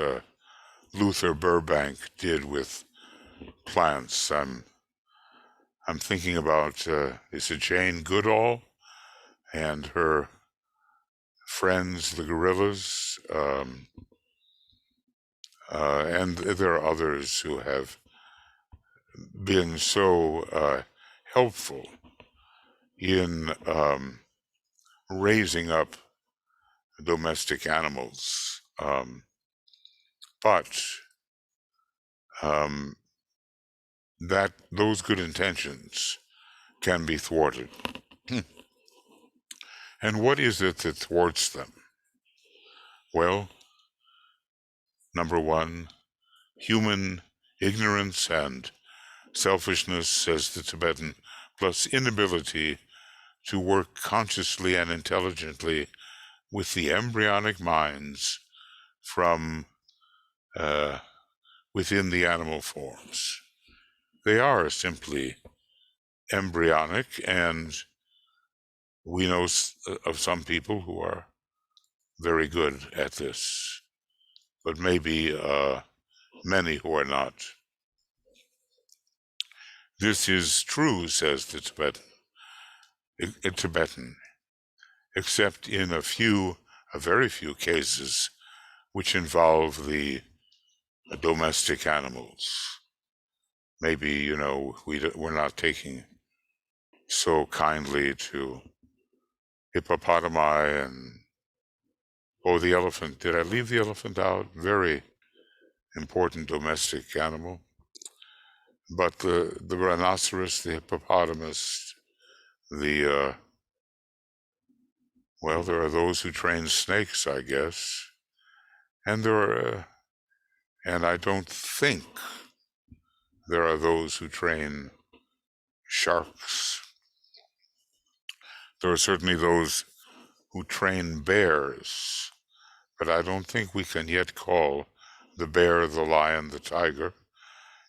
Luther Burbank did with plants. I'm thinking about is it Jane Goodall and her friends, the gorillas, and there are others who have been so helpful in raising up domestic animals, but that those good intentions can be thwarted. And what is it that thwarts them? Well, number one, human ignorance and selfishness, says the Tibetan, plus inability to work consciously and intelligently with the embryonic minds from within the animal forms. They are simply embryonic, and we know of some people who are very good at this, but maybe many who are not. This is true, says the Tibetan, except in a very few cases which involve the domestic animals. Maybe, we're not taking so kindly to hippopotami and, the elephant. Did I leave the elephant out? Very important domestic animal. But the rhinoceros, the hippopotamus, there are those who train snakes, I guess. And and I don't think there are those who train sharks. There are certainly those who train bears, but I don't think we can yet call the bear, the lion, the tiger,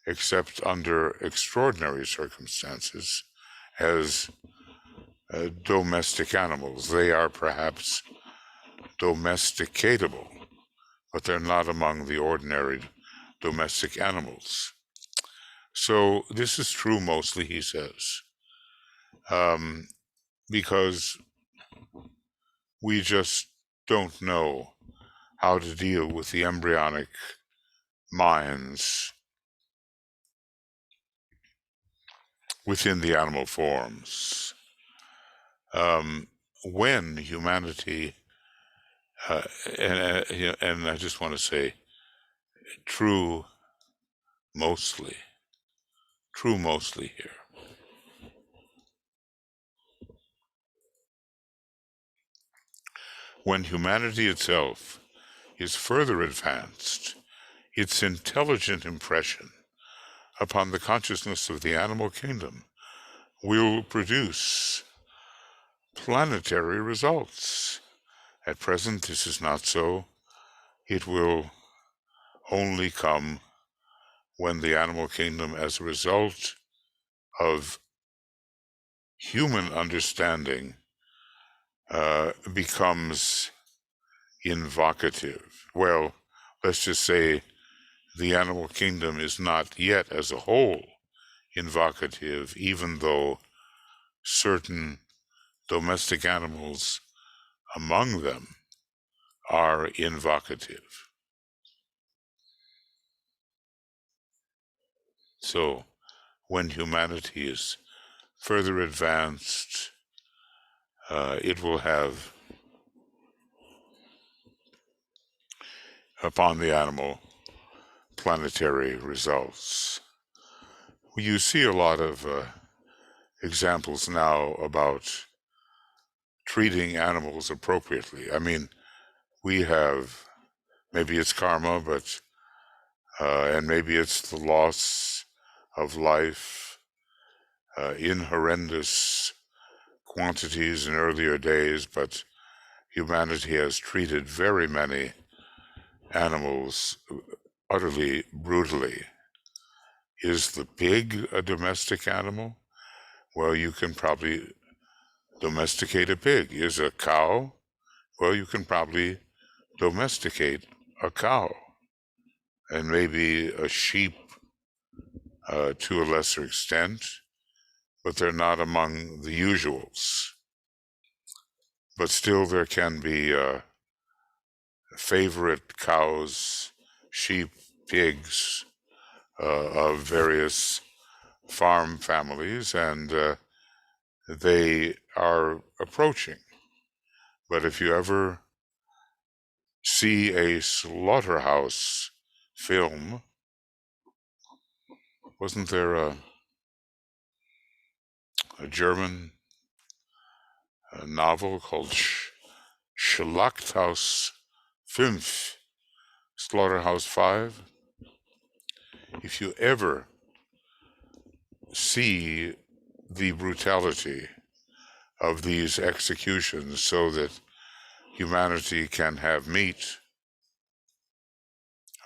except under extraordinary circumstances, as domestic animals. They are perhaps domesticatable, but they're not among the ordinary domestic animals. So this is true mostly, he says, because we just don't know how to deal with the embryonic minds within the animal forms. When humanity, and I just want to say, true mostly here. When humanity itself is further advanced, its intelligent impression upon the consciousness of the animal kingdom will produce planetary results. At present, this is not so. It will only come when the animal kingdom, as a result of human understanding, becomes invocative. Well, let's just say the animal kingdom is not yet as a whole invocative, even though certain domestic animals among them are invocative. So when humanity is further advanced, it will have upon the animal planetary results. You see a lot of examples now about treating animals appropriately. I mean, we have, maybe it's karma, but and maybe it's the loss of life in horrendous quantities in earlier days, but humanity has treated very many animals utterly brutally. Is the pig a domestic animal? Well, you can probably domesticate a pig. Is a cow? Well, you can probably domesticate a cow. And maybe a sheep to a lesser extent, but they're not among the usuals. But still there can be favorite cows, sheep, pigs of various farm families, and they are approaching. But if you ever see a slaughterhouse film, wasn't there a German novel called Schlachthaus 5, Slaughterhouse 5. If you ever see the brutality of these executions so that humanity can have meat,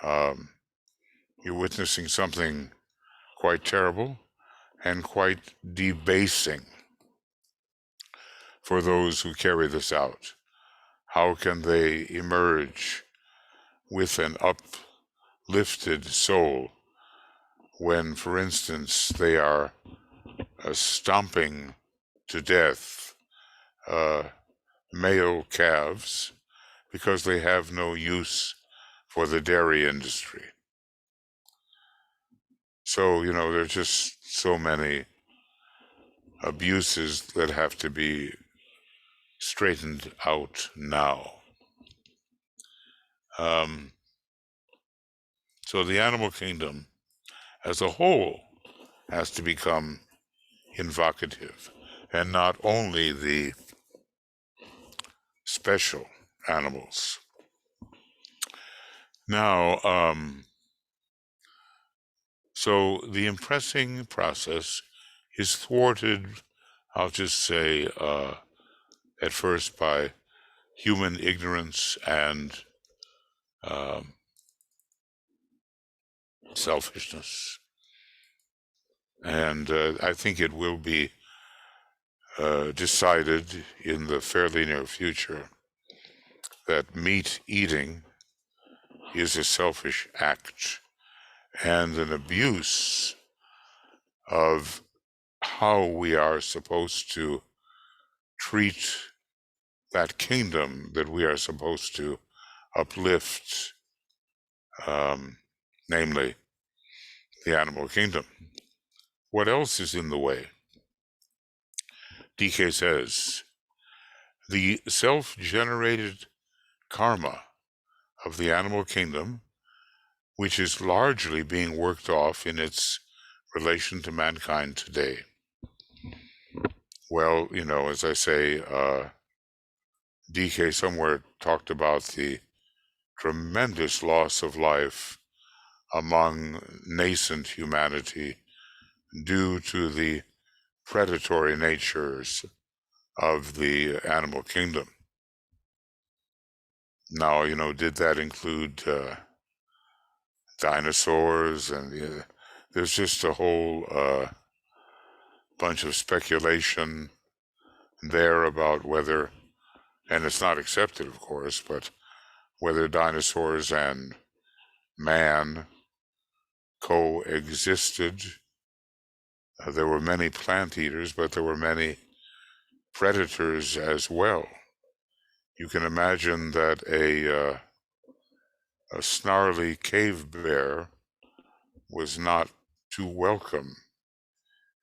you're witnessing something quite terrible and quite debasing for those who carry this out. How can they emerge with an uplifted soul when, for instance, they are stomping to death male calves because they have no use for the dairy industry? So, there's just so many abuses that have to be straightened out now. So the animal kingdom as a whole has to become invocative, and not only the special animals. Now, so the impressing process is thwarted, I'll just say, at first by human ignorance and selfishness. And I think it will be decided in the fairly near future that meat eating is a selfish act and an abuse of how we are supposed to treat that kingdom that we are supposed to uplift, namely the animal kingdom. What else is in the way? DK says, the self-generated karma of the animal kingdom, which is largely being worked off in its relation to mankind today. Well, as I say, DK somewhere talked about the tremendous loss of life among nascent humanity due to the predatory natures of the animal kingdom. Now, did that include dinosaurs? And there's just a whole bunch of speculation there about whether, and it's not accepted, of course, but whether dinosaurs and man coexisted. There were many plant eaters, but there were many predators as well. You can imagine that a snarly cave bear was not too welcome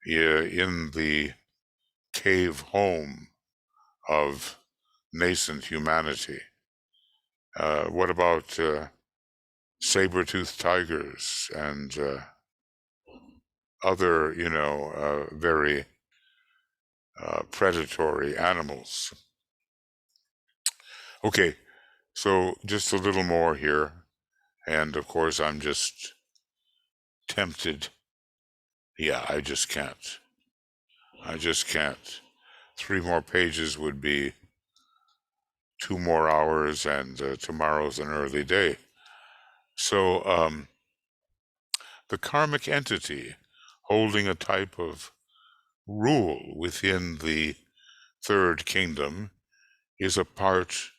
in the cave home of nascent humanity. What about saber-toothed tigers and other, very predatory animals? Okay, so just a little more here, and of course I'm just tempted. Yeah, I just can't. 3 more pages would be 2 more hours, and tomorrow's an early day. So the karmic entity holding a type of rule within the third kingdom is a part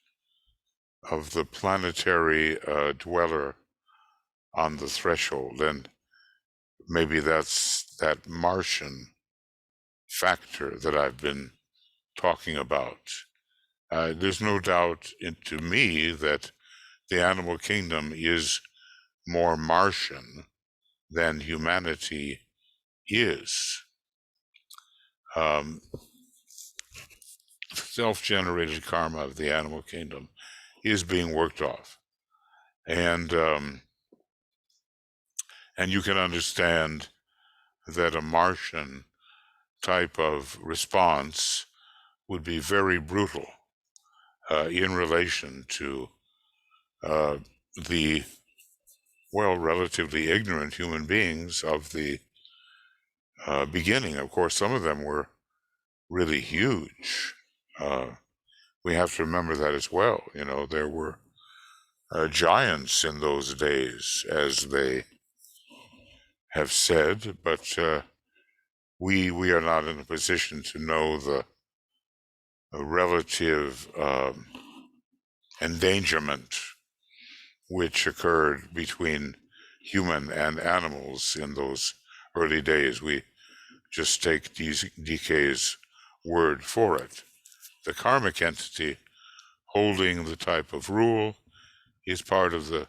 of the planetary dweller on the threshold, and maybe that's that Martian factor that I've been talking about. There's no doubt to me that the animal kingdom is more Martian than humanity is. Self-generated karma of the animal kingdom is being worked off, and you can understand that a Martian type of response would be very brutal in relation to the, well, relatively ignorant human beings of the beginning. Of course, some of them were really huge. We have to remember that as well. You know, there were giants in those days, as they have said, but we are not in a position to know the relative endangerment which occurred between human and animals in those early days. We just take DK's word for it. The karmic entity holding the type of rule is part of the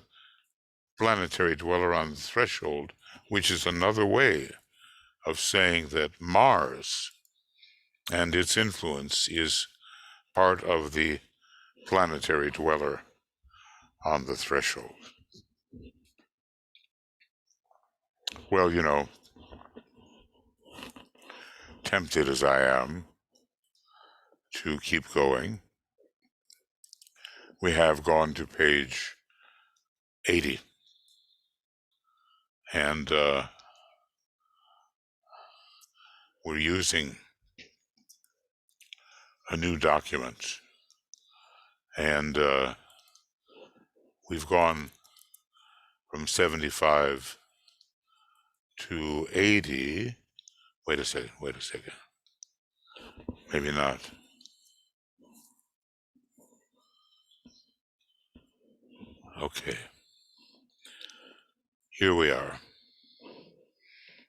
planetary dweller on the threshold, which is another way of saying that Mars and its influence is part of the planetary dweller on the threshold. Well, you know, tempted as I am to keep going, we have gone to page 80. And we're using a new document. And we've gone from 75 to 80. Wait a second. Maybe not. Okay. Here we are.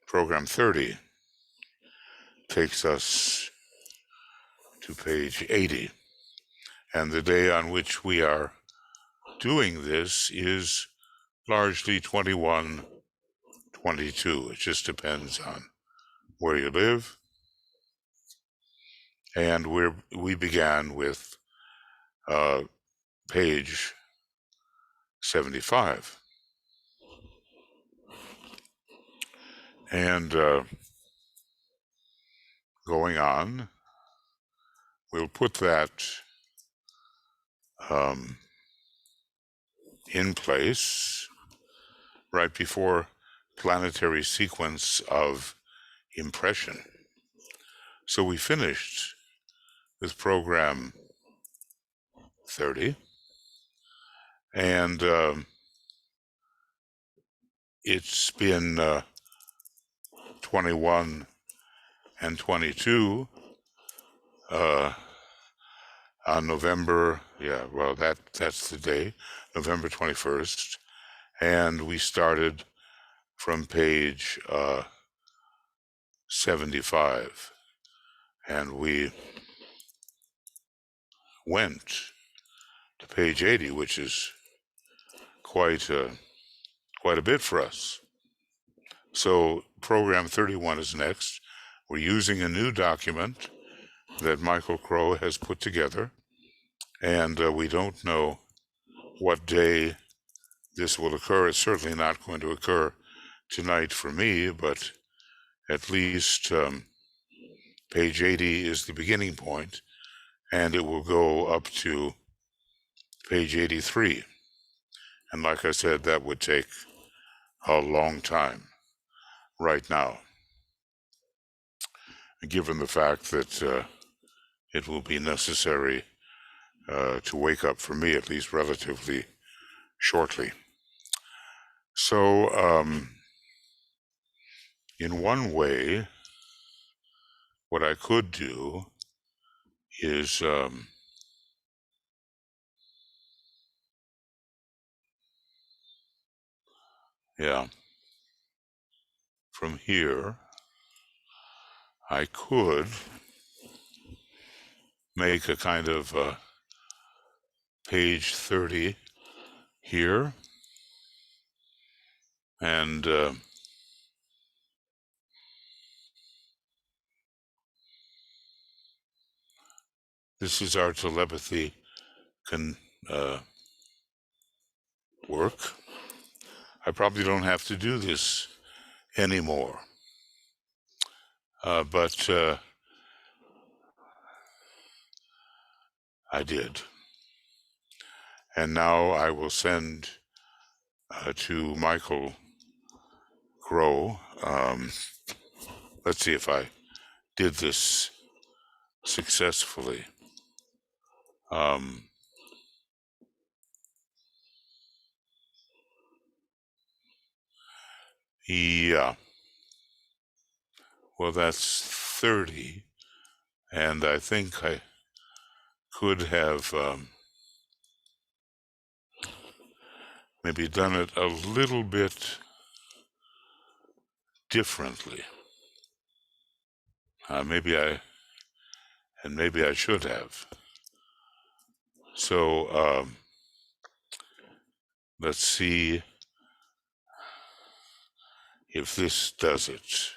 Program 30 takes us to page 80. And the day on which we are doing this is largely 21/22. It just depends on where you live. And we began with page 75. And going on, we'll put that in place right before planetary sequence of impression. So we finished with program 30, and it's been 21 and 22 on November, that's the day, November 21st, and we started from page 75, and we went to page 80, which is quite a bit for us. So program 31 is next. We're using a new document that Michael Crow has put together, and we don't know what day this will occur. It's certainly not going to occur tonight for me, but at least page 80 is the beginning point, and it will go up to page 83. And like I said, that would take a long time right now, given the fact that it will be necessary to wake up for me, at least relatively shortly. So, in one way, what I could do is from here, I could make a kind of page 30 here, and this is our telepathy work. I probably don't have to do this anymore. but I did. And now I will send to Michael Crow. Let's see if I did this successfully. Yeah. Well, that's 30, and I think I could have maybe done it a little bit differently. Maybe I should have. So let's see if this does it.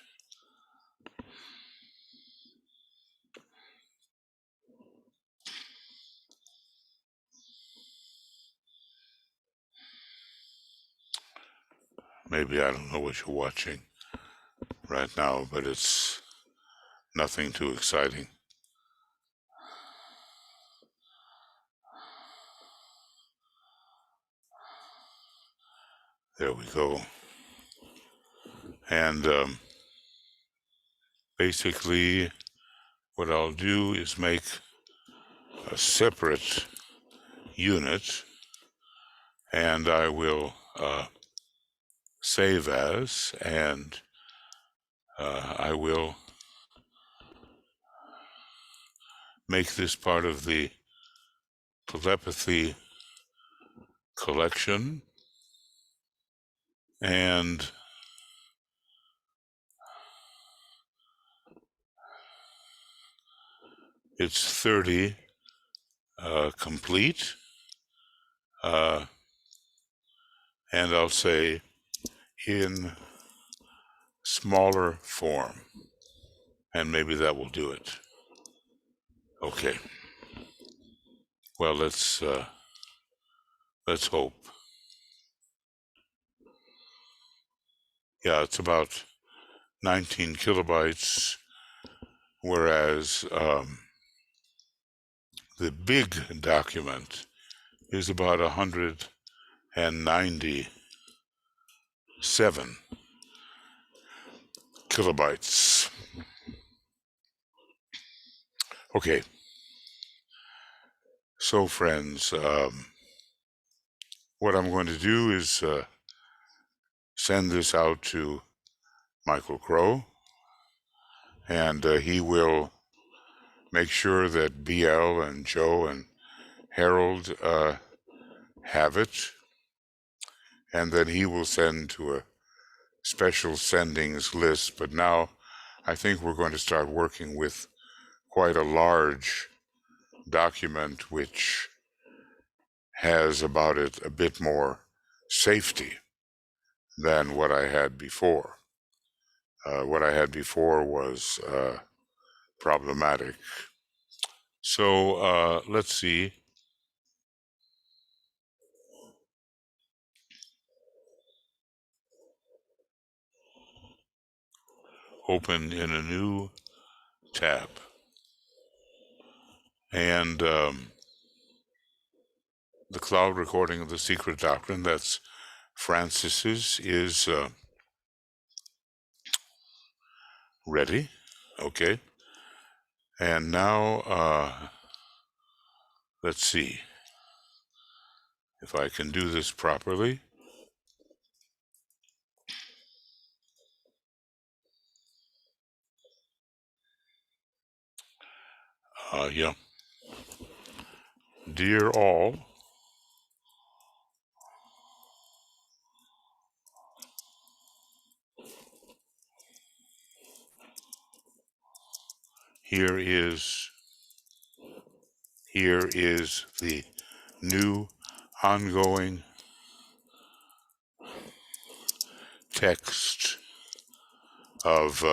Maybe I don't know what you're watching right now, but it's nothing too exciting. There we go. And basically, what I'll do is make a separate unit, and I will save as, and I will make this part of the telepathy collection, and it's 30 complete, and I'll say in smaller form, and maybe that will do it. Okay. Well, let's hope. Yeah, it's about 19 kilobytes, whereas the big document is about 197 kilobytes. Okay. So, friends, what I'm going to do is send this out to Michael Crow, and he will make sure that BL and Joe and Harold have it, and then he will send to a special sendings list. But now I think we're going to start working with quite a large document which has about it a bit more safety than what I had before. What I had before was problematic. So let's see. Open in a new tab. And the cloud recording of the secret doctrine, that's Francis's, is ready. Okay. And now, let's see if I can do this properly. Yeah. Dear all, here is the new ongoing text of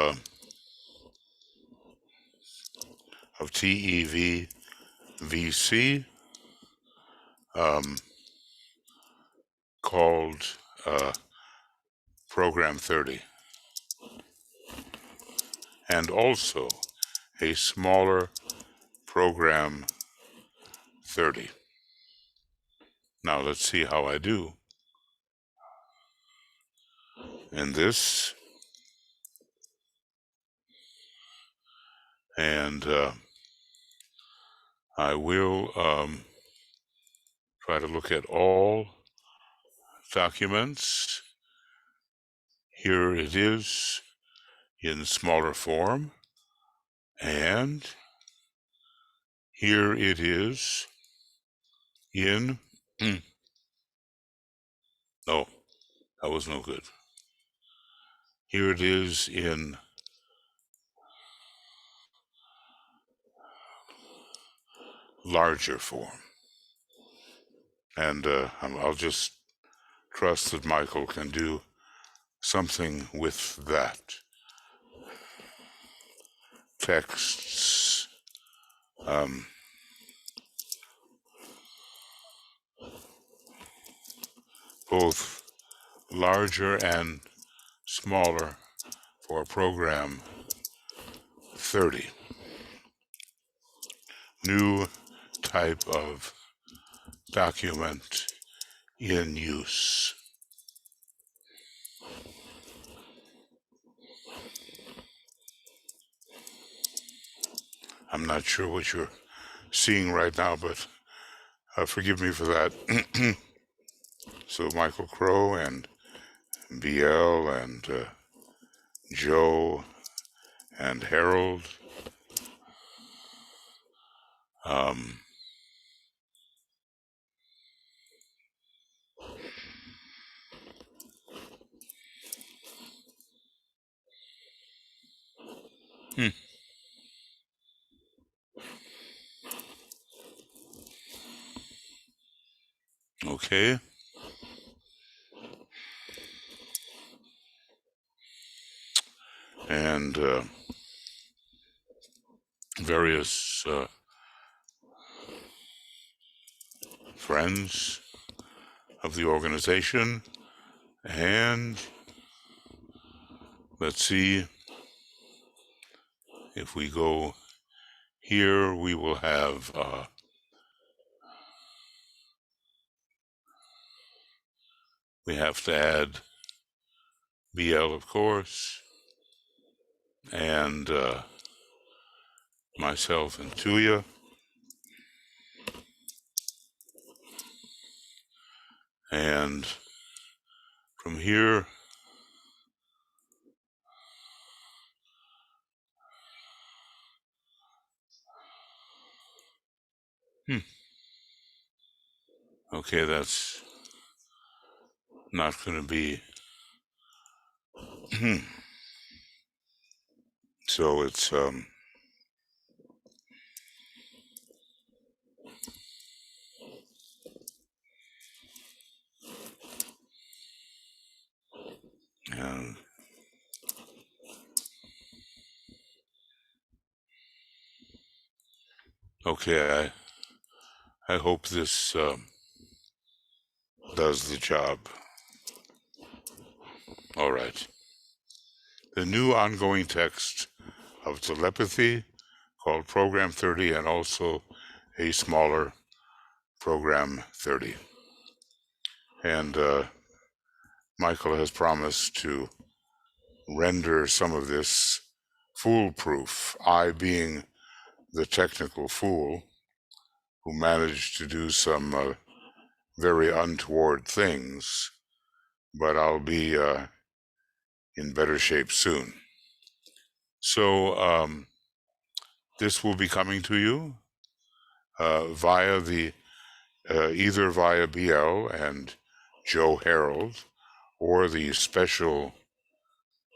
TEV VC, called Program 30. and also a smaller program 30. Now let's see how I do in this. And I will try to look at all documents. Here it is in smaller form, and here it is in, no, that was no good. Here it is in larger form. And I'll just trust that Michael can do something with that. Texts, both larger and smaller for program 30. New type of document in use. I'm not sure what you're seeing right now, but forgive me for that. So Michael Crow and BL and Joe and Harold. Okay. And various friends of the organization. And let's see if we go here, we will have we have to add BL, of course, and myself and Tuya. And from here, okay, that's not going to be, so it's, and okay, I hope this does the job. All right. The new ongoing text of telepathy called Program 30 and also a smaller Program 30. And Michael has promised to render some of this foolproof, I being the technical fool who managed to do some very untoward things, but I'll be in better shape soon. So this will be coming to you via the either via BL and Joe Harold, or the special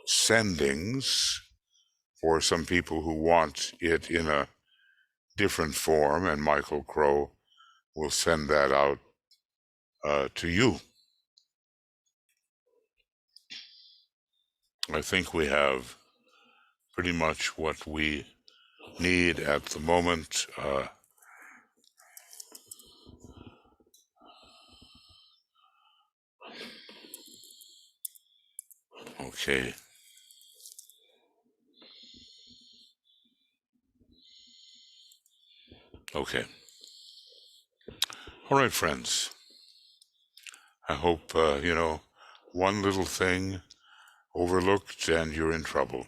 sendings for some people who want it in a different form, and Michael Crow will send that out to you. I think we have pretty much what we need at the moment. Okay. Okay. All right, friends. I hope, one little thing overlooked and you're in trouble.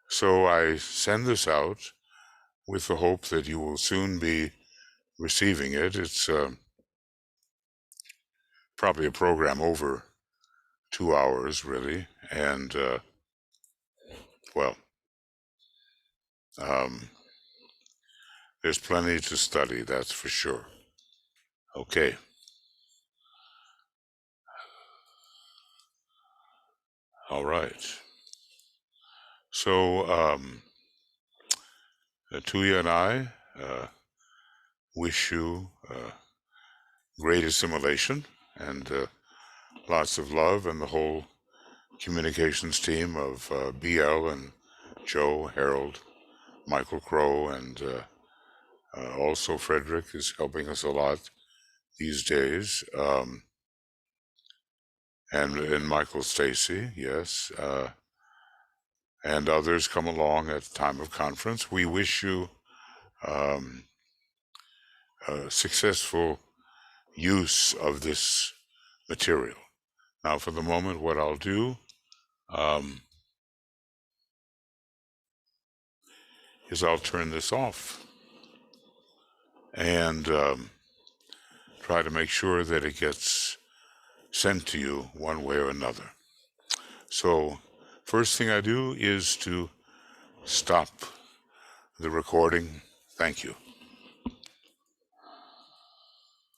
So I send this out with the hope that you will soon be receiving it. It's probably a program over 2 hours, really, and well, there's plenty to study, that's for sure. Okay. All right. So, Tuya and I wish you great assimilation and lots of love, and the whole communications team of BL and Joe, Harold, Michael Crow, and also Frederick is helping us a lot these days. And Michael Stacy, yes, and others come along at time of conference. We wish you a successful use of this material. Now, for the moment, what I'll do is I'll turn this off and try to make sure that it gets sent to you one way or another. So, first thing I do is to stop the recording. Thank you.